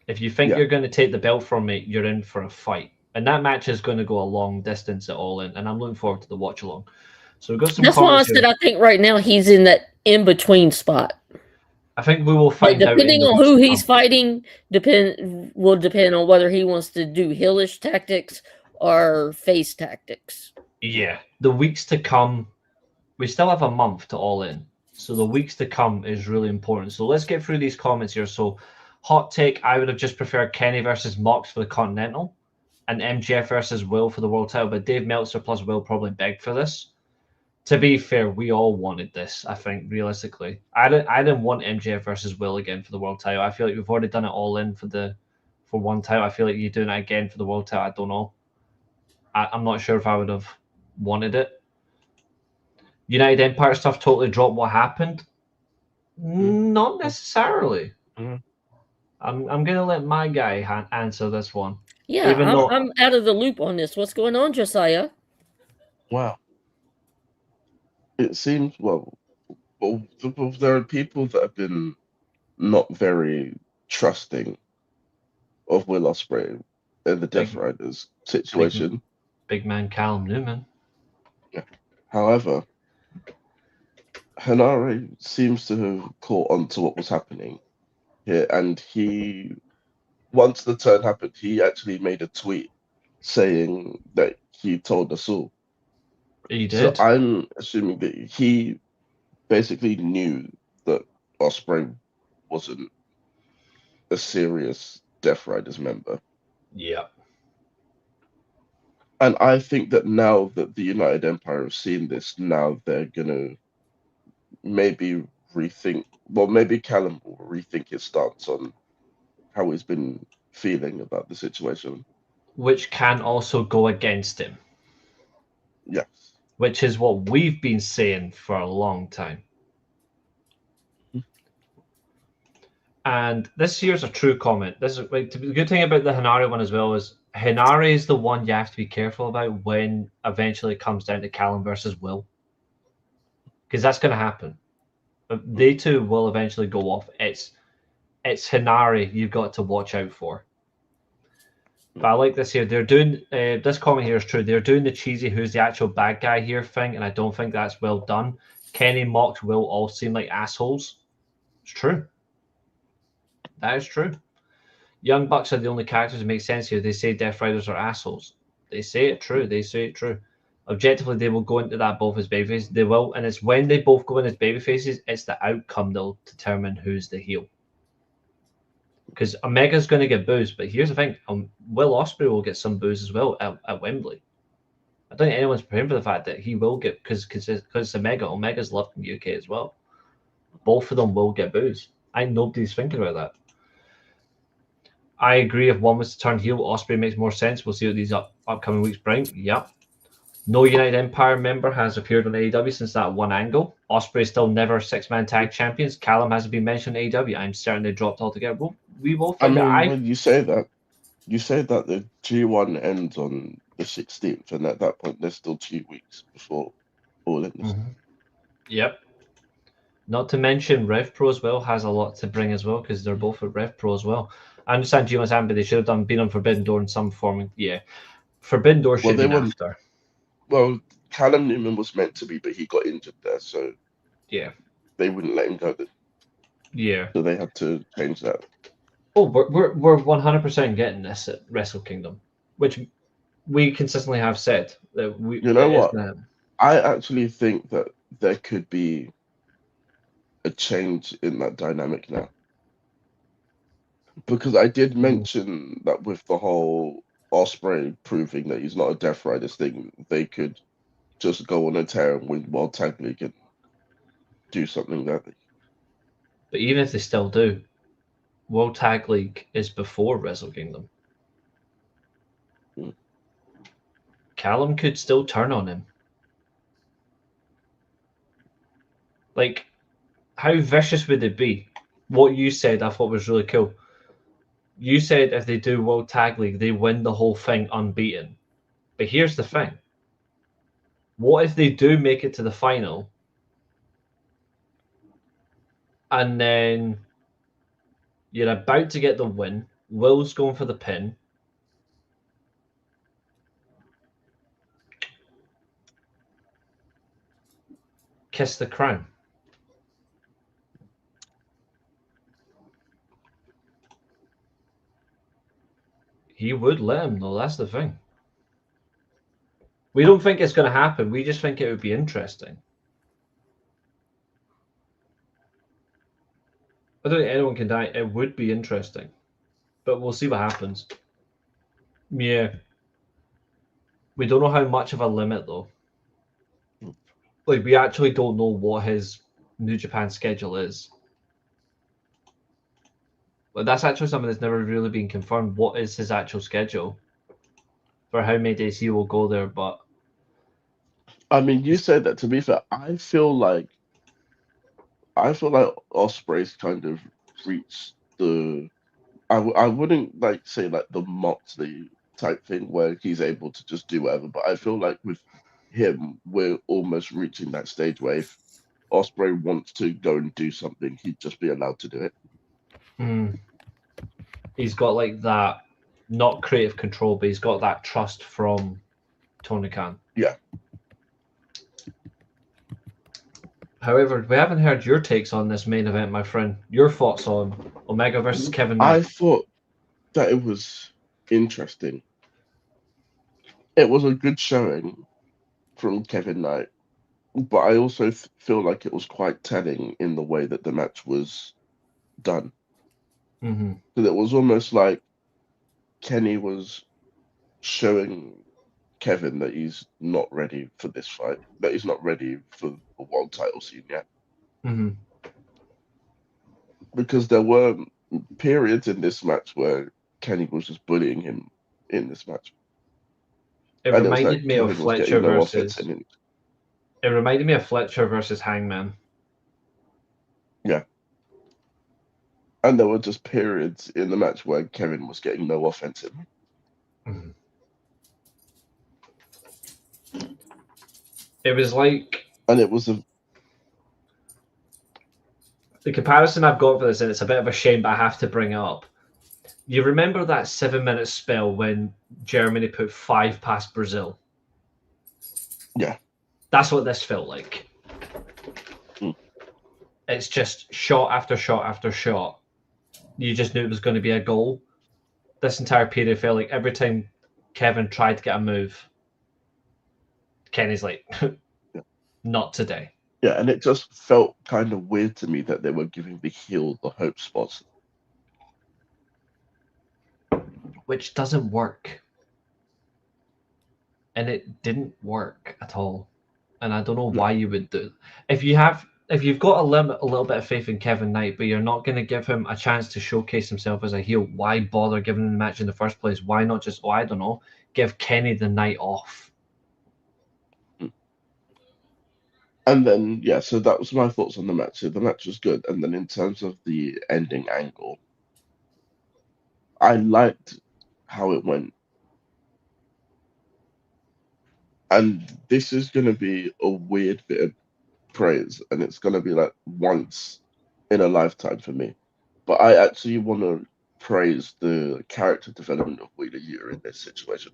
If you think you're going to take the belt from me, you're in for a fight. And that match is going to go a long distance at All In, and I'm looking forward to the watch along. So we've got some. That's why I said I think right now he's in that in between spot. I think we will find out. Depending on who he's fighting, will depend on whether he wants to do heelish tactics or face tactics. Yeah, the weeks to come, we still have a month to All In. So the weeks to come is really important. So let's get through these comments here. So hot take, I would have just preferred Kenny versus Mox for the Continental and MJF versus Will for the world title. But Dave Meltzer plus Will probably begged for this. To be fair, we all wanted this, I think, realistically. I didn't want MJF versus Will again for the world title. I feel like we've already done it All In for one title. I feel like you're doing it again for the world title. I don't know. I'm not sure if I would have wanted it. United Empire stuff totally dropped what happened? Not necessarily. I'm going to let my guy answer this one. Yeah, I'm out of the loop on this. What's going on, Josiah? Wow. It seems, well, there are people that have been not very trusting of Will Ospreay in the Death Riders situation. big man Callum Newman. Yeah. However, Henare seems to have caught on to what was happening here, and once the turn happened, he actually made a tweet saying that he told us all. He did. So I'm assuming that he basically knew that Ospreay wasn't a serious Death Riders member. Yeah. And I think that now that the United Empire have seen this, now they're gonna maybe rethink. Well, maybe Callum will rethink his stance on how he's been feeling about the situation. Which can also go against him. Yes. Which is what we've been saying for a long time. And this here's a true comment. This is like the good thing about the Henare one as well is Henare is the one you have to be careful about when eventually it comes down to Callum versus Will. Because that's going to happen. They two will eventually go off. It's Henare you've got to watch out for. But I like this here. They're doing this comment here is true. They're doing the cheesy who's the actual bad guy here thing, and I don't think that's well done. Kenny mocked Will all seem like assholes. It's true. That is true. Young Bucks are the only characters that make sense here. They say Death Riders are assholes. They say it true. They say it true. Objectively, they will go into that both as babyfaces. They will, and it's when they both go in as babyfaces, it's the outcome that'll determine who's the heel. Because Omega's going to get boos, but here's the thing: Will Ospreay will get some boos as well at Wembley. I don't think anyone's preparing for the fact that he will get because it's Omega. Omega's loved in the UK as well. Both of them will get boos. I think nobody's thinking about that. I agree. If one was to turn heel, Ospreay makes more sense. We'll see what these upcoming weeks bring. Yep. No United Empire member has appeared on AEW since that one angle. Ospreay still never six-man tag champions. Callum hasn't been mentioned on AEW. I'm certain they dropped altogether. Well, we will find out. When you say that the G1 ends on the 16th, and at that point, there's still 2 weeks before all in this. Mm-hmm. Yep. Not to mention Rev Pro as well has a lot to bring as well because they're both at Rev Pro as well. I understand G1's but they should have been on Forbidden Door in some form. Yeah. Forbidden Door should be after. Well, Callum Newman was meant to be, but he got injured there, so yeah, they wouldn't let him go. Yeah. So they had to change that. Oh, we're 100% getting this at Wrestle Kingdom, which we consistently have said that we. You know what? I actually think that there could be a change in that dynamic now. Because I did mention that with the whole Ospreay proving that he's not a Death Riders thing, they could just go on a tear and win World Tag League and do something that. But even if they still do, World Tag League is before Wrestle Kingdom. Callum could still turn on him. Like, how vicious would it be? What you said, I thought was really cool. You said if they do World Tag League, they win the whole thing unbeaten. But here's the thing. What if they do make it to the final and then you're about to get the win, Will's going for the pin, kiss the crown. He would let him, though. That's the thing. We don't think it's going to happen. We just think it would be interesting. I don't think anyone can die. It would be interesting. But we'll see what happens. Yeah. We don't know how much of a limit, though. Like, we actually don't know what his New Japan schedule is. But that's actually something that's never really been confirmed. What is his actual schedule? For how many days he will go there, but... I mean, you said that. To be fair, I feel like Ospreay's kind of reached the... I wouldn't like say like the Moxley type thing where he's able to just do whatever, but I feel like with him, we're almost reaching that stage where if Ospreay wants to go and do something, he'd just be allowed to do it. He's got like that, not creative control, but he's got that trust from Tony Khan. Yeah. However, we haven't heard your takes on this main event, my friend. Your thoughts on Omega versus Kevin Knight? I thought that it was interesting. It was a good showing from Kevin Knight, but I also feel like it was quite telling in the way that the match was done. Mm-hmm. So it was almost like Kenny was showing Kevin that he's not ready for this fight, that he's not ready for the world title scene yet. Mm-hmm. Because there were periods in this match where Kenny was just bullying him in this match. It reminded me of Fletcher versus. It reminded me of Fletcher versus Hangman. Yeah. And there were just periods in the match where Kevin was getting no offense in. Mm-hmm. It was like, and it was the comparison I've got for this, and it's a bit of a shame, but I have to bring it up. You remember that 7-minute spell when Germany put 5 past Brazil? Yeah. That's what this felt like. It's just shot after shot after shot. You just knew it was going to be a goal. This entire period felt like every time Kevin tried to get a move, Kenny's like, not today. Yeah, and it just felt kind of weird to me that they were giving the heel the hope spots. Which doesn't work. And it didn't work at all. And I don't know why you would do it. If you've got a little bit of faith in Kevin Knight, but you're not going to give him a chance to showcase himself as a heel, why bother giving him the match in the first place? Why not just, I don't know, give Kenny the night off? And then, yeah, so that was my thoughts on the match. So the match was good. And then in terms of the ending angle, I liked how it went. And this is going to be a weird bit of praise, and it's going to be like once in a lifetime for me. But I actually want to praise the character development of Wheeler Yuta in this situation.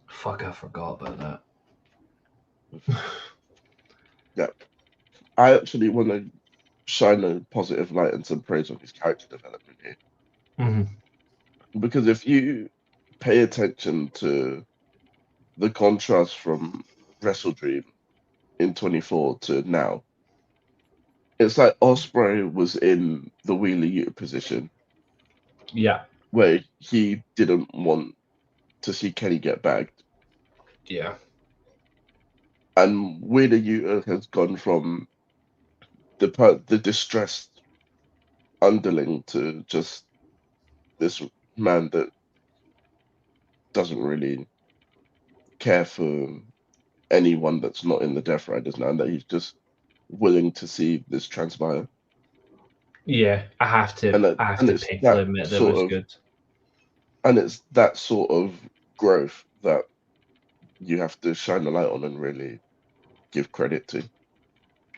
Fuck, I forgot about that. Yeah. I actually want to shine a positive light and some praise on his character development here. Mm-hmm. Because if you pay attention to the contrast from Wrestle Dream in 24 to now, it's like Ospreay was in the Wheeler Yuta position. Yeah. Where he didn't want to see Kenny get bagged. Yeah. And Wheeler Yuta has gone from the distressed underling to just this man that doesn't really care for anyone that's not in the Death Riders now, and that he's just willing to see this transpire. Yeah, I have to painfully admit that was good. And it's that sort of growth that you have to shine the light on and really give credit to.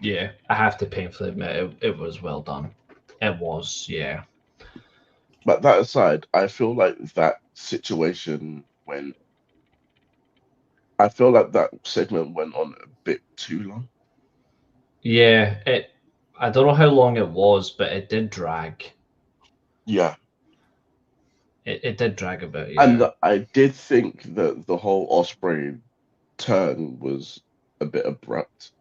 Yeah, I have to painfully admit it was well done. It was, yeah. But that aside, I feel like that situation I feel like that segment went on a bit too long. Yeah, I don't know how long it was, but it did drag. Yeah. It did drag a bit, yeah. And I did think that the whole Ospreay turn was a bit abrupt.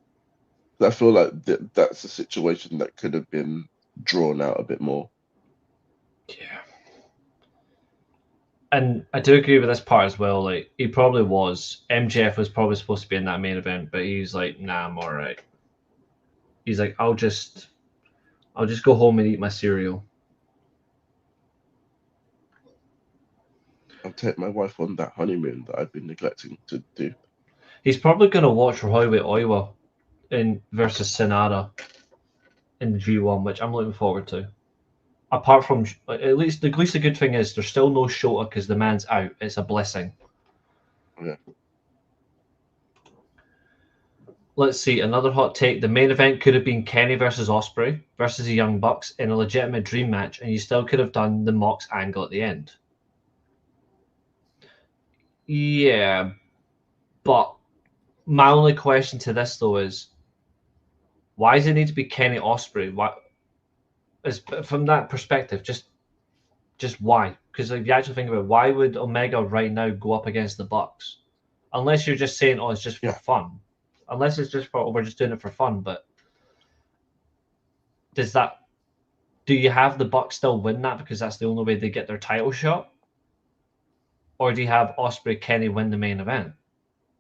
I feel like that's a situation that could have been drawn out a bit more. Yeah. And I do agree with this part as well. Like, he probably was. MJF was probably supposed to be in that main event, but he's like, nah, I'm all right. He's like, I'll just go home and eat my cereal. I'll take my wife on that honeymoon that I've been neglecting to do. He's probably going to watch Roy Oiwa versus Sonata in G1, which I'm looking forward to. Apart from, at least the good thing is there's still no Shota because the man's out. It's a blessing. Yeah. Let's see, another hot take. The main event could have been Kenny versus Ospreay versus the Young Bucks in a legitimate dream match, and you still could have done the Mox angle at the end. Yeah, but my only question to this though is, why does it need to be Kenny Ospreay? Why is from that perspective just why? Because if you actually think about it, why would Omega right now go up against the Bucks? Unless you're just saying, oh, it's just for fun. Unless it's just for, we're just doing it for fun. But do you have the Bucks still win that because that's the only way they get their title shot? Or do you have Ospreay Kenny win the main event?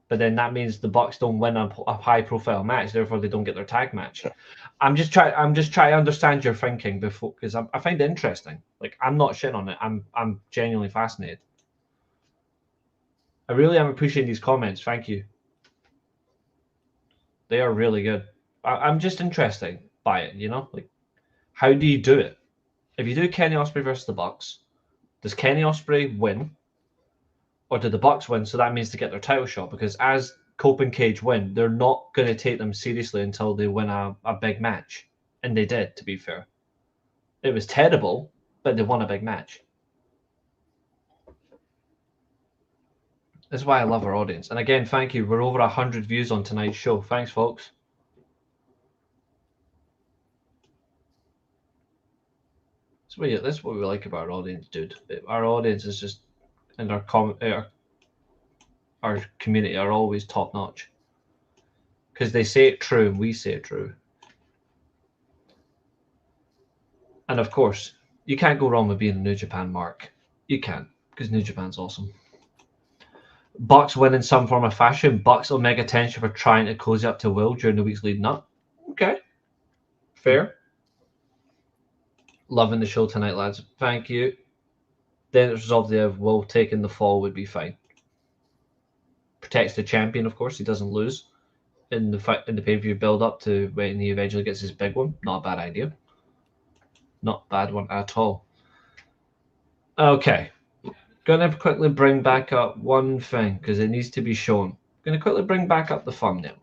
But then that means the Bucks don't win a high profile match, therefore they don't get their tag match. I'm just trying to understand your thinking before, because I find it interesting. Like, I'm not shitting on it. I'm genuinely fascinated. I really am appreciating these comments. Thank you. They are really good. I'm just interested by it, you know? Like, how do you do it? If you do Kenny Ospreay versus the Bucks, does Kenny Ospreay win? Or do the Bucks win? So that means to get their title shot. Because as Cope and Cage win, they're not going to take them seriously until they win a big match. And they did, to be fair. It was terrible, but they won a big match. That's why I love our audience. And again, thank you. We're over 100 views on tonight's show. Thanks, folks. That's what we like about our audience, dude. Our audience is just, and our community are always top notch. Because they say it true and we say it true. And of course, you can't go wrong with being a New Japan mark. You can't, because New Japan's awesome. Bucks win in some form of fashion. Bucks Omega tension for trying to cozy up to Will during the weeks leading up. Okay. Fair. Loving the show tonight, lads. Thank you. Then it's resolved the Will taking the fall would be fine. Protects the champion, of course. He doesn't lose in the pay-per-view build-up to when he eventually gets his big one. Not a bad idea. Not a bad one at all. Okay. Gonna quickly bring back up one thing because it needs to be shown. Gonna quickly bring back up the thumbnail.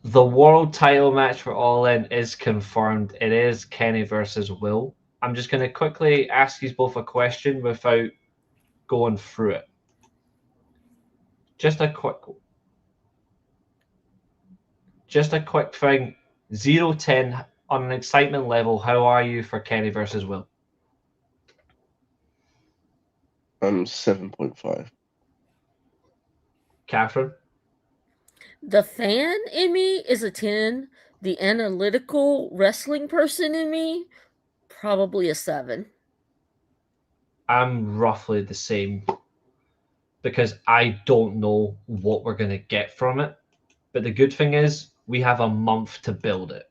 The world title match for All In is confirmed. It is Kenny versus Will. I'm just gonna quickly ask you both a question without going through it. Just a quick thing. 0-10 on an excitement level. How are you for Kenny versus Will? 7.5. Katherine? The fan in me is a 10. The analytical wrestling person in me, probably a 7. I'm roughly the same because I don't know what we're going to get from it. But the good thing is we have a month to build it.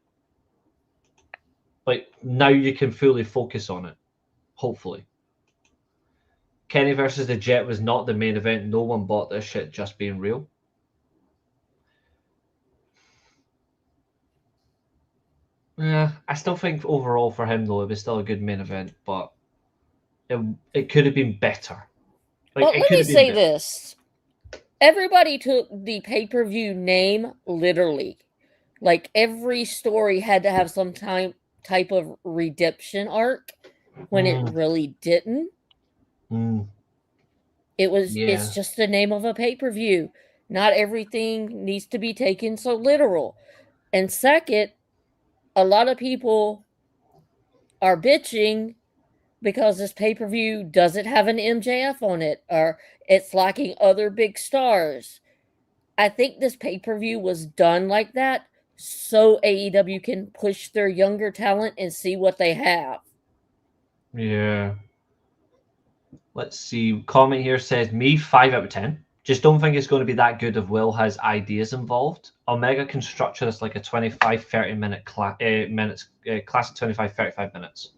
Like, now you can fully focus on it, hopefully. Kenny versus the Jet was not the main event. No one bought this shit just being real. Yeah, I still think overall for him, though, it was still a good main event, but it could have been better. Like, well, let me say this. Everybody took the pay-per-view name literally. Like, every story had to have some type of redemption arc when it really didn't. It's just the name of a pay-per-view. Not everything needs to be taken so literal. And second, a lot of people are bitching because this pay-per-view doesn't have an MJF on it, or it's lacking other big stars. I think this pay-per-view was done like that so AEW can push their younger talent and see what they have. Yeah. Let's see. Comment here says, me, 5 out of 10. Just don't think it's going to be that good if Will has ideas involved. Omega can structure this like a 25-30 minute class of 25-35 minutes.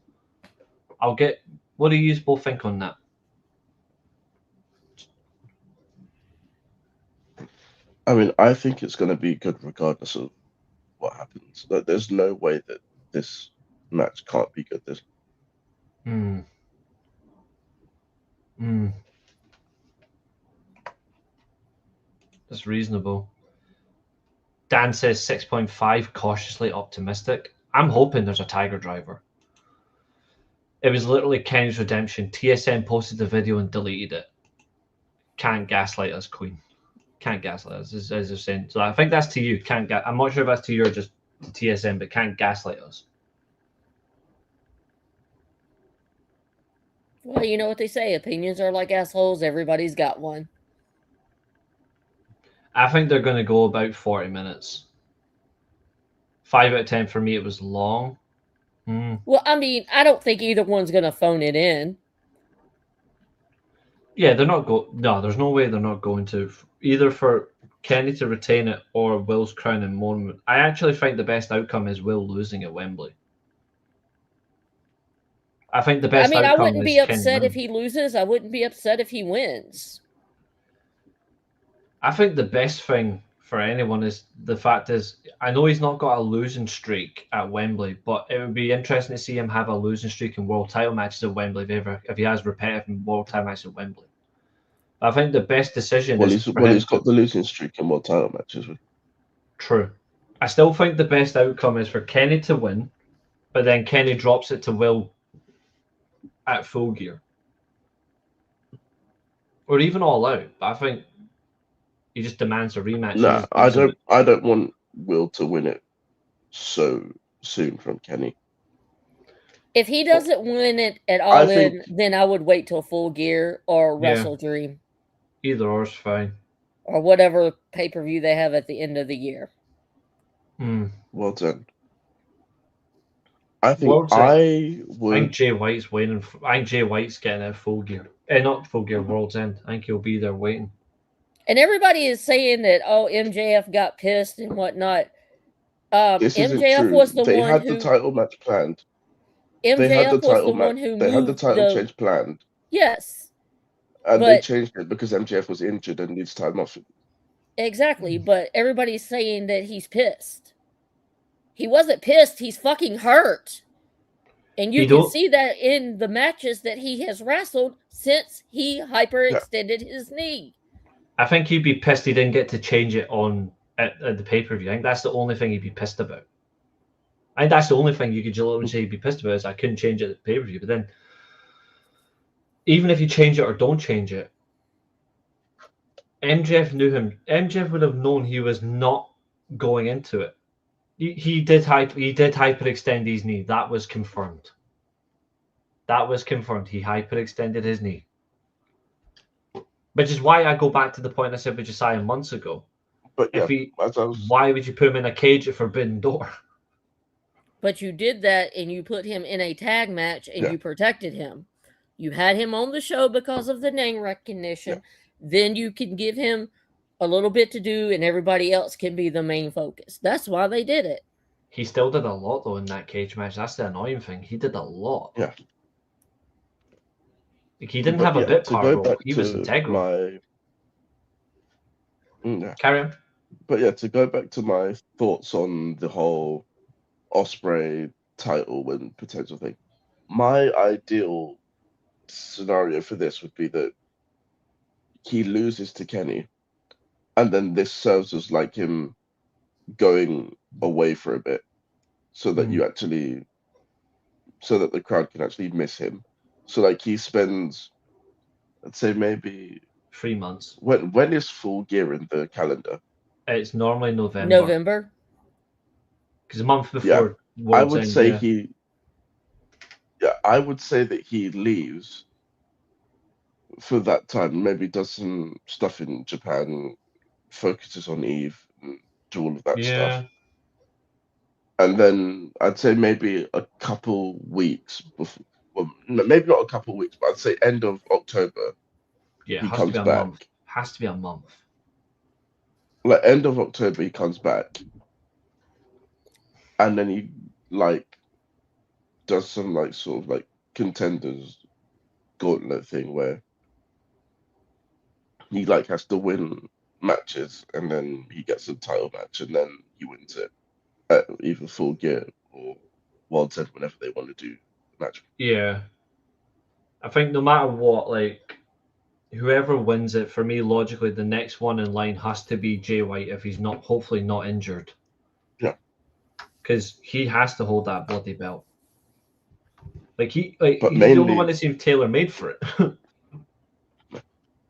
What do you both think on that? I mean, I think it's going to be good regardless of what happens. There's no way that this match can't be good. That's reasonable. Dan says 6.5, cautiously optimistic. I'm hoping there's a Tiger Driver. It was literally Kenny's redemption. TSN posted the video and deleted it. Can't gaslight us, Queen. Can't gaslight us, as they're saying. So I think that's to you. I'm not sure if that's to you or just to TSN, but can't gaslight us. Well, you know what they say. Opinions are like assholes. Everybody's got one. I think they're going to go about 40 minutes. 5 out of 10 for me. It was long. Well, I mean, I don't think either one's going to phone it in. Yeah, they're not No, there's no way they're not going to. Either for Kenny to retain it or Will's crowning moment. I actually think the best outcome is Will losing at Wembley. I think the best outcome is I wouldn't be upset Kenny if he loses. I wouldn't be upset if he wins. I think the best thing for anyone is the fact is, I know he's not got a losing streak at Wembley, but it would be interesting to see him have a losing streak in world title matches at Wembley if he has repetitive world title matches at Wembley. I think the best decision he's got the losing streak in world title matches. True. I still think the best outcome is for Kenny to win, but then Kenny drops it to Will at Full Gear. Or even All Out. But I think he just demands a rematch. No, I don't want Will to win it so soon from Kenny. If he doesn't win it at All In, then I would wait till Full Gear or Wrestle Dream. Either or is fine. Or whatever pay-per-view they have at the end of the year. Well done. I think I think Jay White's waiting. I think Jay White's getting out Full Gear. Not Full Gear, World's End. I think he'll be there waiting. And everybody is saying that, MJF got pissed and whatnot. MJF was the one who... They had the title match planned. MJF was the one who moved... They had the title change planned. Yes. And they changed it because MJF was injured and needs time off. Exactly, but everybody's saying that he's pissed. He wasn't pissed, he's fucking hurt. And you can see that in the matches that he has wrestled since he hyperextended his knee. I think he'd be pissed he didn't get to change it at the pay-per-view. I think that's the only thing he'd be pissed about. I think that's the only thing you could literally say he'd be pissed about is I couldn't change it at the pay-per-view. But then, even if you change it or don't change it, MJF knew him. MJF would have known he was not going into it. He did hyperextend his knee. That was confirmed. He hyperextended his knee. Which is why I go back to the point I said with Josiah months ago. But why would you put him in a cage at Forbidden Door? But you did that and you put him in a tag match and you protected him. You had him on the show because of the name recognition. Yeah. Then you can give him a little bit to do and everybody else can be the main focus. That's why they did it. He still did a lot though in that cage match. That's the annoying thing. He did a lot. Yeah. Like, he didn't have a bit part role. He was integral. Carry on. But yeah, to go back to my thoughts on the whole Ospreay title and potential thing, my ideal scenario for this would be that he loses to Kenny, and then this serves as like him going away for a bit, so that so that the crowd can actually miss him. So like he spends, I'd say maybe 3 months. When is Full Gear in the calendar? It's normally November. Because a month before. Yeah, I would say I would say that he leaves for that time. Maybe does some stuff in Japan, focuses on Eve, and do all of that stuff. And then I'd say maybe a couple weeks before. Well, maybe not a couple weeks, but I'd say end of October. Yeah, he comes back. Has to be a month. Like end of October, he comes back, and then he like does some like sort of like contenders gauntlet thing where he like has to win matches, and then he gets a title match, and then he wins it at either Full Gear or World's End, whenever they want to do the match. Yeah, I think no matter what, like whoever wins it, for me, logically, the next one in line has to be Jay White if he's not, hopefully, not injured. Yeah, because he has to hold that bloody belt. Like he's the only one that seems tailor-made for it.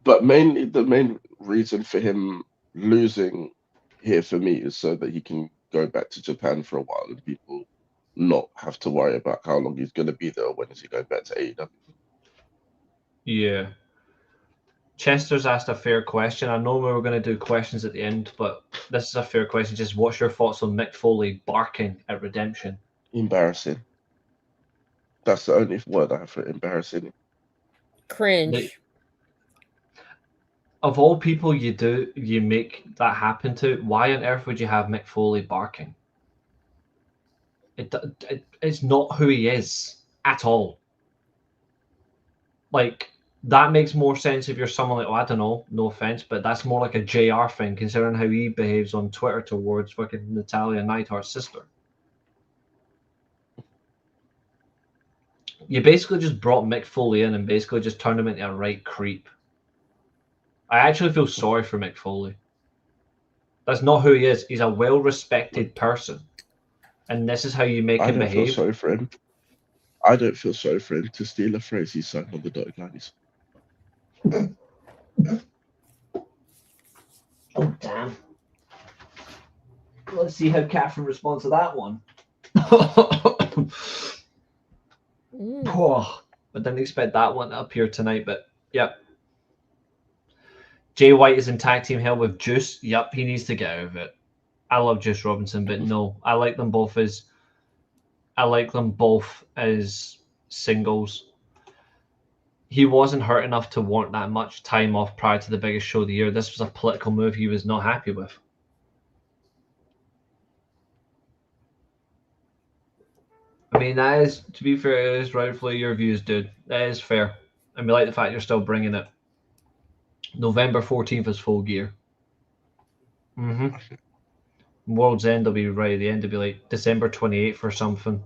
But mainly, the main reason for him losing here for me is so that he can go back to Japan for a while and people not have to worry about how long he's going to be there or when is he going back to AEW. Yeah. Chester's asked a fair question. I know we were going to do questions at the end, but this is a fair question. Just what's your thoughts on Mick Foley barking at Redemption? Embarrassing. That's the only word I have for it. Embarrassing. Cringe. Of all people you make that happen to, why on earth would you have Mick Foley barking? It's not who he is at all. Like, that makes more sense if you're someone like, I don't know, no offense, but that's more like a JR thing, considering how he behaves on Twitter towards fucking Natalia Neidhart's sister. You basically just brought Mick Foley in and basically just turned him into a right creep. I actually feel sorry for Mick Foley. That's not who he is. He's a well-respected person. And this is how you make him behave. I don't feel sorry for him. I don't feel sorry for him. To steal a phrase he signed on the dotted lines. Oh, damn. Let's see how Katherine responds to that one. Oh, I didn't expect that one to appear tonight, but yep. Jay White is in tag team hell with Juice. Yep, he needs to get out of it. I love Juice Robinson, but no, I like them both as singles. He wasn't hurt enough to warrant that much time off prior to the biggest show of the year. This was a political move he was not happy with. I mean, that is, to be fair, it is rightfully your views, dude. That is fair. And we like the fact you're still bringing it. November 14th is Full Gear. World's End will be right at the end. It'll be like December 28th or something.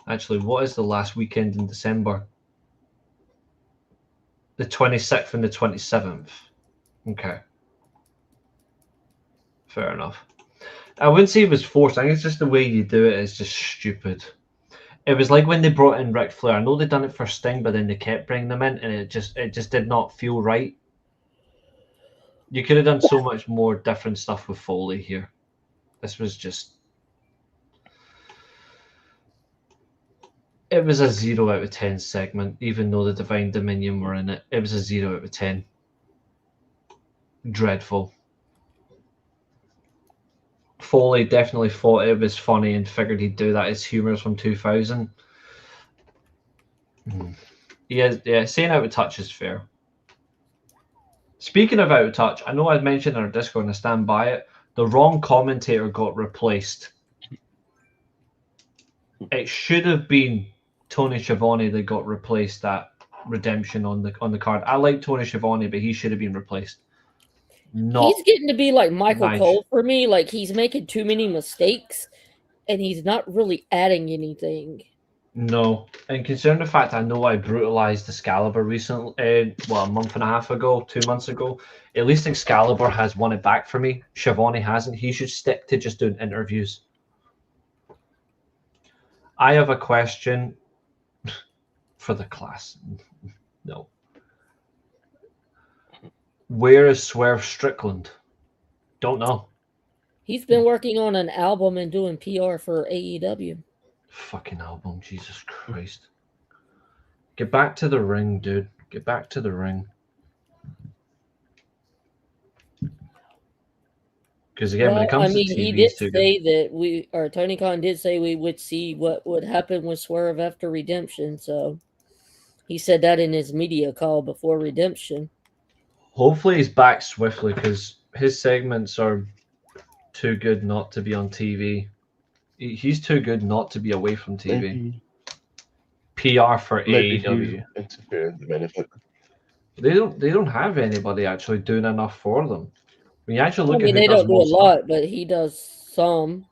Actually, what is the last weekend in December? The 26th and the 27th. Okay. Fair enough. I wouldn't say it was forced. I think it's just the way you do it is just stupid. It was like when they brought in Ric Flair. I know they done it for Sting, but then they kept bringing them in, and it just did not feel right. You could have done so much more different stuff with Foley here. This was just... It was a 0 out of 10 segment, even though the Divine Dominion were in it. It was a 0 out of 10. Dreadful. Foley definitely thought it was funny and figured he'd do that as humours from 2000. Yeah, saying out of touch is fair. Speaking of out of touch, I know I mentioned in our Discord and I stand by it, the wrong commentator got replaced. It should have been Tony Schiavone that got replaced at Redemption on the card. I like Tony Schiavone, but he should have been replaced. He's getting to be like Michael Cole for me. Like, he's making too many mistakes, and he's not really adding anything. No, and considering the fact I know I brutalized Excalibur recently, a month and a half ago, 2 months ago, at least Excalibur has won it back for me. Schiavone hasn't. He should stick to just doing interviews. I have a question for the class. No. Where is Swerve Strickland? Don't know. He's been working on an album and doing PR for AEW. Fucking album, Jesus Christ. Get back to the ring, dude. Get back to the ring. Because again, when it comes to TV, he did say that Tony Khan did say we would see what would happen with Swerve after Redemption. So he said that in his media call before Redemption. Hopefully he's back swiftly because his segments are too good not to be on TV. He's too good not to be away from TV. Maybe, PR for AEW. Interfere in the main event. They don't have anybody actually doing enough for them. When you actually look at they don't do a lot, but he does some.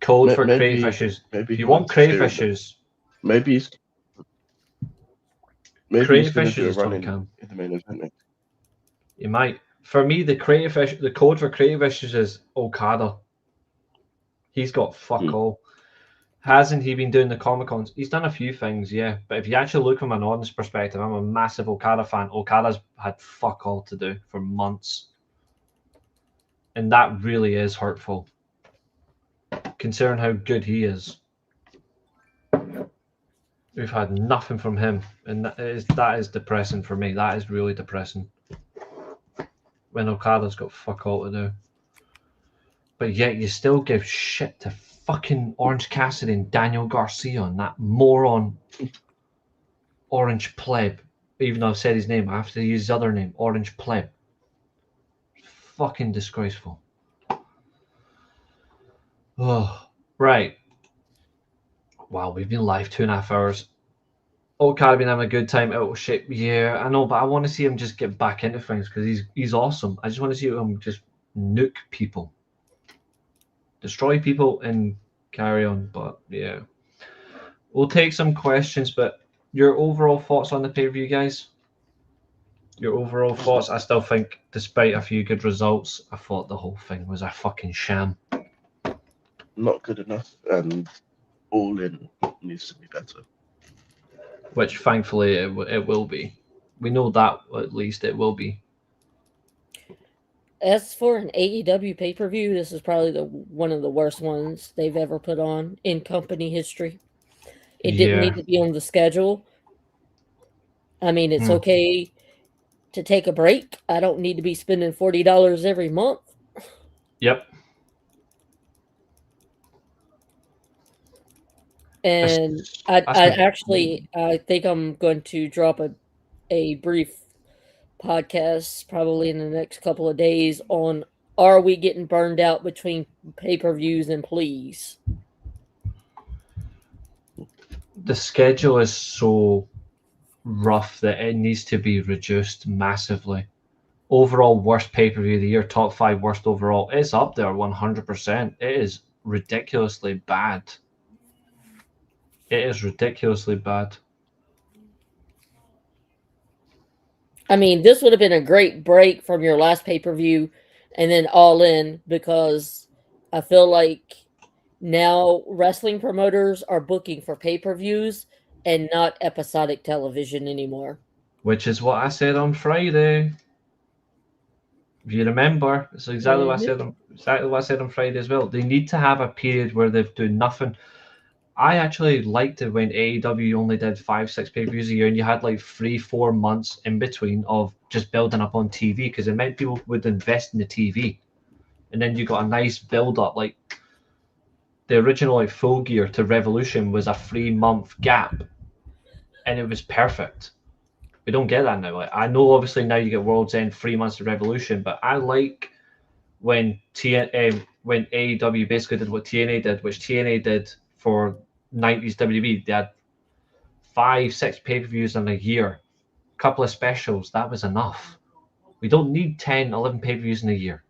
Code for crayfishes. If you want crayfishes, maybe crayfishes is running in the main event. You might. For me, the code for crayfishes is Okada. He's got fuck all. Hasn't he been doing the Comic-Cons? He's done a few things, yeah. But if you actually look from an honest perspective, I'm a massive Okada fan. Okada's had fuck all to do for months. And that really is hurtful, considering how good he is. We've had nothing from him, and that is depressing for me. That is really depressing. When Okada's got fuck all to do. But yet you still give shit to fucking Orange Cassidy and Daniel Garcia on that moron Orange Pleb. Even though I've said his name, I have to use his other name, Orange Pleb. Fucking disgraceful. Oh, right. Wow, we've been live 2.5 hours. Okada been having a good time out of shape. Yeah, I know, but I want to see him just get back into things because he's awesome. I just want to see him just nuke people. Destroy people and carry on. But yeah. We'll take some questions, but your overall thoughts on the pay-per-view, guys? Your overall thoughts? I still think, despite a few good results, I thought the whole thing was a fucking sham. Not good enough, and All In needs to be better. Which, thankfully, it will be. We know that, at least, it will be. As for an AEW pay-per-view, this is probably one of the worst ones they've ever put on in company history. It didn't need to be on the schedule. I mean, it's okay to take a break. I don't need to be spending $40 every month. Yep. And I think I'm going to drop a brief podcast probably in the next couple of days on, are we getting burned out between pay-per-views and please? The schedule is so rough that it needs to be reduced massively. Overall worst pay-per-view of the year, top 5 worst overall. It's up there 100%. It is ridiculously bad. It is ridiculously bad. I mean, this would have been a great break from your last pay-per-view and then All In, because I feel like now wrestling promoters are booking for pay-per-views and not episodic television anymore. Which is what I said on Friday. If you remember, it's exactly what I said on Friday as well. They need to have a period where they've done nothing. I actually liked it when AEW only did 5-6 pay-per-views a year, and you had like 3-4 months in between of just building up on TV, because it meant people would invest in the TV, and then you got a nice build-up. Like the original like Full Gear to Revolution was a 3-month gap, and it was perfect. We don't get that now. Like, I know obviously now you get World's End 3 months to Revolution, but I like when AEW basically did what TNA did, which TNA did for 90s WWE. They had 5-6 pay-per-views in a year, a couple of specials. That was enough. We don't need 10-11 pay-per-views in a year.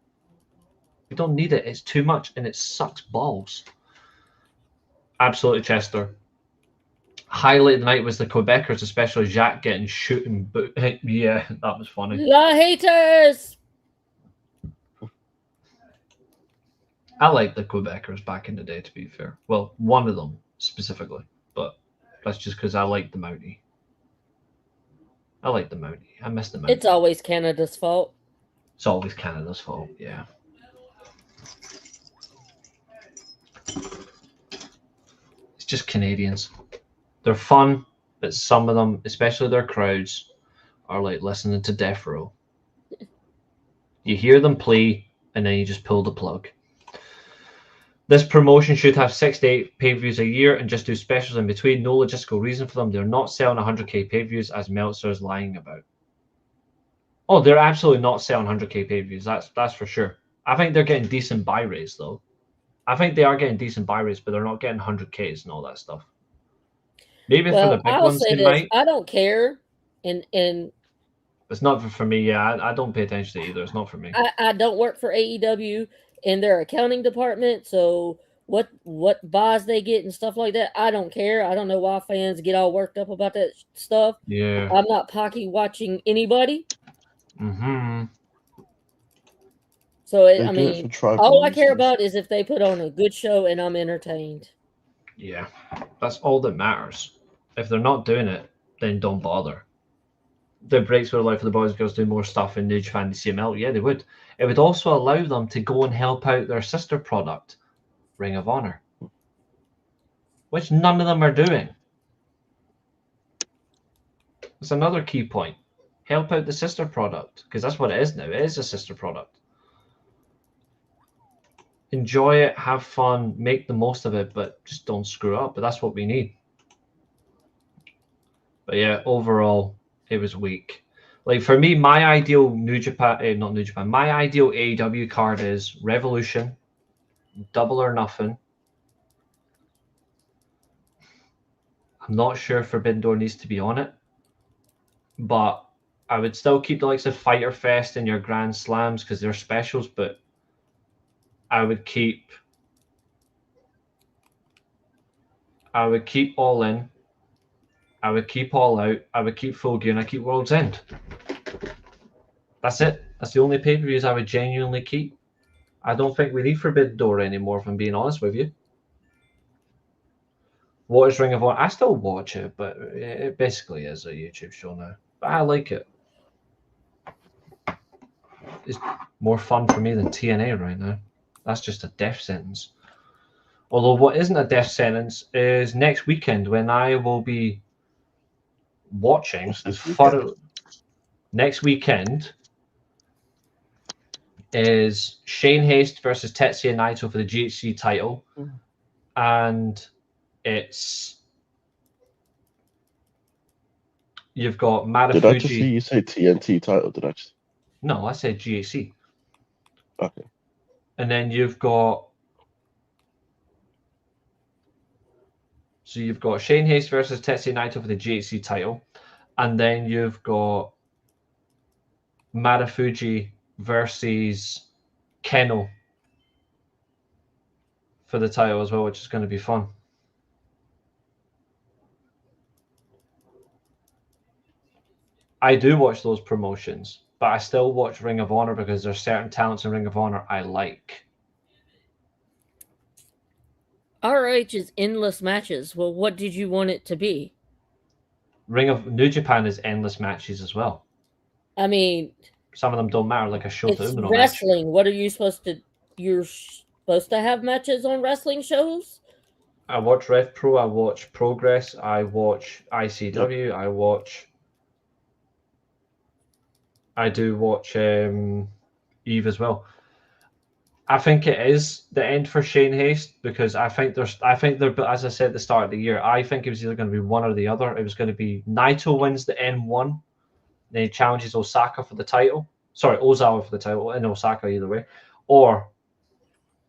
We don't need it. It's too much, and it sucks balls. Absolutely, Chester. Highlight of the night was the Quebecers, especially Jacques getting shooting. Yeah, that was funny. La haters! I like the Quebecers back in the day, to be fair. Well, one of them specifically, but that's just because I like the Mountie. I like the Mountie. I miss the Mountie. It's always Canada's fault. It's always Canada's fault, yeah. It's just Canadians. They're fun, but some of them, especially their crowds, are like listening to Death Row. You hear them play, and then you just pull the plug. This promotion should have 6 to 8 pay-per-views a year and just do specials in between. No logistical reason for them. They're not selling 100k pay-per-views as Meltzer is lying about. Oh, they're absolutely not selling 100k pay-per-views. That's for sure. I think they're getting decent buy rates, though. I think they are getting decent buy rates, but they're not getting 100ks and all that stuff. Maybe for the big ones, they might. I don't care. And it's not for me. Yeah, I don't pay attention to it either. It's not for me. I don't work for AEW in their accounting department, so what buys they get and stuff like that, I don't care. I don't know why fans get all worked up about that stuff. Yeah, I'm not pocky watching anybody. Mm-hmm. So I mean, all I care about is if they put on a good show and I'm entertained. Yeah, that's all that matters. If they're not doing it, then don't bother. The breaks would allow for the boys and girls to do more stuff in New Japan CML. Yeah, they would. It would also allow them to go and help out their sister product, Ring of Honor, which none of them are doing. That's another key point. Help out the sister product, because that's what it is now. It is a sister product. Enjoy it, have fun, make the most of it, but just don't screw up. But that's what we need. But yeah, overall, it was weak. Like for me, my ideal my ideal AEW card is Revolution, Double or Nothing. I'm not sure Forbidden Door needs to be on it, but I would still keep the likes of Fighter Fest and your Grand Slams because they're specials, but I would keep All In, I would keep All Out, I would keep Full Gear, and I keep World's End. That's it. That's the only pay-per-views I would genuinely keep. I don't think we need Forbidden Door anymore, if I'm being honest with you. What is Ring of Honor? I still watch it, but it basically is a YouTube show now. But I like it. It's more fun for me than TNA right now. That's just a death sentence. Although what isn't a death sentence is next weekend when I will be watching. Next weekend is Shane Haste versus Tetsuya Naito for the GHC title. And you've got Marufuji. Did I just see you say TNT title? Did I just? No, I said GHC. Okay. And then you've got Shane Haste versus Tetsuya Naito for the GHC title. And then you've got Marufuji versus Keno for the title as well, which is going to be fun. I do watch those promotions, but I still watch Ring of Honor because there's certain talents in Ring of Honor I like. RH is endless matches. Well, what did you want it to be? New Japan is endless matches as well. I mean, some of them don't matter, like a Shota it's Umino wrestling. match. What are you supposed to? You're supposed to have matches on wrestling shows? I watch Rev Pro, I watch Progress, I watch ICW, I do watch Eve as well. I think it is the end for Shane Haste because I think they're, as I said at the start of the year, I think it was either going to be one or the other. It was going to be Naito wins the N1, then he challenges Osaka for the title. Sorry, Ozawa for the title, and Osaka either way. Or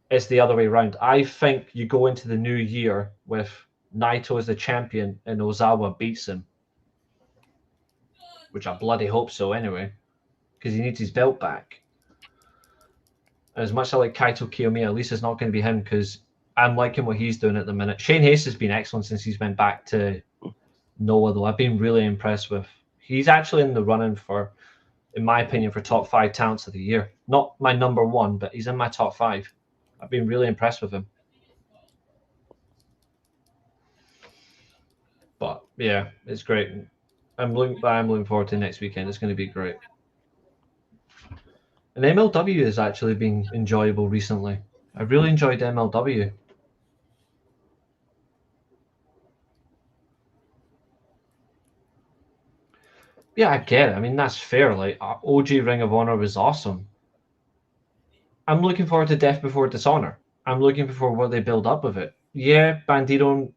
it's the other way around. I think you go into the new year with Naito as the champion and Ozawa beats him. Which I bloody hope so anyway, because he needs his belt back. As much as I like Kaito Kiyomiya, at least it's not going to be him because I'm liking what he's doing at the minute. Shane Haste has been excellent since he's went back to Noah, though. I've been really impressed with. He's actually in the running for, in my opinion, for top 5 talents of the year. Not my number 1, but he's in my top 5. I've been really impressed with him. But yeah, it's great. I'm looking forward to next weekend. It's going to be great. And MLW has actually been enjoyable recently. I really enjoyed MLW. Yeah, I get it. I mean, that's fair. Like, OG Ring of Honor was awesome. I'm looking forward to Death Before Dishonor. I'm looking for what they build up of it. Yeah, Bandito.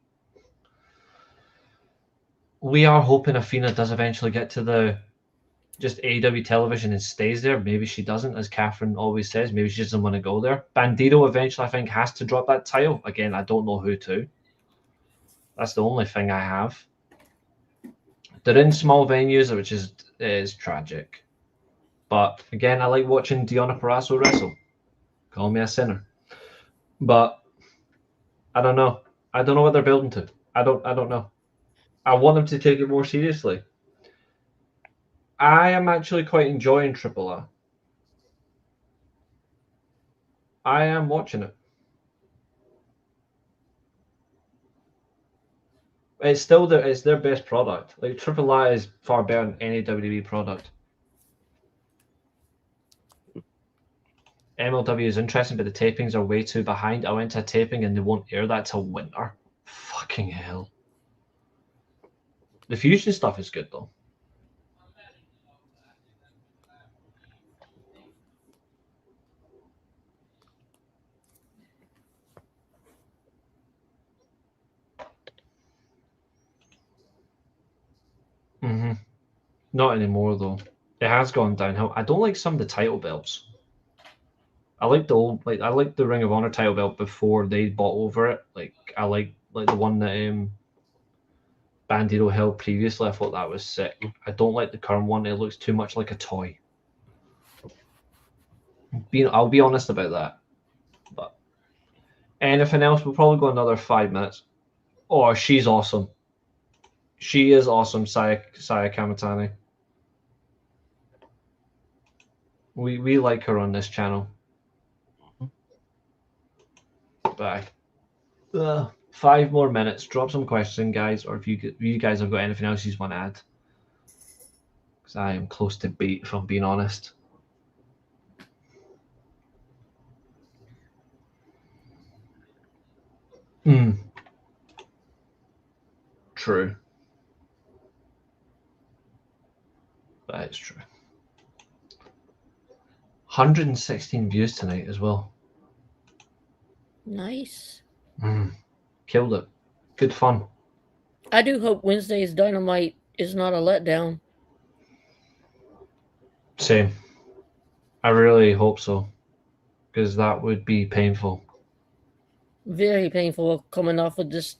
We are hoping Athena does eventually get to the just AEW television and stays there. Maybe she doesn't, as Katherine always says. Maybe she doesn't want to go there. Bandito eventually, I think, has to drop that title. Again, I don't know who to. That's the only thing I have. They're in small venues, which is tragic. But again, I like watching Deonna Purrazzo wrestle. Call me a sinner. But I don't know. I don't know what they're building to. I don't know. I want them to take it more seriously. I am actually quite enjoying AAA. I am watching it. It's still their best product. Like Triple A is far better than any WWE product. MLW is interesting, but the tapings are way too behind. I went to a taping and they won't air that till winter. Fucking hell. The Fusion stuff is good though. Not anymore though. It has gone downhill. I don't like some of the title belts. I like the old, I like the Ring of Honor title belt before they bought over it. Like I like the one that Bandito held previously. I thought that was sick. I don't like the current one. It looks too much like a toy. I'll be honest about that. But anything else? We'll probably go another 5 minutes. Oh, she's awesome. She is awesome, Saya Kamatani. We like her on this channel. Bye. 5 more minutes. Drop some questions, guys, or if you guys have got anything else you want to add. Because I am close to beat, if I'm being honest. True. That is true. 116 views tonight as well. Nice. Killed it. Good fun. I do hope Wednesday's Dynamite is not a letdown. Same. I really hope so. Because that would be painful. Very painful coming off of this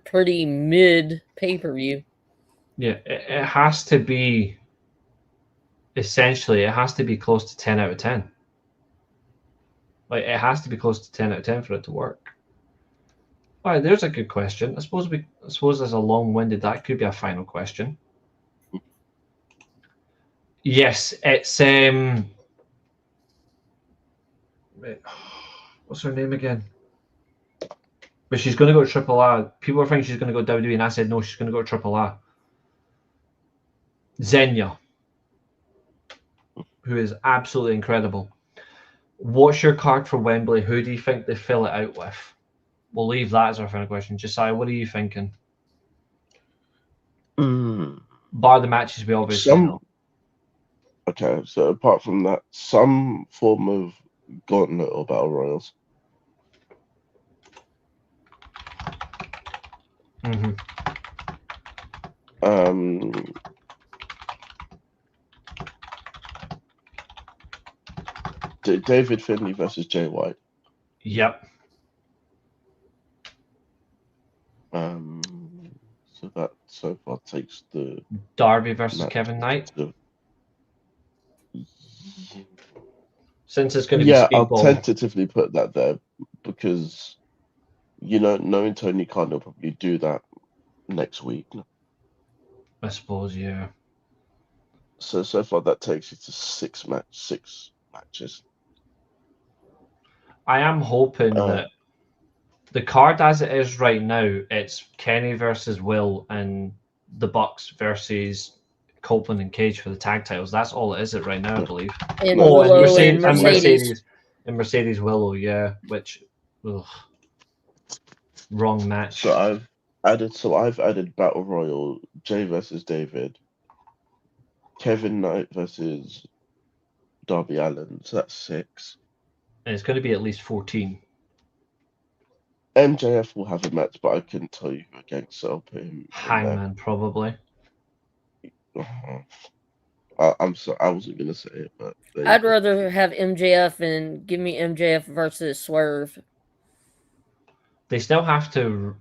pretty mid pay-per-view. Yeah, it has to be, essentially, it has to be close to 10 out of 10. Like, it has to be close to 10 out of 10 for it to work. All right, there's a good question. I suppose as a long-winded, that could be a final question. Yes, it's what's her name again? But she's going to go to Triple A. People are thinking she's going to go WWE, and I said no, she's going to go to Triple A. Xenia, who is absolutely incredible. What's your card for Wembley? Who do you think they fill it out with? We'll leave that as our final question. Josiah, what are you thinking? Bar the matches we obviously know. Okay, so apart from that, some form of gauntlet or battle royals. David Finlay versus Jay White. Yep. So that so far takes the Darby versus Kevin Knight. Since it's going to be Speedball. I'll tentatively put that there because knowing Tony Khan, he'll probably do that next week. I suppose, yeah. So far that takes you to 6 matches. I am hoping that the card as it is right now, it's Kenny versus Will and the Bucks versus Copeland and Cage for the tag titles. That's all it is right now, I believe. And Mercedes. And Mercedes Willow, yeah, which wrong match. So I've added Battle Royal, Jay versus David, Kevin Knight versus Darby Allin, so that's 6. And it's going to be at least 14. MJF will have a match, but I couldn't tell you who against, so I'll put him. Hangman, probably. I'm sorry, I wasn't going to say it, but I'd rather have MJF and give me MJF versus Swerve. They still have to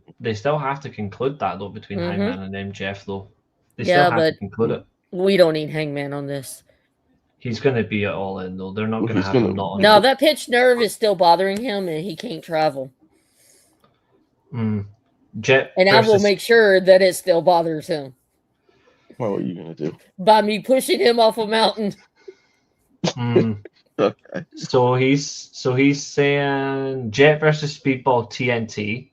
conclude that though between Hangman and MJF though. They still have to conclude it. We don't need Hangman on this. He's going to be at All In though. They're not going to have him not on. No, that pinched nerve is still bothering him, and he can't travel. Jet and I will make sure that it still bothers him. Well, what are you going to do? By me pushing him off a mountain. Okay. So he's saying Jet versus Speedball TNT.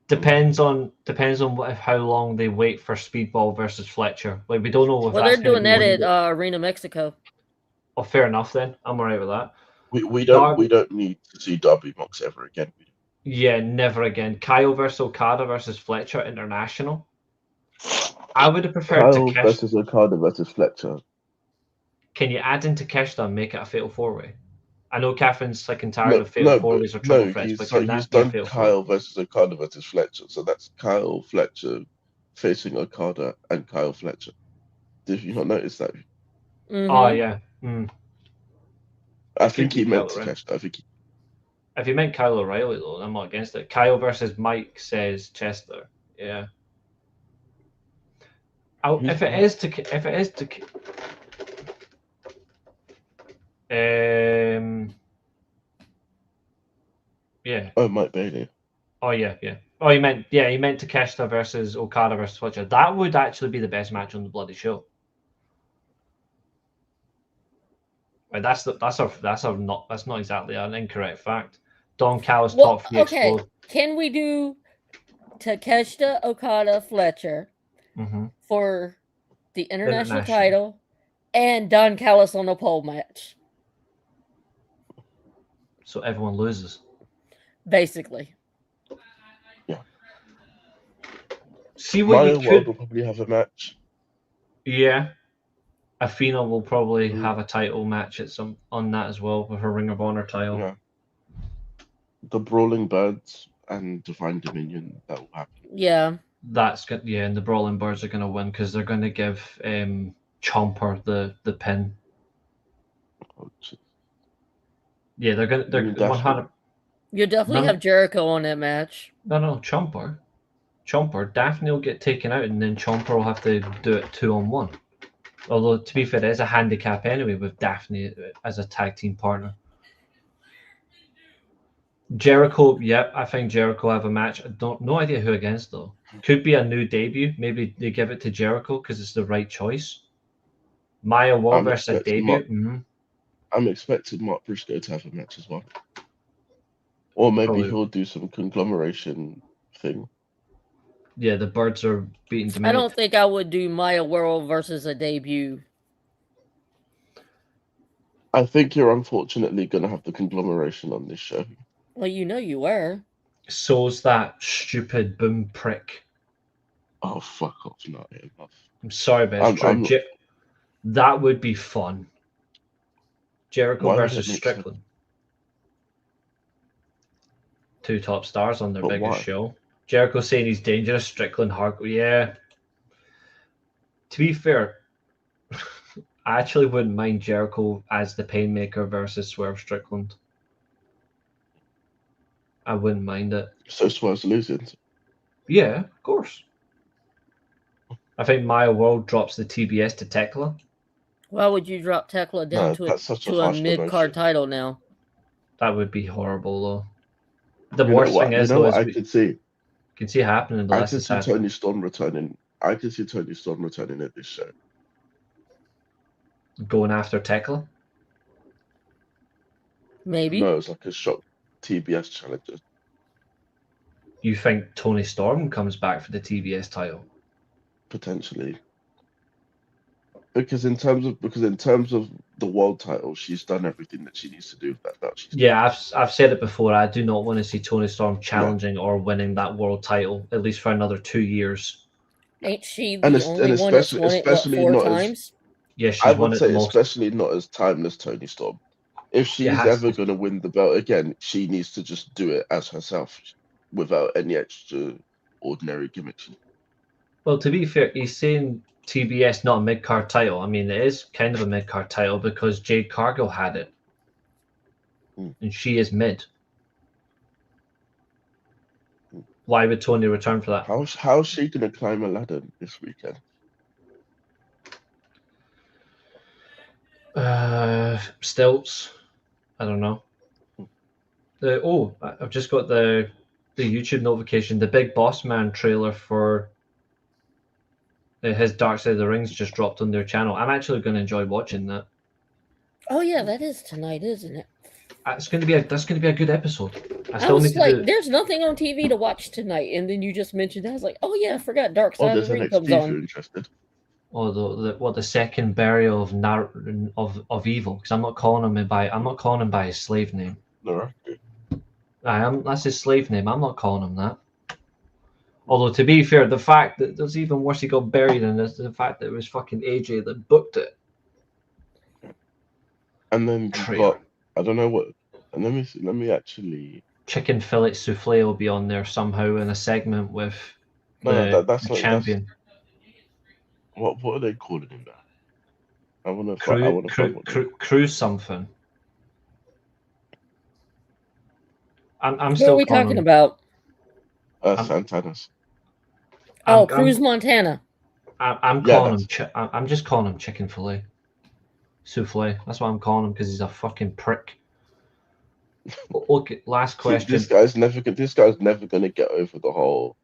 Depends on how long they wait for Speedball versus Fletcher. Like we don't know if they're doing that at Arena Mexico. Oh, fair enough then. I'm alright with that. We don't need to see Darby Mox ever again. Yeah, never again. Kyle versus Okada versus Fletcher International. I would have preferred Kyle versus Okada versus Fletcher. Can you add in Takeshita and make it a fatal 4-way? I know Catherine's sick and tired of fatal 4-ways or triple threats, but can that be a fatal Kyle versus Okada versus Fletcher, so that's Kyle Fletcher facing Okada and Kyle Fletcher. Did you not notice that? Mm-hmm. Oh yeah. Mm. I think he meant Takeshita. I think. If he meant Kyle O'Reilly though, I'm not against it. Kyle versus Mike says Chester. Yeah. If it is to yeah. Oh, Mike Bailey. Oh yeah. Oh, he meant Takeshita versus Okada versus Fletcher. That would actually be the best match on the bloody show. Right, that's not exactly an incorrect fact. Don Callis top 3 explode. Can we do Takeshita, Okada, Fletcher for the international title and Don Callis on a pole match? So everyone loses. Basically. Yeah. See what Maya you could. World will probably have a match. Yeah. Athena will probably have a title match on that as well with her Ring of Honor title. Yeah. The Brawling Birds and Divine Dominion, that will happen. Yeah. And the Brawling Birds are going to win because they're going to give Chomper the pin. Oh, yeah, they're 100. You definitely have Jericho on that match. No, Chomper. Daphne will get taken out, and then Chomper will have to do it 2-on-1. Although, to be fair, it is a handicap anyway with Daphne as a tag team partner. Jericho, I think Jericho have a match. No idea who against though. Could be a new debut. Maybe they give it to Jericho because it's the right choice. Maya Wall versus a debut. I'm expecting Mark Briscoe to have a match as well. Or maybe he'll do some conglomeration thing. Yeah, the Birds are beating Dominic. I don't think I would do Maya World versus a debut. I think you're unfortunately going to have the conglomeration on this show. Well, you were. So's that stupid boom prick. Oh, fuck off, not enough. I'm sorry, but it's true. That would be fun. Jericho versus Strickland. 2 top stars on their biggest show. Jericho saying he's dangerous. Strickland hardcore. Yeah. To be fair, I actually wouldn't mind Jericho as the Painmaker versus Swerve Strickland. I wouldn't mind it. So Swerve's losing? Yeah, of course. I think Maya World drops the TBS to Tekla. Why would you drop Tekla down to a mid-card title now? That would be horrible, though. The worst thing is, though, I could see. Can see it happening. I can see Tony Storm returning. I can see Tony Storm returning at this show. Going after Tekla? Maybe. No, it's like a shock TBS challenger. You think Tony Storm comes back for the TBS title? Potentially. Because in terms of the world title, she's done everything that she needs to do with that belt. I've said it before. I do not want to see Tony Storm challenging or winning that world title at least for another 2 years. Ain't she the only one that's won it 4 times? Yes, I would say especially not as timeless Tony Storm. If she's ever going to win the belt again, she needs to just do it as herself, without any extra ordinary gimmicks. Well, to be fair, he's saying TBS not a mid-card title. I mean, it is kind of a mid-card title because Jade Cargill had it. And she is mid. Why would Tony return for that? How's she going to climb a ladder this weekend? Stilts. I don't know. I've just got the YouTube notification. The Big Boss Man trailer for his Dark Side of the Rings just dropped on their channel. I'm actually going to enjoy watching that. Oh yeah, that is tonight, isn't it? That's going to be a good episode. I was like, there's nothing on TV to watch tonight, and then you just mentioned that. I was like, oh yeah, I forgot Dark Side of the Ring comes on. Interested. Or the second burial of evil, because I'm not calling him by his slave name. No, that's his slave name. I'm not calling him that. Although to be fair, the fact that there's even worse, he got buried in is the fact that it was fucking AJ that booked it. And then you got, I don't know what. And let me actually. Chicken fillet souffle will be on there somehow in a segment with the champion. What are they calling him now? I want to cruise something. I'm still. What are we talking about? Santana's. Cruz Montana. I'm calling him. I'm just calling him chicken fillet souffle. That's what I'm calling him because he's a fucking prick. Okay, last question. This guy's never gonna get over the whole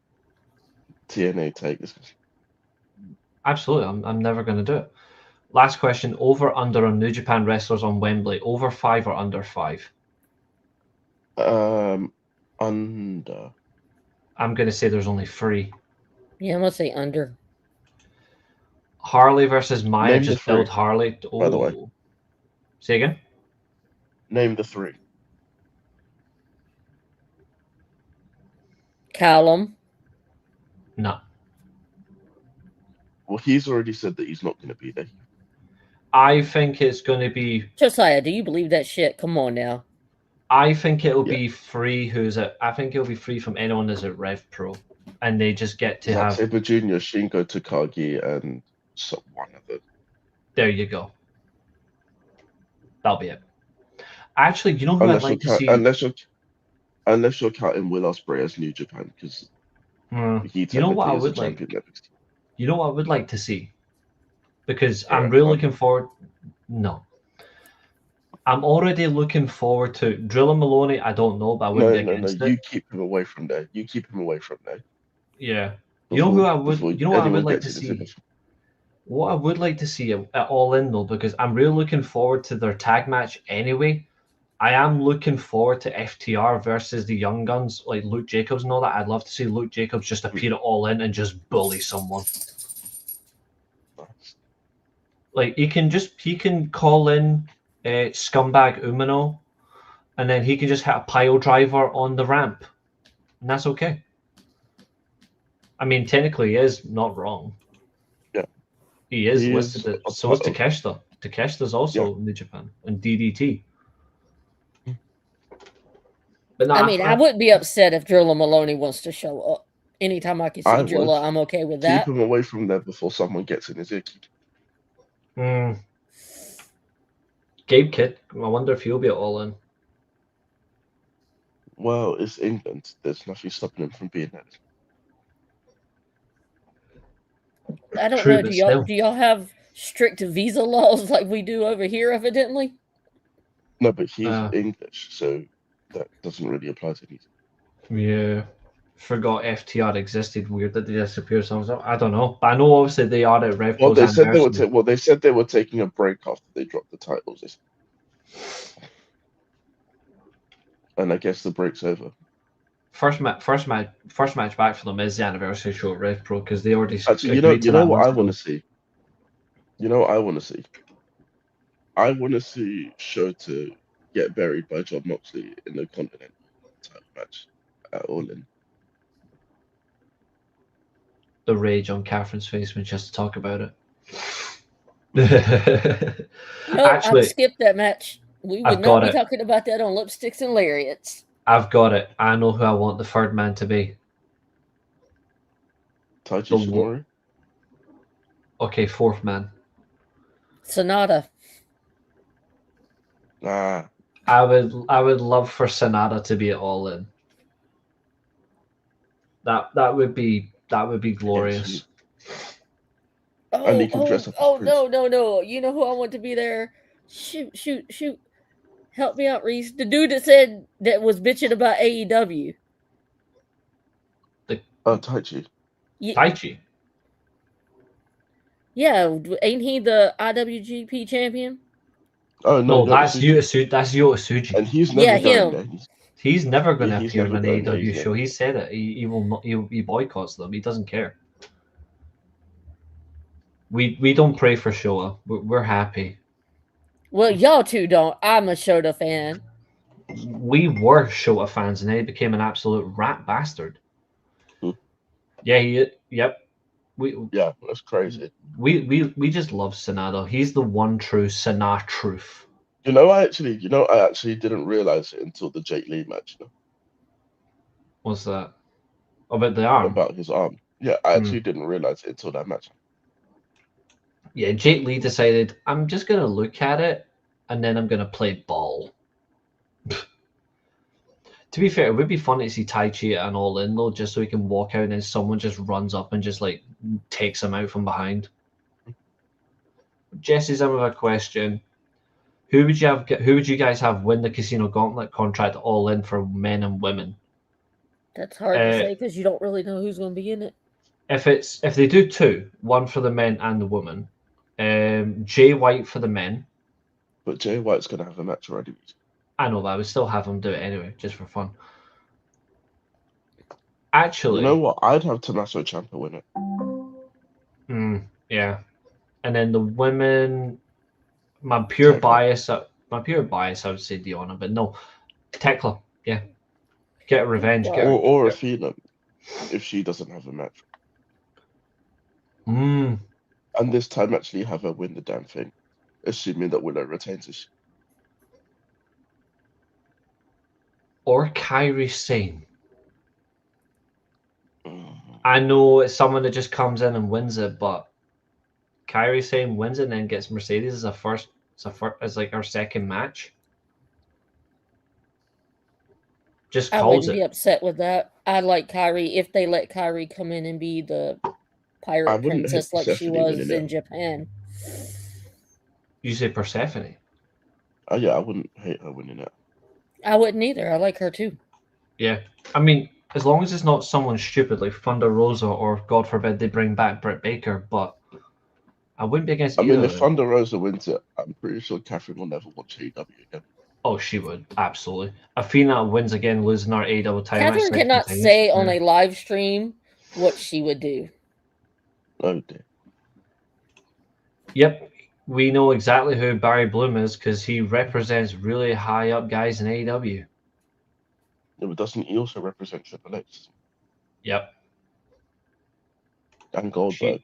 TNA take. Absolutely, I'm never gonna do it. Last question: over under on New Japan wrestlers on Wembley? Over 5 or under 5? Under. I'm gonna say there's only 3. Yeah, I'm gonna say under. Harley versus Maya just built Harley. By the way, say again. Name the 3. Callum. No. Well, he's already said that he's not going to be there. I think it's going to be Josiah. Do you believe that shit? Come on now. I think it'll be free. I think it'll be free from anyone that's at Rev Pro, and they just get to have Sabre Jr., Shingo Takagi, and one other. There you go. That'll be it. Actually, you know who I'd like to see? Unless you're counting Will Ospreay as New Japan, because you know what I would like. You know what I would like to see, because I'm really looking forward. No, I'm already looking forward to Drilla Maloney. I don't know, but I wouldn't be against it. You keep him away from there. Yeah, you know who I would. You know what I would like to see. What I would like to see at All In though, because I'm really looking forward to their tag match anyway. I am looking forward to FTR versus the Young Guns, like Luke Jacobs and all that. I'd love to see Luke Jacobs just appear at All In and just bully someone. Like he can call in scumbag Umino, and then he can just hit a pile driver on the ramp, and that's okay. I mean, technically, he is not wrong. Yeah, he is listed. So is Takeshita. Takeshita's also New Japan and DDT. But no, I wouldn't be upset if Drilla Maloney wants to show up. Anytime I can see Drilla, I'm okay with that. Keep him away from there before someone gets in his ear. Gabe Kidd, I wonder if he'll be at All In. Well, it's England. There's nothing stopping him from being there. I don't know. Do y'all have strict visa laws like we do over here, evidently? No, but he's English, so that doesn't really apply to anything. Yeah. Forgot FTR existed. Weird that they disappeared. I don't know. But I know obviously they are at Rev. Well, they said they were taking a break after they dropped the titles. And I guess the break's over. First match back for them is the anniversary show at Rev Pro because they already. Actually, you know what I want to see. You know what I want to see. I want to see Shota get buried by Jon Moxley in the Continental title match at All In. The rage on Catherine's face when she has to talk about it. No, I'll skip that match. We would not be talking about that on Lipsticks and Lariats. I've got it. I know who I want the third man to be. Taiji Shimori? Okay, fourth man. Sonata. I would love for Sonata to be at All In. That would be glorious. And he can dress up as no. You know who I want to be there? Shoot. Help me out, Reece. The dude that said that was bitching about AEW. Taichi. Yeah. Taichi? Yeah, ain't he the IWGP champion? Oh no, that's Yota Tsuji. And he's never going there. He's never going to He's appear in never an going. AEW No, show. He said it. He will not. He boycotts them. He doesn't care. We don't pray for Showa. We're happy. Well, y'all two don't. I'm a Shota fan. We were Shota fans, and then he became an absolute rat bastard. Yeah, yep. Yeah, that's crazy. We just love Sanada. He's the one true Sanada truth. I actually didn't realize it until the Jake Lee match. What's that? About the arm? About his arm. Yeah, I actually didn't realize it until that match. Yeah, Jake Lee decided, I'm just going to look at it, and then I'm going to play ball. To be fair, it would be funny to see Tai Chi at an All-In, though, just so he can walk out and then someone just runs up and just, like, takes him out from behind. Jesse's in with a question. Who would you guys have win the Casino Gauntlet contract All-In for men and women? That's hard to say because you don't really know who's going to be in it. If they do two, one for the men and the women, Jay White for the men. But Jay White's going to have a match already. I know, but I would still have him do it anyway, just for fun. Actually, you know what? I'd have Tommaso Ciampa win it. Yeah, and then the women. My pure bias, I would say Diona, but no, Tekla. Yeah, get a revenge. Or Athena, if she doesn't have a match. And this time, actually have her win the damn thing, assuming that Willow retains this. Or Kairi Sane. I know it's someone that just comes in and wins it, but Kairi Sane wins it and then gets Mercedes as like our second match. Just calls it. I wouldn't be upset with that. I like Kairi if they let Kairi come in and be the pirate princess like she was in Japan. You say Persephone? Oh yeah, I wouldn't hate her winning it. I wouldn't either. I like her too. Yeah, I mean, as long as it's not someone stupid like Thunder Rosa or God forbid they bring back Britt Baker, but I wouldn't be against either. I mean, if Thunder Rosa wins it, I'm pretty sure Katherine will never watch AEW again. Oh, she would, absolutely. Athena wins again, losing our AEW title. Katherine cannot say on a live stream what she would do. Oh dear. Yep, we know exactly who Barry Bloom is because he represents really high up guys in AEW. Yeah, but doesn't he also represent Triple H? Yep. And Goldberg.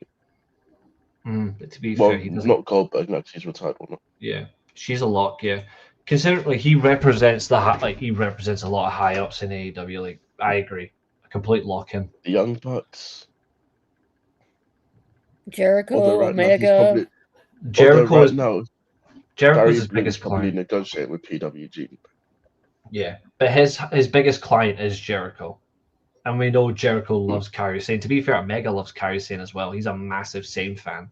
But to be fair, he doesn't. Not Goldberg, no, he's retired or not. Yeah, she's a lock. Yeah, considering he represents a lot of high ups in AEW. Like, I agree, a complete lock in. The Young Bucks, Jericho, Omega. Jericho's Barry his biggest probably client. negotiate with PWG. Yeah, but his biggest client is Jericho. And we know Jericho loves Kairi Sane. To be fair, Omega loves Kairi Sane as well. He's a massive Sane fan.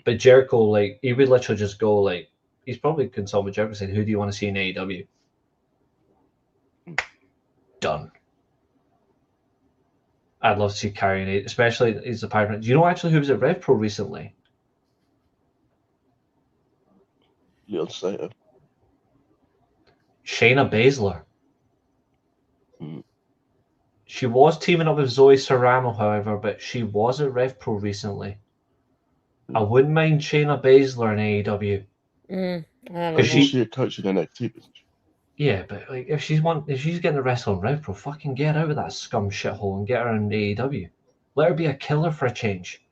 But Jericho, like, he would literally just go, like, he's probably consulted with Jericho saying, who do you want to see in AEW? Done. I'd love to see Kairi in it, especially he's a pirate. Do you know actually who was at Rev Pro recently? Leon Slater. Shayna Baszler. She was teaming up with Zoe Saramo, however, but she was at Rev Pro recently. I wouldn't mind Shayna Baszler in AEW. Because she's a coach in NXT, isn't she? Yeah, but like if she's getting to wrestle in Rev Pro, fucking get out of that scum shithole and get her in AEW. Let her be a killer for a change.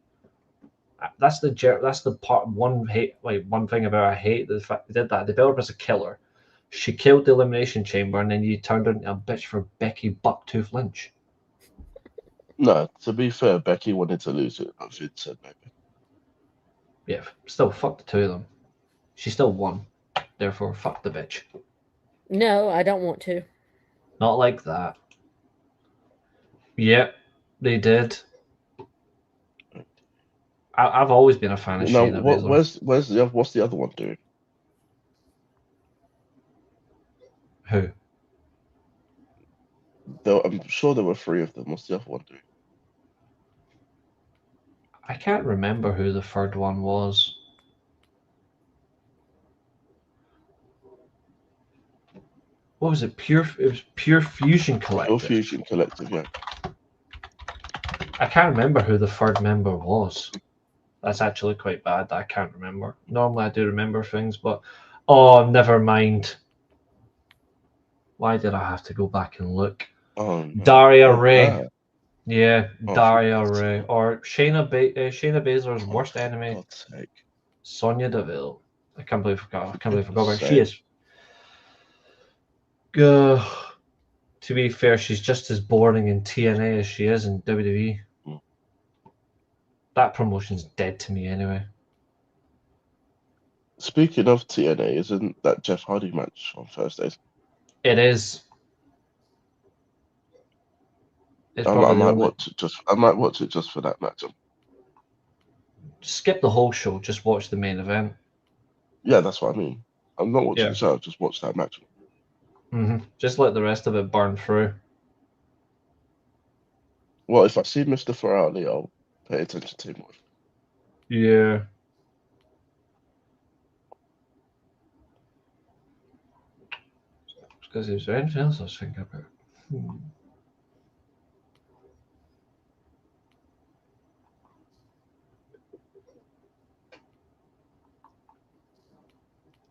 That's the part one thing about her I hate the fact they did that. They built her as a killer. She killed the Elimination Chamber, and then you turned her into a bitch for Becky Bucktooth Lynch. No, to be fair, Becky wanted to lose it, but Vince said maybe. Yeah, still fuck the two of them. She still won. Therefore, fuck the bitch. No, I don't want to. Not like that. Yep, they did. I've always been a fan of Shayna Baszler. What's the other one doing? Who? I'm sure there were three of them. What's the other one doing? I can't remember who the third one was. what was it? It was Pure Fusion Collective. Pure Fusion Collective, yeah. I can't remember who the third member was. That's actually quite bad that I can't remember. Normally I do remember things, but never mind. Why did I have to go back and look? Oh, no. Daria Ray. Yeah, Oh, Daria Ray. Or Shayna Baszler's worst enemy, God's sake. Sonya Deville. I can't believe I forgot. I can't believe I forgot about her. Sake. She is. To be fair, she's just as boring in TNA as she is in WWE. That promotion's dead to me anyway. Speaking of TNA, isn't that Jeff Hardy match on Thursdays? It is. I might watch it just for that match. Skip the whole show. Just watch the main event. Yeah, that's what I mean. I'm not watching the show. Just watch that match. Just let the rest of it burn through. Well, if I see Mr. Ferrari, I'll pay attention to him more. Yeah. Because is there anything else I was thinking about?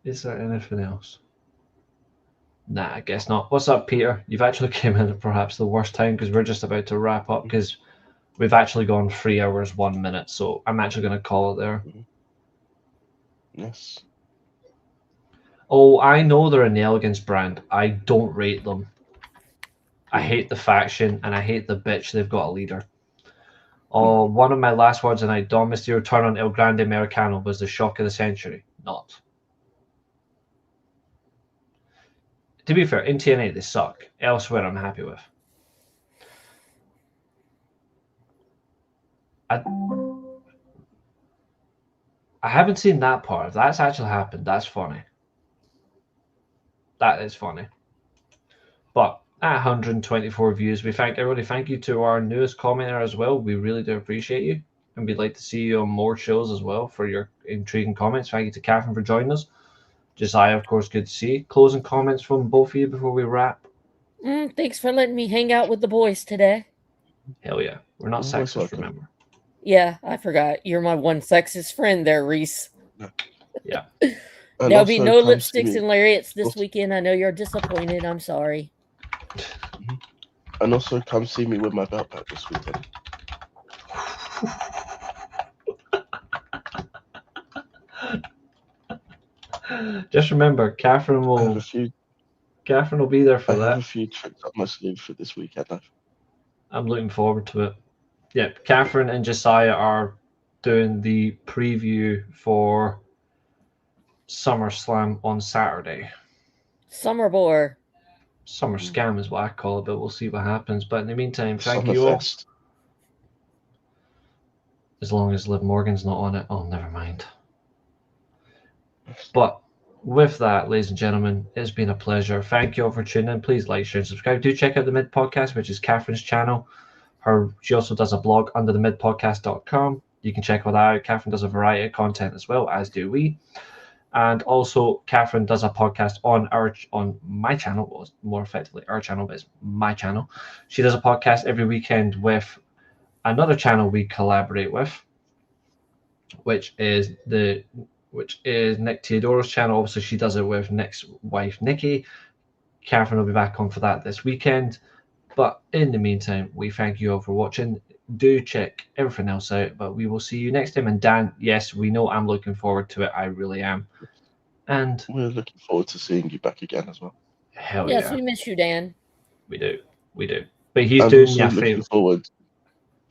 Is there anything else? Nah, I guess not. What's up, Peter? You've actually came in at perhaps the worst time because we're just about to wrap up because we've actually gone 3 hours, 1 minute. So I'm actually going to call it there. Yes. Oh, I know they're an Elegance brand. I don't rate them. I hate the faction and I hate the bitch they've got a leader. Oh, one of my last words tonight, Dom Mysterio turn on El Grande Americano was the shock of the century. Not. To be fair, in TNA they suck. Elsewhere I'm happy with. I haven't seen that part. If that's actually happened, that's funny. That is funny. But at 124 views, we thank everybody. Thank you to our newest commenter as well. We really do appreciate you. And we'd like to see you on more shows as well for your intriguing comments. Thank you to Katherine for joining us. Josiah, of course, good to see. Closing comments from both of you before we wrap. Thanks for letting me hang out with the boys today. Hell yeah. We're not sexist, remember. Yeah, I forgot. You're my one sexist friend there, Reece. Yeah. There'll be no lipsticks and lariats this weekend. I know you're disappointed. I'm sorry. And also come see me with my belt back this weekend. Just remember, Katherine will be there for that. I have a few tricks up my sleeve for this weekend. I'm looking forward to it. Yeah, Katherine and Josiah are doing the preview for SummerSlam on Saturday. Summer Scam is what I call it, but we'll see what happens. But in the meantime, thank you all. As long as Liv Morgan's not on it, oh, never mind. But with that, ladies and gentlemen, it's been a pleasure. Thank you all for tuning in. Please like, share, and subscribe. Do check out the Mid Podcast, which is Katherine's channel. She also does a blog under themidpodcast.com. You can check all that out. Katherine does a variety of content as well, as do we. And also, Katherine does a podcast on my channel, well, more effectively our channel, but it's my channel. She does a podcast every weekend with another channel we collaborate with, which is Nick Teodoro's channel. Obviously, she does it with Nick's wife, Nikki. Katherine will be back on for that this weekend. But in the meantime, we thank you all for watching. Do check everything else out, but we will see you next time. And Dan, yes, we know I'm looking forward to it. I really am. And we're looking forward to seeing you back again as well. Hell yeah. Yes, we miss you, Dan. We do. But he's doing your favor.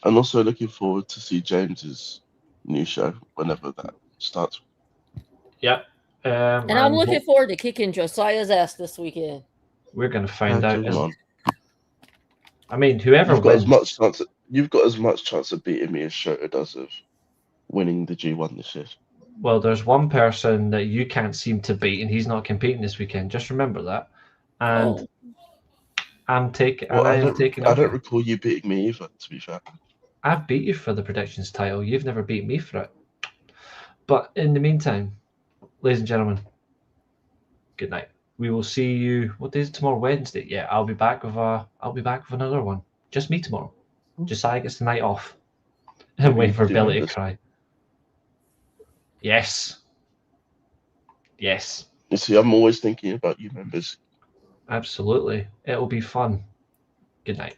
I'm also looking forward to see James's new show whenever that starts. Yep. And I'm looking forward to kicking Josiah's ass this weekend. We're going to find out. I mean, whoever you've got as much chance of beating me as Shota does of winning the G1 this year. Well, there's one person that you can't seem to beat, and he's not competing this weekend. Just remember that. And I'm taking. Well, I don't recall you beating me either. To be fair, I've beat you for the predictions title. You've never beat me for it. But in the meantime, ladies and gentlemen, good night. we will see you. What day is it tomorrow? Wednesday. Yeah, I'll be back with another one. Just me tomorrow. Josiah gets the night off. And wait for Billy to cry. Yes. Yes. You see, I'm always thinking about you members. Absolutely. It'll be fun. Good night.